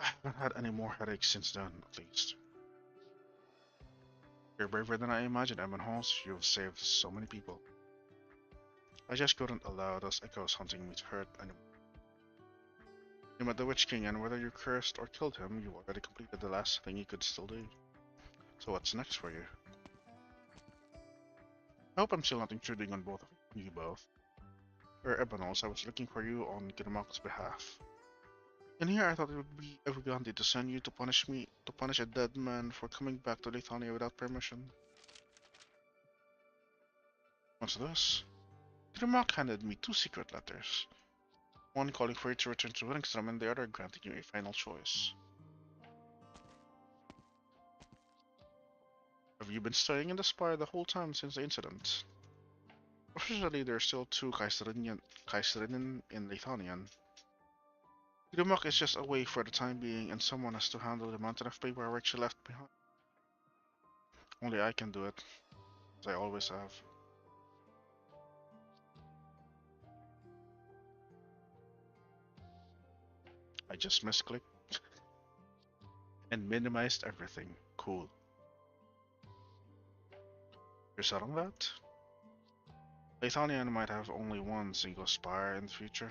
I haven't had any more headaches since then, at least. You're braver than I imagined, Evan Halls. You've saved so many people. I just couldn't allow those echoes hunting me to hurt anymore. You met the Witch King, and whether you cursed or killed him, you already completed the last thing you could still do. So what's next for you? I hope I'm still not intruding on both of you both. Ebenholz, I was looking for you on Gilmak's behalf. In here I thought it would be Evergandhi to send you to punish a dead man for coming back to Lithania without permission. What's this? Grimlock handed me 2 secret letters. One calling for you to return to Zwillingstürme and the other granting you a final choice. Have you been staying in the spire the whole time since the incident? Officially, there are still 2 Kaiserinnen in Lithuanian. Grimlock is just away for the time being, and someone has to handle the mountain of paperwork she left behind. Only I can do it, as I always have. I just misclicked and minimized everything. Cool. You're selling that? Lithuanian might have only one single spire in the future.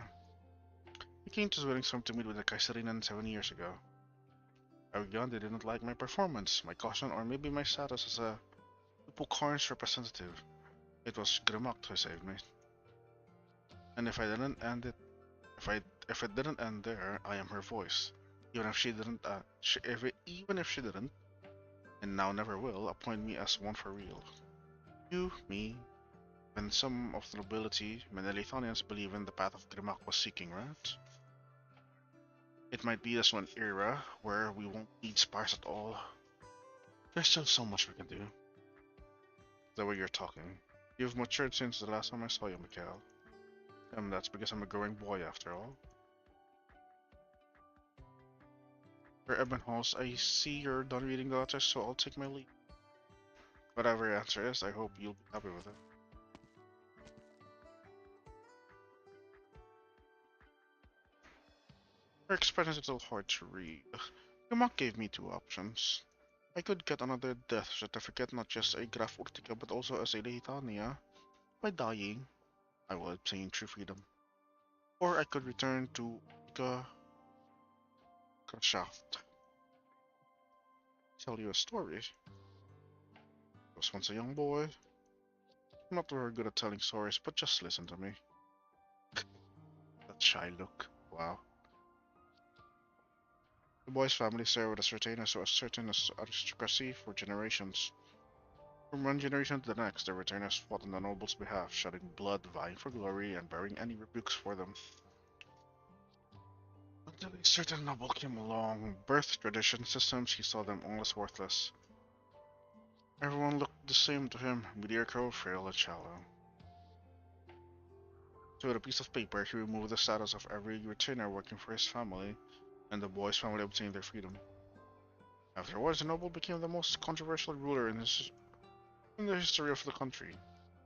He came to Zwillingstürme to meet with the Kaiserinnen 7 years ago. I began they didn't like my performance, my caution, or maybe my status as a Pukarn's representative. It was Grimlock who saved me. And if I didn't end it, if it didn't end there, I am her voice. Even if she didn't, even if she didn't, and now never will, appoint me as one for real. You, me, and some of the nobility, many Lithuanians believe in the path of Grimlock was seeking, right? It might be this one era where we won't need spires at all. There's still so much we can do. The way you're talking. You've matured since the last time I saw you, Mikhail. And that's because I'm a growing boy after all. For Ebenholz, I see you're done reading the letters, so I'll take my leave. Whatever your answer is, I hope you'll be happy with it. Her expression is a little hard to read. Grimlock gave me 2 options. I could get another death certificate, not just a Graf Urtica, but also as a Lithuania. By dying, I will obtain true freedom. Or I could return to Krashaft. Tell you a story. I was once a young boy. I'm not very good at telling stories, but just listen to me. That shy look. Wow. The boy's family served as retainers to a certain aristocracy for generations. From one generation to the next, the retainers fought on the nobles' behalf, shedding blood, vying for glory, and bearing any rebukes for them. Until a certain noble came along, birth, tradition, systems, he saw them all as worthless. Everyone looked the same to him, mediocre, frail, and shallow. So with a piece of paper, he removed the status of every retainer working for his family, and the boy's family obtained their freedom. Afterwards, the noble became the most controversial ruler in the history of the country.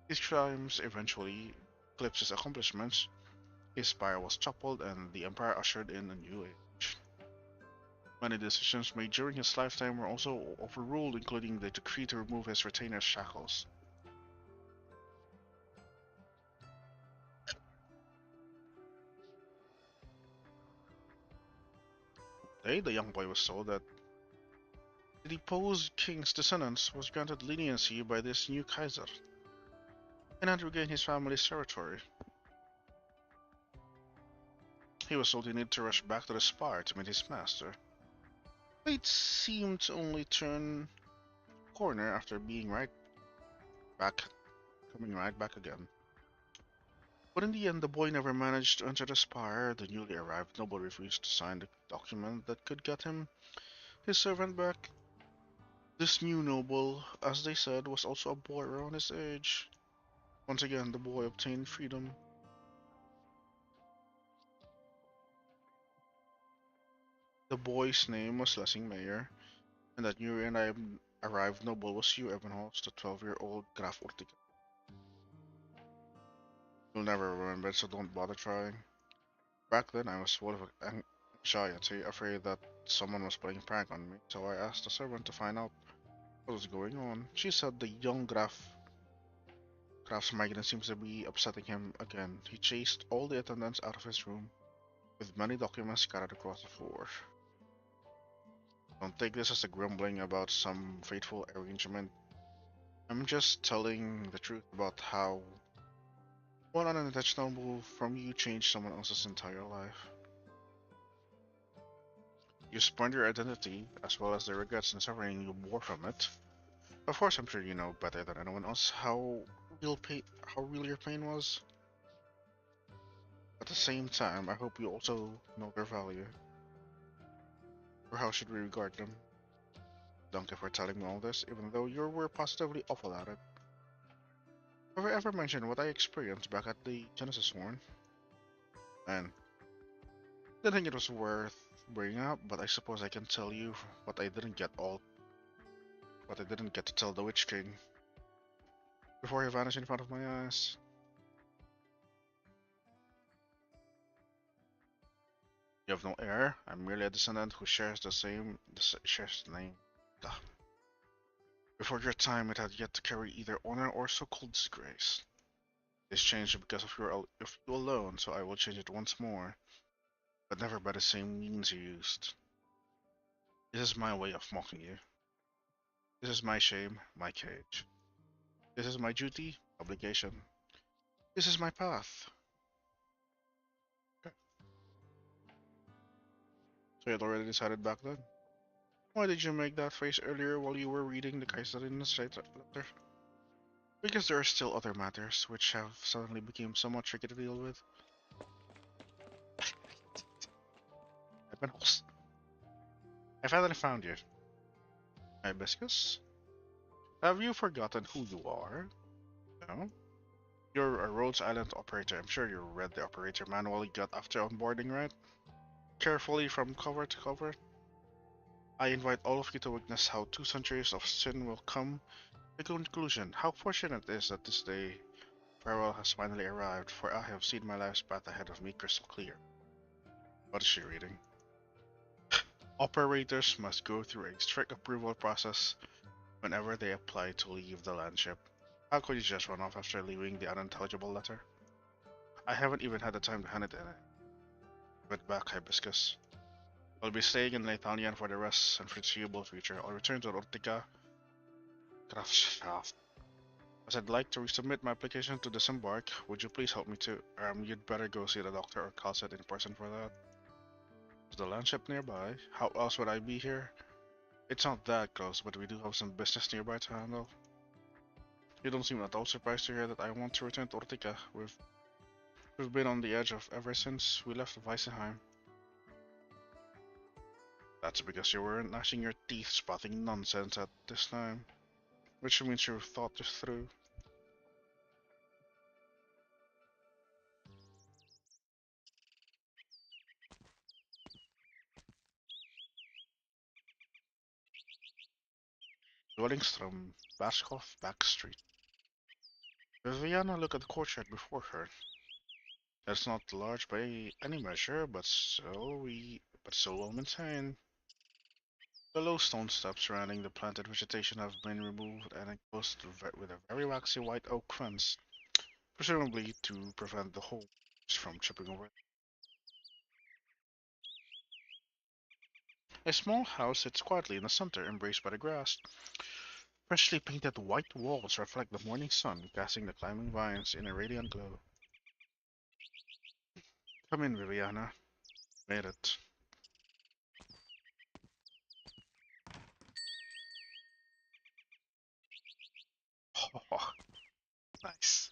His crimes eventually eclipsed his accomplishments. His spire was toppled, and the empire ushered in a new age. Many decisions made during his lifetime were also overruled, including the decree to remove his retainer's shackles. One day, the young boy was told that the deposed king's descendants was granted leniency by this new Kaiser, and had regained his family's territory. He was told he needed to rush back to the spire to meet his master. Fate seemed to only turn a corner after being back, coming right back again. But in the end, the boy never managed to enter the spire. The newly arrived noble refused to sign the document that could get him his servant back. This new noble, as they said, was also a boy around his age. Once again, the boy obtained freedom. The boy's name was Lessing Mayer, and that newly arrived noble was Hugh Ebenholz, the 12-year-old Graf Urtica. You'll never remember it, so don't bother trying. Back then, I was full of anxiety, afraid that someone was playing a prank on me, so I asked the servant to find out what was going on. She said the young Graf's migraine seems to be upsetting him again. He chased all the attendants out of his room, with many documents scattered across the floor. Don't take this as a grumbling about some fateful arrangement. I'm just telling the truth about how one unintentional move from you changed someone else's entire life. You spurned your identity, as well as the regrets and suffering you bore from it. Of course, I'm sure you know better than anyone else how how real your pain was. At the same time, I hope you also know their value. Or how should we regard them? Thank you for telling me all this, even though you were positively awful at it. Have I ever mentioned what I experienced back at the Genesis Horn? And didn't think it was worth bringing up, but I suppose I can tell you what I didn't get to tell the Witch King before he vanished in front of my eyes. You have no heir. I'm merely a descendant who shares the name. Ugh. Before your time, it had yet to carry either honor or so-called disgrace. This changed because of you alone, so I will change it once more, but never by the same means you used. This is my way of mocking you. This is my shame, my cage. This is my duty, obligation. This is my path. Okay. So you had already decided back then? Why did you make that face earlier while you were reading the Kaiserin's letter? Because there are still other matters which have suddenly become somewhat tricky to deal with. I've been host. I finally found you. Hibiscus? Have you forgotten who you are? No? You're a Rhodes Island operator. I'm sure you read the operator manual you got after onboarding, right? Carefully from cover to cover. I invite all of you to witness how 2 centuries of sin will come to conclusion. How fortunate it is that this day farewell has finally arrived, for I have seen my life's path ahead of me crystal clear. What is she reading? Operators must go through a strict approval process whenever they apply to leave the landship. How could you just run off after leaving the unintelligible letter? I haven't even had the time to hand it in. Get back, Hibiscus. I'll be staying in Nathaniel for the rest and foreseeable future. I'll return to Ortica Grafschaft. As I'd like to resubmit my application to disembark, would you please help me to? You'd better go see the doctor or Calcet in person for that. Is the landship nearby? How else would I be here? It's not that close, but we do have some business nearby to handle. You don't seem at all surprised to hear that I want to return to Ortica. We've been on the edge of ever since we left Weissenheim. That's because you weren't gnashing your teeth spotting nonsense at this time. Which means you've thought this through. Zwillingstürme, Baskov, Back Street. Viviana looked at the courtyard before her. It's not large by any measure, but still well maintained. The low stone steps surrounding the planted vegetation have been removed and enclosed with a very waxy white oak fence, presumably to prevent the holes from chipping over. A small house sits quietly in the center, embraced by the grass. Freshly painted white walls reflect the morning sun, casting the climbing vines in a radiant glow. Come in, Viviana. Made it. Oh, nice.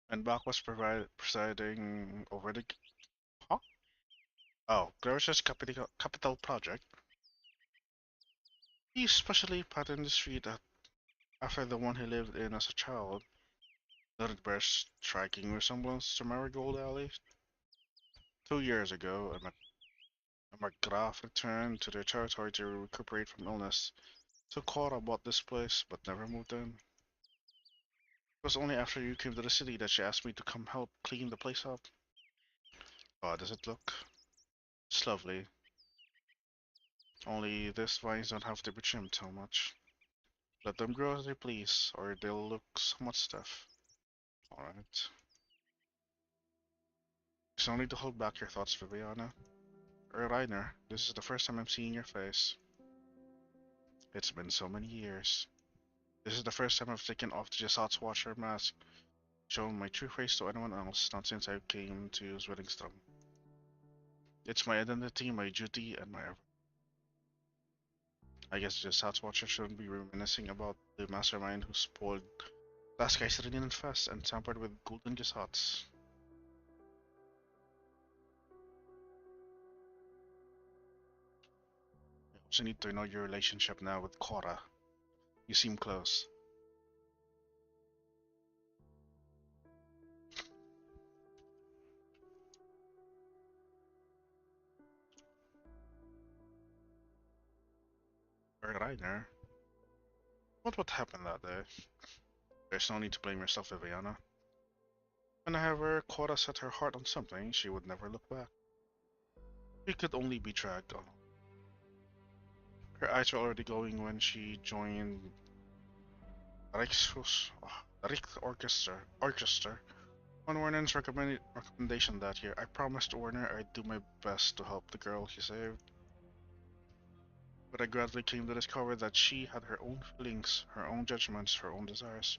And Bach was presiding over the... Huh? Oh, Clarissa's capital project. He especially patterned the street after the one he lived in as a child. Does it bear striking resemblance to Marigold Alley? 2 years ago, a Markgraf returned to their territory to recuperate from illness. So Cora bought this place, but never moved in. It was only after you came to the city that she asked me to come help clean the place up. Oh, does it look? It's lovely. Only these vines don't have to be trimmed too much. Let them grow as they please, or they'll look somewhat stiff. Alright. Just no need to hold back your thoughts, Viviana. Reiner, this is the first time I'm seeing your face. It's been so many years. This is the first time I've taken off the Jasat's Watcher mask, shown my true face to anyone else, not since I came to Zwillingstürme. It's my identity, my duty, and my... I guess the South Watcher shouldn't be reminiscing about the mastermind who spoiled Das Kaiserinnen Fest and tampered with golden gesats. I also need to know your relationship now with Cora. You seem close. Reiner. What happened that day? There's no need to blame yourself, Viviana. Whenever Cora set her heart on something, she would never look back. She could only be dragged on. Her eyes were already glowing when she joined the Orchestra. On Warren's recommendation that year, I promised Warner I'd do my best to help the girl he saved. But I gradually came to discover that she had her own feelings, her own judgments, her own desires.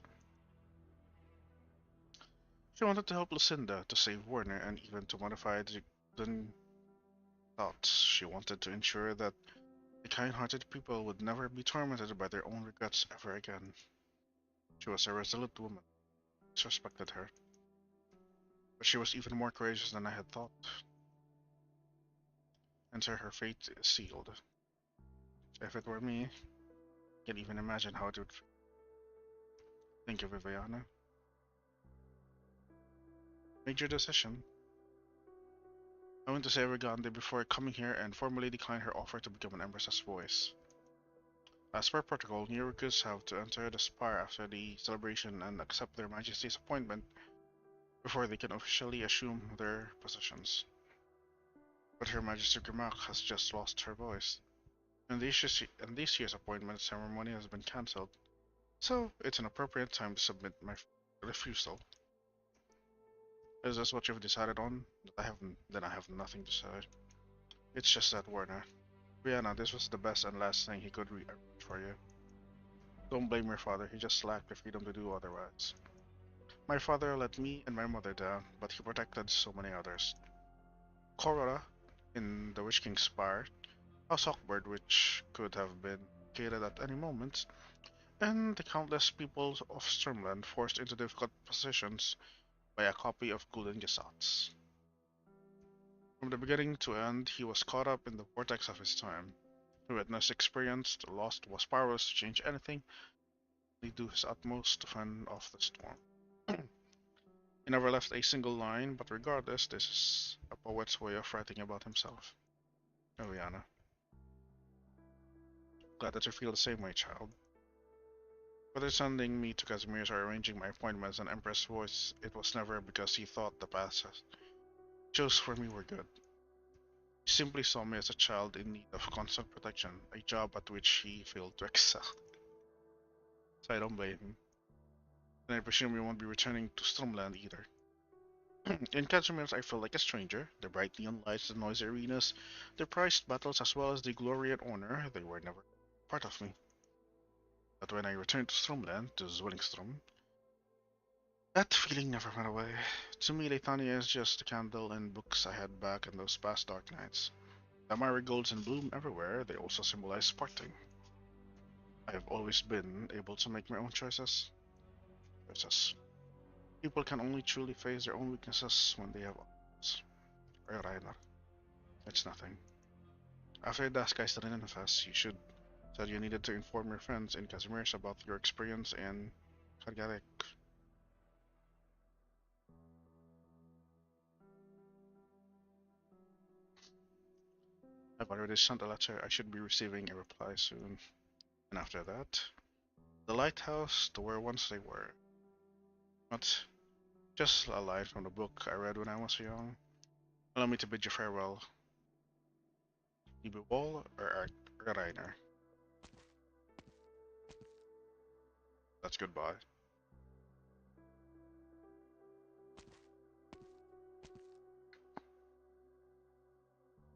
She wanted to help Lucinda, to save Warner, and even to modify the thoughts. She wanted to ensure that the kind-hearted people would never be tormented by their own regrets ever again. She was a resolute woman. I respected her. But she was even more courageous than I had thought. And so her fate is sealed. If it were me, I can't even imagine how it would feel. Thank you, Viviana. Made your decision. I went to Savargande before coming here and formally declined her offer to become an Empress's voice. As per protocol, new recruits have to enter the spire after the celebration and accept their Majesty's appointment before they can officially assume their positions. But Her Majesty Grimac has just lost her voice, and this year's appointment ceremony has been cancelled, so it's an appropriate time to submit my refusal. Is this what you've decided on? Then I have nothing to say. It's just that, Warner. Brianna, this was the best and last thing he could arrange for you. Don't blame your father, he just lacked the freedom to do otherwise. My father let me and my mother down, but he protected so many others. Korora, in the Witch King's Spire, House Hawkbird, which could have been located at any moment, and the countless people of Stormland forced into difficult positions by a copy of Golden Gesats. From the beginning to end, he was caught up in the vortex of his time. He witnessed, experienced, lost, was powerless to change anything, he do his utmost to fend off the storm. He never left a single line, but regardless, this is a poet's way of writing about himself. Eliana. Glad that you feel the same way, child. Whether sending me to Casimir's or arranging my appointment as an Empress voice, it was never because he thought the paths he chose for me were good. He simply saw me as a child in need of constant protection, a job at which he failed to excel. So I don't blame him. And I presume you won't be returning to Stormland either. In Casimir's, I felt like a stranger. The bright neon lights, the noisy arenas, the prized battles, as well as the glory and honor, they were never part of me. But when I returned to Stormland, to Zwillingstürme, that feeling never went away. To me, Leithania is just a candle and books I had back in those past dark nights. The marigolds in bloom everywhere, they also symbolize parting. I have always been able to make my own choices. People can only truly face their own weaknesses when they have others. Rainer. It's nothing. After Das Kaiserinnen Fest, you said you needed to inform your friends in Casimir's about your experience in Kargarek. I've already sent a letter. I should be receiving a reply soon. And after that, the lighthouse to where once they were. Not just a line from the book I read when I was young. Allow me to bid you farewell. Liebe Wall or Rainer. That's goodbye.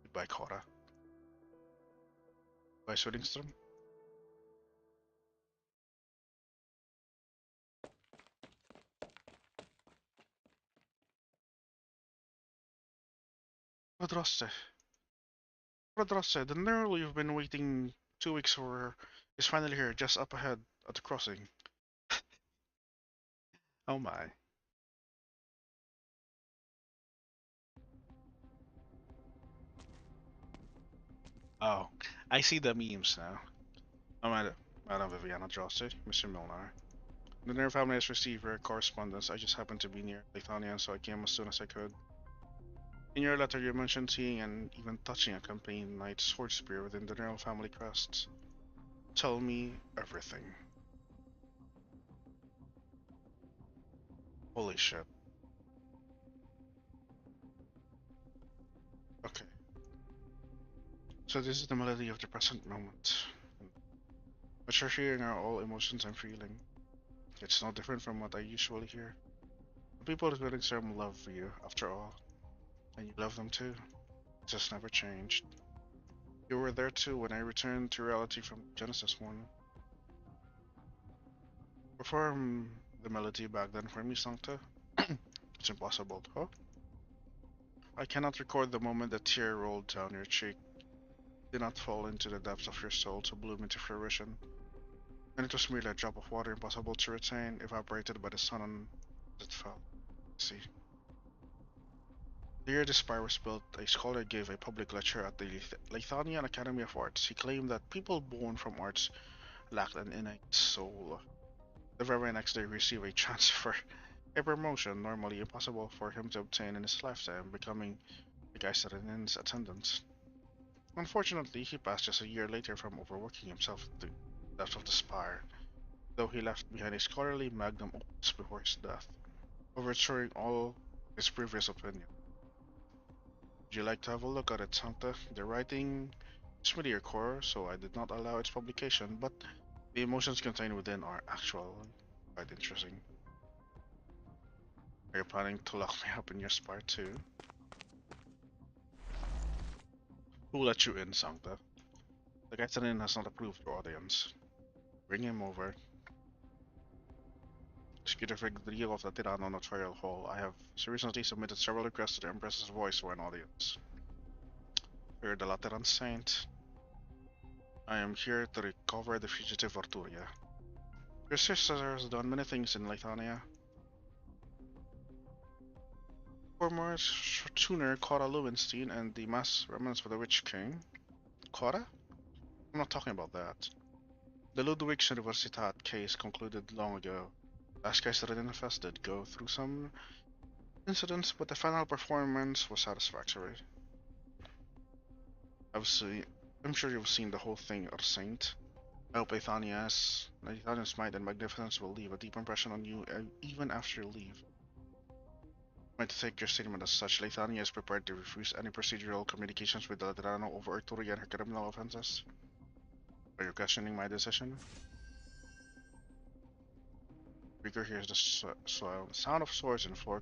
Goodbye, Cora. Goodbye, Zwillingstürme. Rodrosse. Rodrosse, the nerve you've been waiting 2 weeks for is finally here, just up ahead at the crossing. Oh my. Oh, I see the memes now. Oh, Madam Viviana Jossi, Mr. Milner. The Nair family has received rare correspondence. I just happened to be near Lithuania, so I came as soon as I could. In your letter, you mentioned seeing and even touching a campaign knight sword spear within the Nair family crests. Tell me everything. Holy shit. Okay. So this is the melody of the present moment. What you're hearing are all emotions I'm feeling. It's no different from what I usually hear. The people is willing some love for you, after all. And you love them too. It just never changed. You were there too when I returned to reality from Genesis 1. Perform the melody back then for me, Sancta. It's impossible, huh? I cannot record the moment the tear rolled down your cheek. Did not fall into the depths of your soul to bloom into fruition. And it was merely a drop of water impossible to retain, evaporated by the sun as it fell. See. The year the spire was built, a scholar gave a public lecture at the Lithuanian Academy of Arts. He claimed that people born from arts lacked an innate soul. The very next day, he received a transfer, a promotion normally impossible for him to obtain in his lifetime, becoming the Geisterin's attendant. Unfortunately, he passed just a year later from overworking himself at the depths of the spire, though he left behind a scholarly magnum opus before his death, overthrowing all his previous opinions. Would you like to have a look at it, Sancta? The writing is meteor core, so I did not allow its publication, but the emotions contained within are actually quite interesting. Are you planning to lock me up in your spire too? Who let you in, Sancta? The Gaitanin has not approved your audience. Bring him over. Executive Rodrigo of the Tirano Notarial Hall. I have recently submitted several requests to the Empress's voice for an audience. We're the Lateran Saint. I am here to recover the fugitive Arturia. Your sister has done many things in Lithuania. Former tuner Cora Lewenstein and the mass remnants for the Witch King. Cora? I'm not talking about that. The Ludwig Universitat case concluded long ago. Last case that did go through some incidents, but the final performance was satisfactory. Obviously, I'm sure you've seen the whole thing, or Saint. I hope Aethania's might and magnificence will leave a deep impression on you even after you leave. I might take your statement as such. Lethania is prepared to refuse any procedural communications with the Laterano over Arturia and her criminal offenses. Are you questioning my decision? Speaker hears the sound of swords and floor.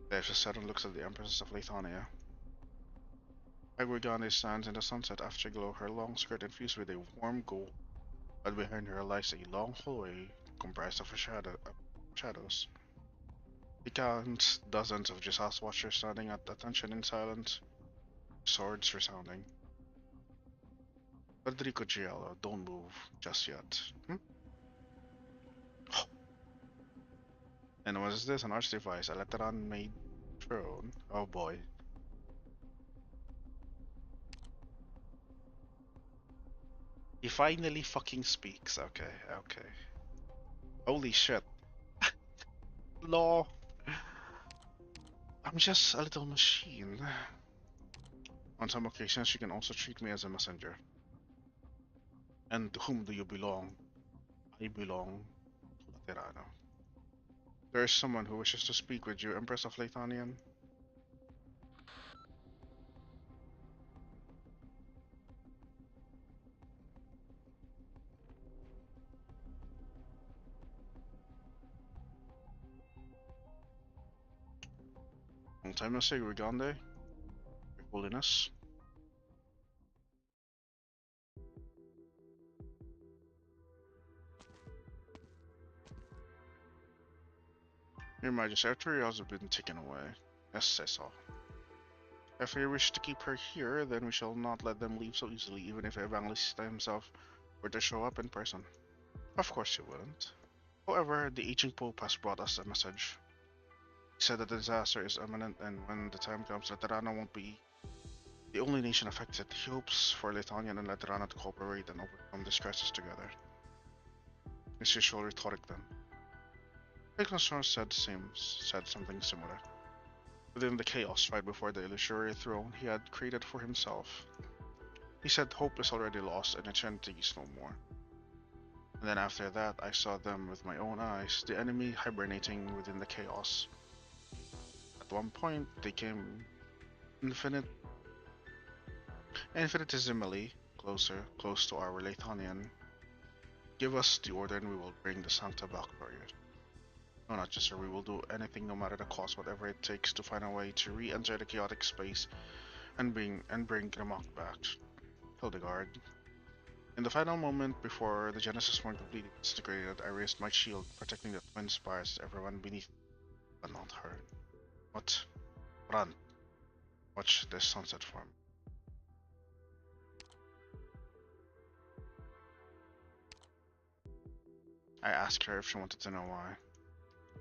There's a sudden looks at the Empress of Lethania. Agrigane stands in the sunset afterglow, her long skirt infused with a warm gold, but behind her lies a long hallway comprised of shadows. He counts dozens of Gisas watchers standing at attention in silence, swords resounding. Federico Giello, don't move just yet. And what is this? An arch device, a Lateran made throne. Oh boy. He finally fucking speaks. Okay, okay. Holy shit. Law. I'm just a little machine. On some occasions, you can also treat me as a messenger. And to whom do you belong? I belong to Laterano. There is someone who wishes to speak with you, Empress of Leithanian. Long time no see, Rigande. Your Holiness. Your Majesty, Arturi has been taken away. Yes, I saw. If we wish to keep her here, then we shall not let them leave so easily, even if Evangelista himself were to show up in person. Of course he wouldn't. However, the aging Pope has brought us a message. He said that the disaster is imminent, and when the time comes, Laterana won't be the only nation affected. He hopes for Lithuania and Laterana to cooperate and overcome this crisis together. His usual rhetoric then. Ignacius said something similar. Within the chaos right before the illusory throne he had created for himself, he said hope is already lost and eternity is no more. And then after that, I saw them with my own eyes, the enemy hibernating within the chaos. At one point, they came infinitesimally close to our Lathonian. Give us the order and we will bring the Sancta back for you. No, not just sir, we will do anything no matter the cost, whatever it takes to find a way to re-enter the chaotic space and bring Grimok back. Hildegard. In the final moment before the Genesis Morn completely disintegrated, I raised my shield, protecting the twin spires, everyone beneath, but not her. What? Run. Watch this sunset form. I asked her if she wanted to know why.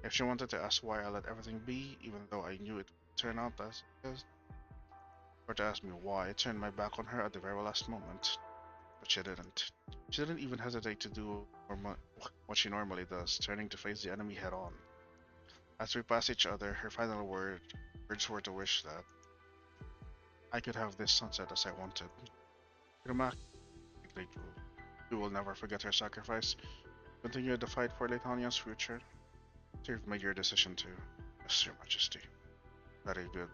If she wanted to ask why I let everything be, even though I knew it would turn out as it is, or to ask me why I turned my back on her at the very last moment. But she didn't. She didn't even hesitate to do what she normally does, turning to face the enemy head on. As we passed each other, her final words were to wish that I could have this sunset as I wanted. Irmak, we will never forget her sacrifice. Continue the fight for Latonia's future. So you've made your decision too. Yes, Your Majesty. Very good.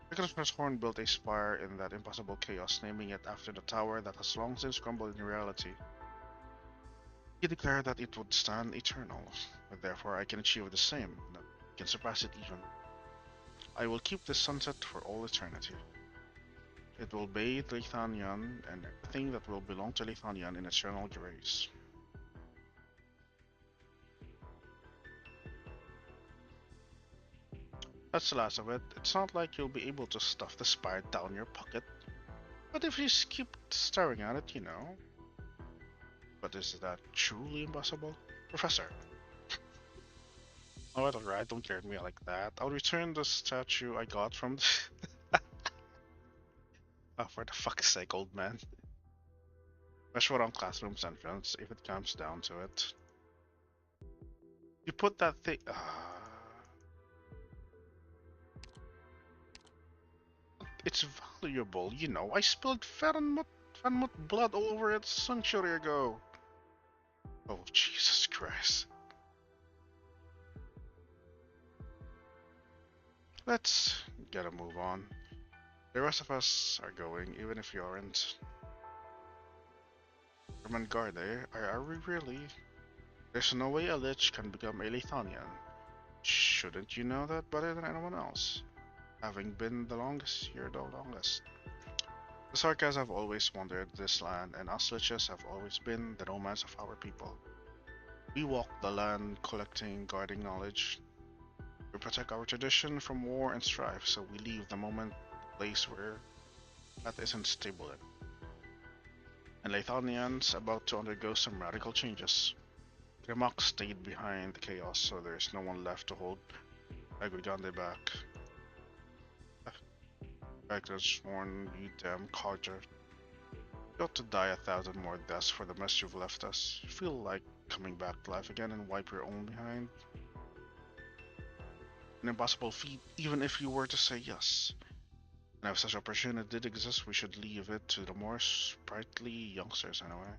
Nicholas Horn built a spire in that impossible chaos, naming it after the tower that has long since crumbled in reality. He declared that it would stand eternal, and therefore I can achieve the same, I can surpass it even. I will keep this sunset for all eternity. It will bathe Lithanian and everything that will belong to Lithanian in eternal grace. That's the last of it. It's not like you'll be able to stuff the spire down your pocket. But if you keep staring at it, you know. But is that truly impossible? Professor. Alright, don't care at me like that. I'll return the statue I got from oh, for the fuck's sake, old man. Measure around classroom's entrance, if it comes down to it. You put that thing... It's valuable, you know. I spilled Fenmut blood all over it a century ago. Oh, Jesus Christ. Let's get a move on. The rest of us are going, even if you aren't. Ermengarde, are we really? There's no way a lich can become a Lithanian. Shouldn't you know that better than anyone else? Having been the longest here, the longest. The Sarkas have always wandered this land, and us liches have always been the nomads of our people. We walk the land, collecting, guarding knowledge. We protect our tradition from war and strife, so we leave the moment the place where that isn't stable in. And Lithanians about to undergo some radical changes. Grimok stayed behind the chaos, so there is no one left to hold Agrigande back. Characters sworn, you damn codger. You ought to die 1,000 more deaths for the mess you've left us. You feel like coming back to life again and wipe your own behind? An impossible feat, even if you were to say yes. And if such opportunity did exist, we should leave it to the more sprightly youngsters anyway.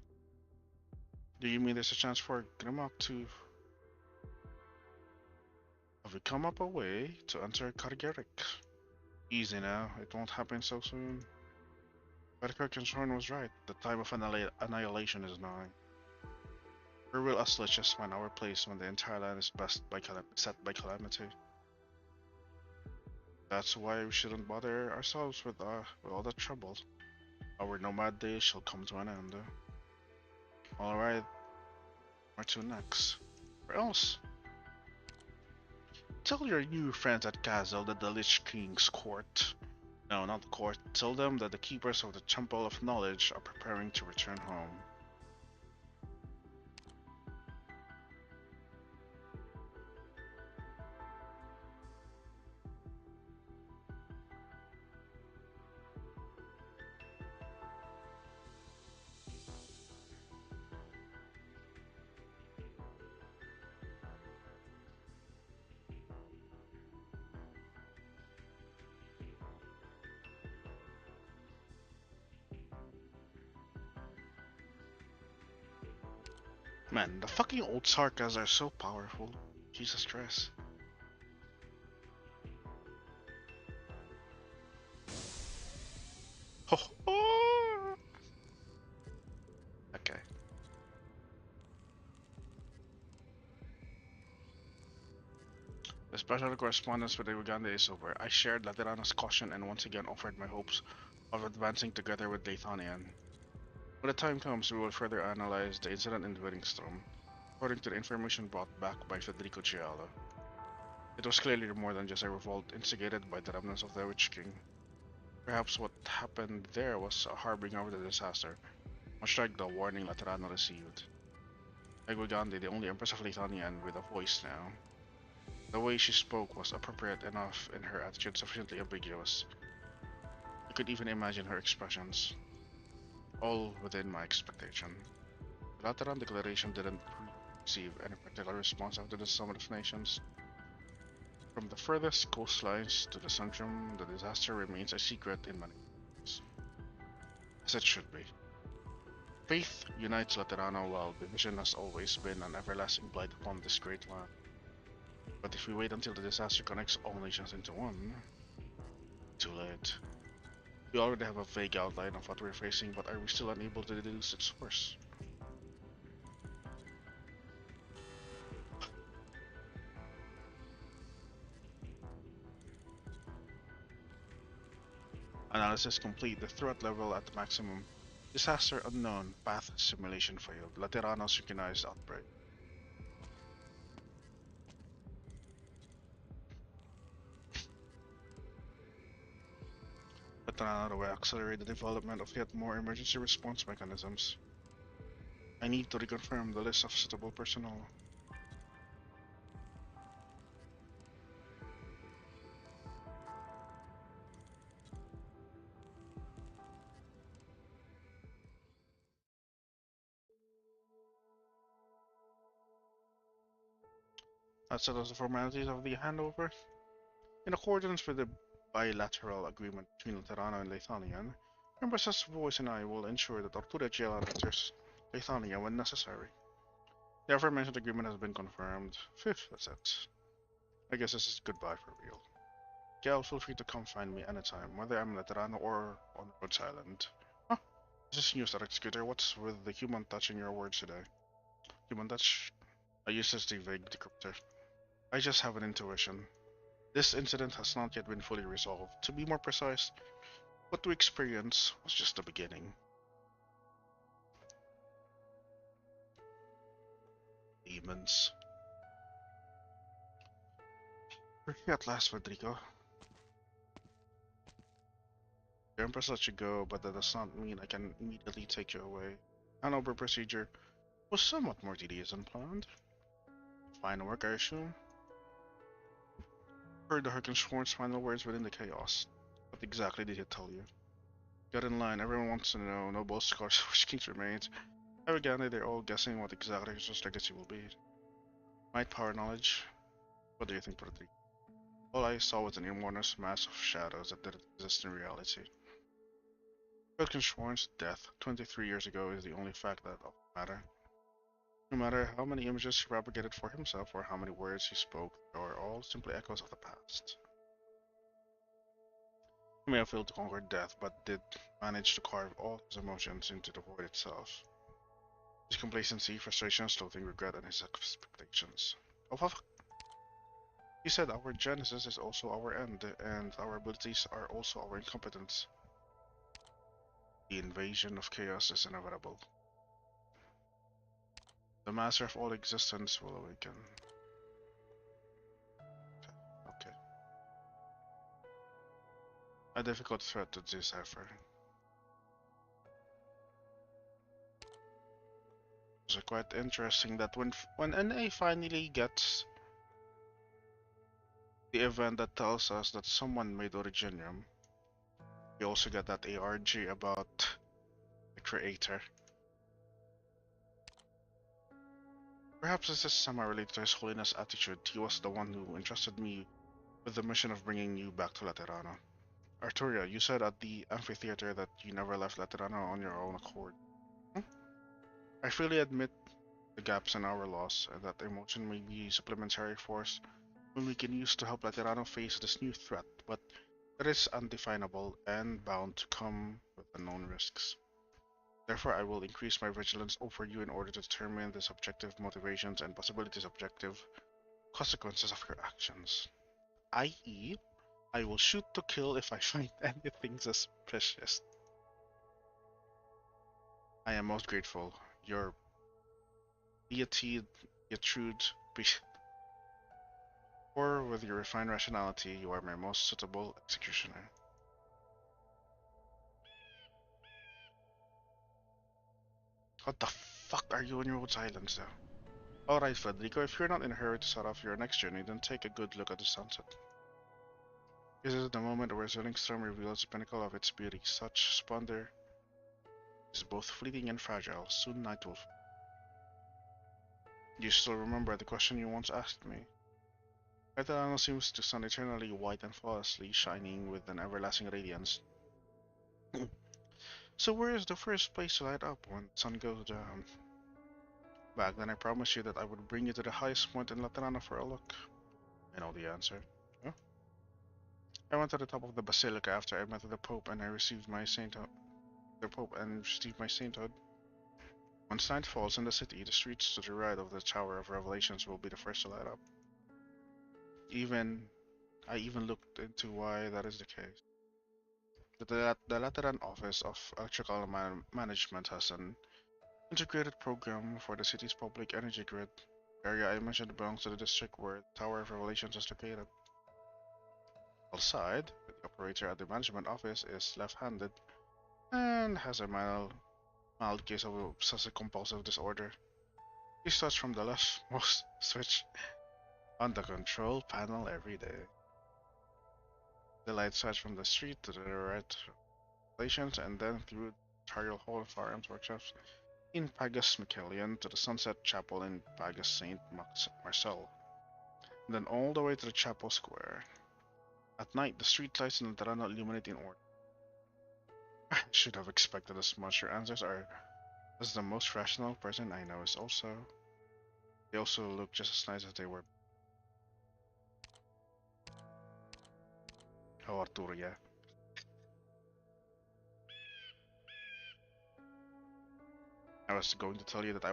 Do you mean there's a chance for Grimok to... Have we come up a way to enter Kargerik? Easy now, it won't happen so soon. But Kirkenshorn was right, the time of annihilation is nigh. Where will us liches find our place when the entire land is set by calamity? That's why we shouldn't bother ourselves with all the trouble. Our nomad days shall come to an end. Alright, where to next? Where else? Tell your new friends at Castle that the Lich King's court. No, not the court. Tell them that the keepers of the Temple of Knowledge are preparing to return home. Man, the fucking old Sarkas are so powerful. Jesus Christ. Ho ho! Okay. The special correspondence with the Uganda is over. I shared Laterana's caution and once again offered my hopes of advancing together with Leithanian. When the time comes, we will further analyze the incident in Zwillingstürme, according to the information brought back by Federico Giallo. It was clearly more than just a revolt instigated by the remnants of the Witch King. Perhaps what happened there was a harbinger of the disaster, much like the warning Laterano received. Egwigande, the only Empress of Leithania and with a voice now. The way she spoke was appropriate enough and her attitude sufficiently ambiguous. I could even imagine her expressions, all within my expectation. The Lateran Declaration didn't receive any particular response after the Summit of Nations. From the furthest coastlines to the centrum, the disaster remains a secret in many ways, as it should be. Faith unites Laterano while division has always been an everlasting blight upon this great land. But if we wait until the disaster connects all nations into one, too late. We already have a vague outline of what we're facing, but are we still unable to deduce its source? Analysis complete. The threat level at maximum. Disaster unknown. Path simulation failed. Laterano synchronized outbreak. Laterano will accelerate the development of yet more emergency response mechanisms. I need to reconfirm the list of suitable personnel. That settles the formalities of the handover. In accordance with the bilateral agreement between Laterano and Leithanian, Empress Voice and I will ensure that Arturia Gela enters Leithania when necessary. The aforementioned agreement has been confirmed. Phew, that's it. I guess this is goodbye for real. Gal, feel free to come find me anytime, whether I'm in Laterano or on Rhodes Island. Huh? This is news, Executor. What's with the human touch in your words today? Human touch? I use this vague decryptor. I just have an intuition. This incident has not yet been fully resolved. To be more precise, what we experienced was just the beginning. Demons. We're here at last, Federico. The Empress let you go, but that does not mean I can immediately take you away. Handover procedure was somewhat more tedious than planned. Fine work, I assume. Heard the Herkenschorn's final words within the chaos. What exactly did he tell you? Get in line, everyone wants to know. No bold scars, which king's remains. Evidently, they're all guessing what exactly his legacy will be. Might, power, knowledge? What do you think, Rodrigo? All I saw was an enormous mass of shadows that didn't exist in reality. Herkenschorn's death 23 years ago is the only fact that matter. No matter how many images he propagated for himself or how many words he spoke, they are all simply echoes of the past. He may have failed to conquer death, but did manage to carve all his emotions into the void itself. His complacency, frustration, loathing, regret, and his expectations. Oh fuck! He said our genesis is also our end, and our abilities are also our incompetence. The invasion of chaos is inevitable. The master of all existence will awaken. A difficult threat to decipher. It's quite interesting that when NA finally gets the event that tells us that someone made Originium, we also get that ARG about the creator. Perhaps this is semi-related to His Holiness' attitude. He was the one who entrusted me with the mission of bringing you back to Laterano. Arturia, you said at the amphitheater that you never left Laterano on your own accord. I freely admit the gaps in our laws, and that emotion may be a supplementary force whom we can use to help Laterano face this new threat, but it is undefinable and bound to come with unknown risks. Therefore, I will increase my vigilance over you in order to determine the subjective motivations and possibilities subjective consequences of your actions. I.e., I will shoot to kill if I find anything suspicious. I am most grateful. Your Beatitude, or with your refined rationality, you are my most suitable executioner. What the fuck are you in Rhode Island, though? Alright, Federico, if you're not in a hurry to start off your next journey, then take a good look at the sunset. This is the moment where Zwillingstürme reveals the pinnacle of its beauty. Such splendor is both fleeting and fragile. Soon night will fall. You still remember the question you once asked me? Catalano seems to stand eternally white and flawlessly shining with an everlasting radiance. So where is the first place to light up when the sun goes down? Back then I promised you that I would bring you to the highest point in Laterano for a look. I know the answer. Huh? I went to the top of the basilica after I met the Pope and I received my sainthood. Once night falls in the city, the streets to the right of the Tower of Revelations will be the first to light up. I even looked into why that is the case. The Lateran Office of Electrical Management has an integrated program for the city's public energy grid. The area I mentioned belongs to the district where the Tower of Revelations is located. Outside, the operator at the management office is left-handed and has a mild case of obsessive-compulsive disorder. He starts from the leftmost switch on the control panel every day. The light starts from the street to the right stations and then through the Imperial Hall of Firearms Workshops in Pagus Michaelian to the Sunset Chapel in Pagus St. Marcel, and then all the way to the Chapel Square. At night, the street lights in Laterano illuminate in order. I should have expected as much. Your answers are as the most rational person I know is also. They also look just as nice as they were. Oh, Arturia. I was going to tell you that I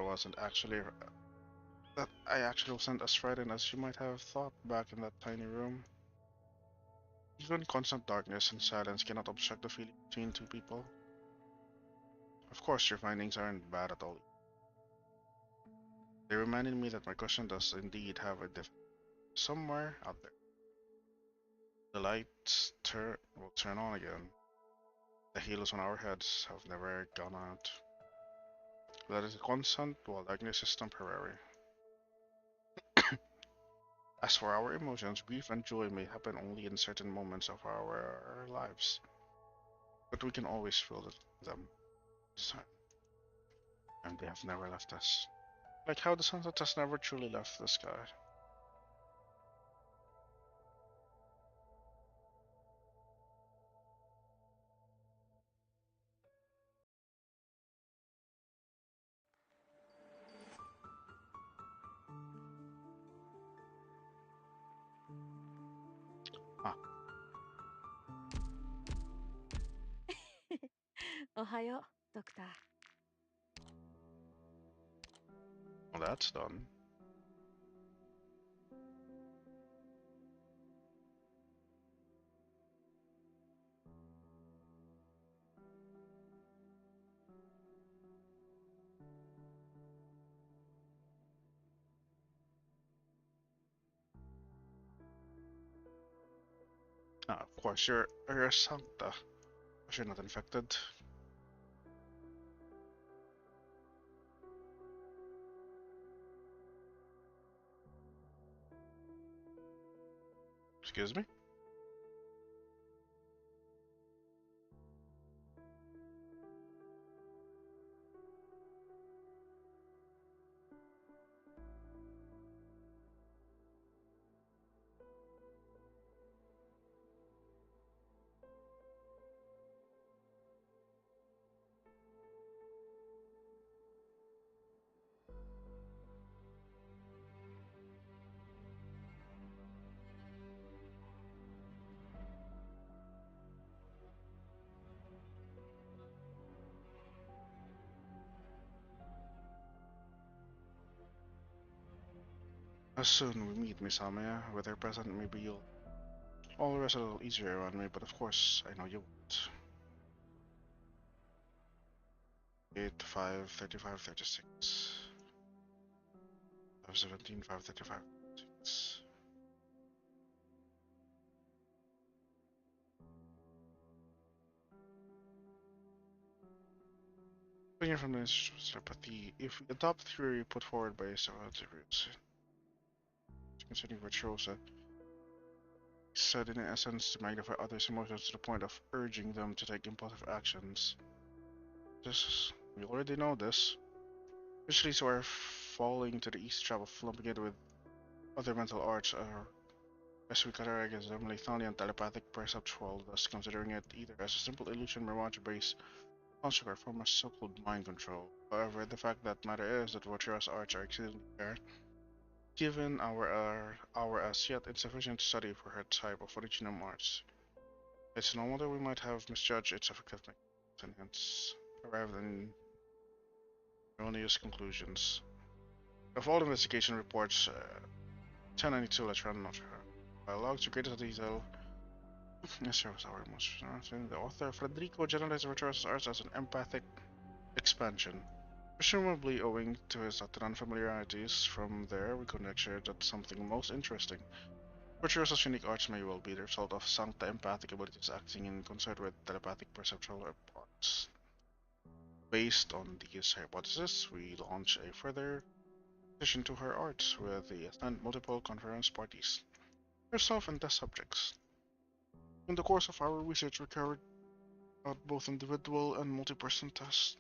actually wasn't as frightened as you might have thought back in that tiny room. Even constant darkness and silence cannot obstruct the feeling between two people. Of course, your findings aren't bad at all. They reminded me that my question does indeed have a difference. Somewhere out there, the lights will turn on again. The halos on our heads have never gone out. That is constant, while darkness is temporary. As for our emotions, grief and joy may happen only in certain moments of our lives, but we can always feel them, and they have never left us. Like how the sunset has never truly left the sky. Ah, おはよう、ドクター。well, that's done. Ah, of course, you're a Sancta. You're not infected. Excuse me? As soon we meet Miss Amaya, with her present, maybe you'll all rest a little easier on me, but of course, I know you won't. 8, 5, 35, 36. 5, 17, 5, 35, 36. Opinion from the sympathy. If we adopt the theory put forward by Savatirius, considering Virtuosa, said in essence to magnify others' emotions to the point of urging them to take impulsive actions. We already know this. Especially so our falling to the east trap of lumping it with other mental arts are as we categorize them lethally and telepathic perceptual, thus considering it either as a simple illusion mirage-based construct or form of so-called mind control. However, the fact that matter is that Virtuous arts are exceedingly rare, given our as yet insufficient study for her type of original arts. It's no wonder we might have misjudged its effectiveness and hence arrived in erroneous conclusions. Of all investigation reports, 1092 let's run not logs to greatest detail. Yes, sir, was our most interesting. The author Federico generalized Virtuous arts as an empathic expansion. Presumably owing to his utter unfamiliarities, from there we conjecture that something most interesting. Virtuoso's unique arts may well be the result of Sancta empathic abilities acting in concert with telepathic perceptual arts. Based on these hypotheses, we launch a further addition to her arts with the attend multiple conference parties, herself and test subjects. In the course of our research, we carried out both individual and multi-person tests.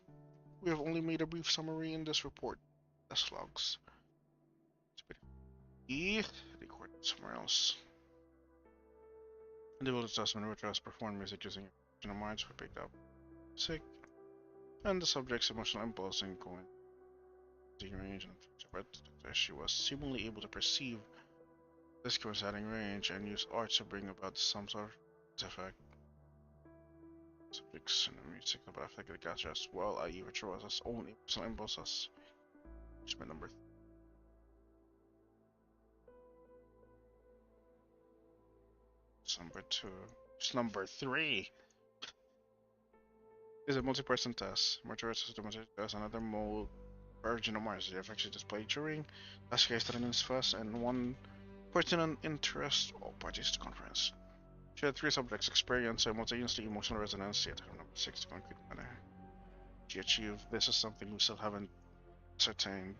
We have only made a brief summary in this report. Test logs. Recorded somewhere else. Individual assessment, which was performed music using emotional minds for picked up sick, and the subject's emotional impulse in going range and she was seemingly able to perceive this coinciding range and use arts to bring about some sort of effect. Subjects in the music but affected the gacha as well, i.e. Virtuoso's own emotional impulses. Which is my number. It's number 2. It's number 3. Is a multi-person test. Virtuoso's demonstrated as another mode original Mars. They have actually displayed during last case attendance first and one pertinent interest all parties to conference. She had 3 subjects experience simultaneously emotional resonance, yet her number 6 concrete manner. She achieved this is something we still haven't ascertained.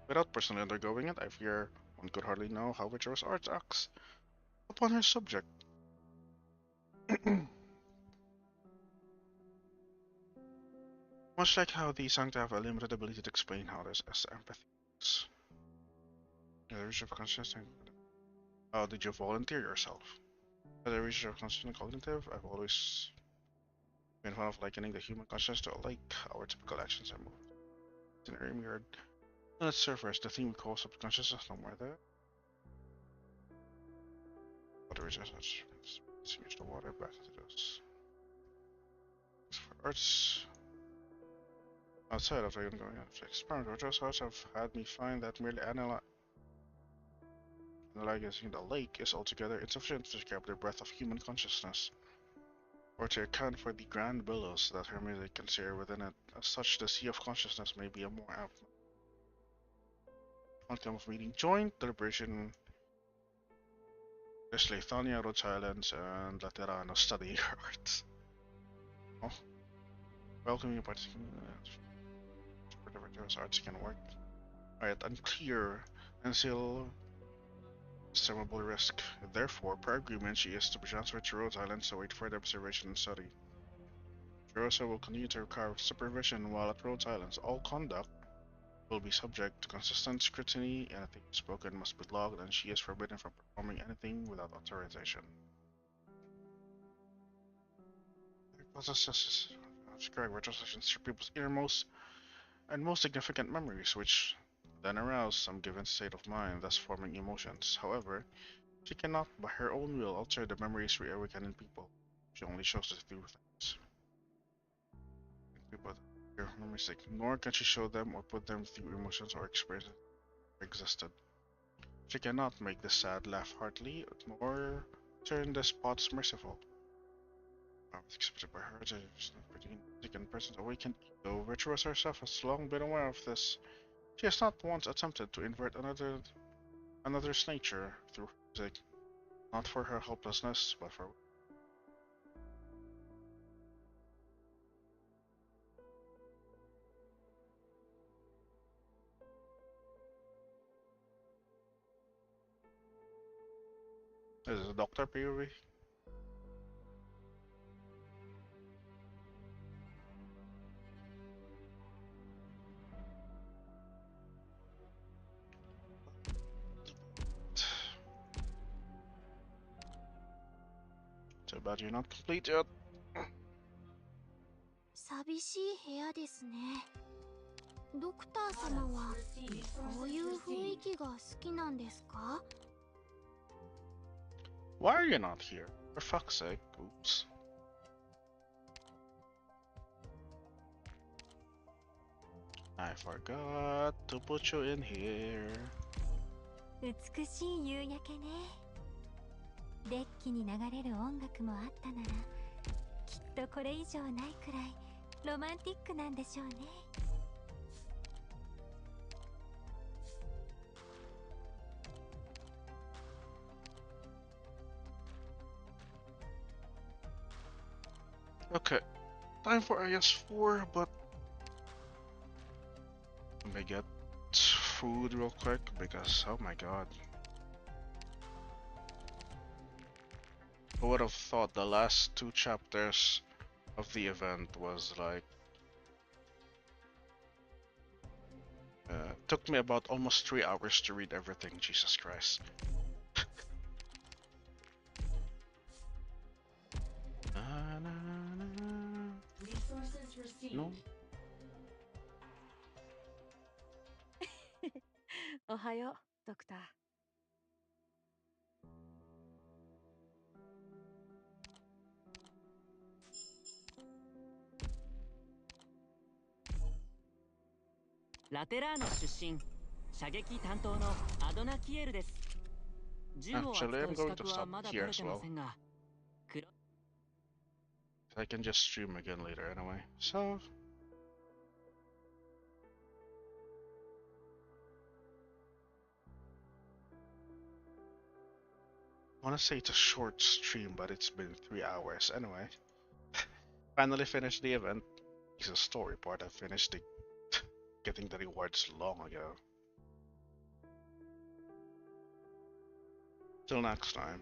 Without personally undergoing it, I fear one could hardly know how Virtuous Arts acts upon her subject. Much like how the Sancta have a limited ability to explain how this as empathy is. The research of consciousness. How did you volunteer yourself? As a researcher of consciousness and cognitive, I've always been fond of likening the human consciousness to a lake. Our typical actions are moved. In a mirrored. On its surface, the thing we call subconscious is no more there. Water is as such. Use the water back into this. For arts. Outside of the ongoing experiment, Virtuous arts have had me find that merely analyzing the lake is altogether insufficient to describe the breadth of human consciousness, or to account for the grand billows that her music can steer within it. As such, the sea of consciousness may be a more apt. outcome of meeting joint deliberation. There's Lithuania, Rhodes Islands, and Laterano study arts. Oh, welcome you participants. Whatever those arts can work. Alright, unclear. And still estimable risk. Therefore, per agreement, she is to be transferred to Rhodes Island to wait further observation and study. Jerosa will continue to require supervision while at Rhodes Islands. All conduct will be subject to consistent scrutiny. Anything spoken must be logged, and she is forbidden from performing anything without authorization. Possesses describe retrosections through people's innermost and most significant memories, which then arouse some given state of mind, thus forming emotions. However, she cannot, by her own will, alter the memories reawakened in people. She only shows it through things. People hear memories, nor can she show them or put them through emotions or experiences that existed. She cannot make the sad laugh heartily, nor turn the spots merciful. Exhibited by her, and presence awakened, though Virtuous herself has long been aware of this. She has not once attempted to invert another's nature through music, not for her helplessness, but for this is a Doctor POV. Too bad you're not complete yet. 寂しい部屋ですね。ドクター様はこういう雰囲気が好きなんですか？ Why are you not here? For fuck's sake. Oops. I forgot to put you in here. 美しい夕焼けね。デッキに流れる音楽もあったなら、きっとこれ以上ないくらいロマンティックなんでしょうね。Okay, time for IS4, but let me get food real quick because oh my god. I would have thought the last 2 chapters of the event was like took me about almost 3 hours to read everything, Jesus Christ. No. おはよう、ドクター。ラテラーノ出身、射撃担当のアドナキエルです。銃を扱 Actually, I'm う資 going to 格は stop まだ here 取れ as てま well. せんが、 I can just stream again later anyway. So I want to say it's a short stream, but it's been 3 hours anyway. Finally finished the event. It's a story part. I finished it getting the rewards long ago. Till next time.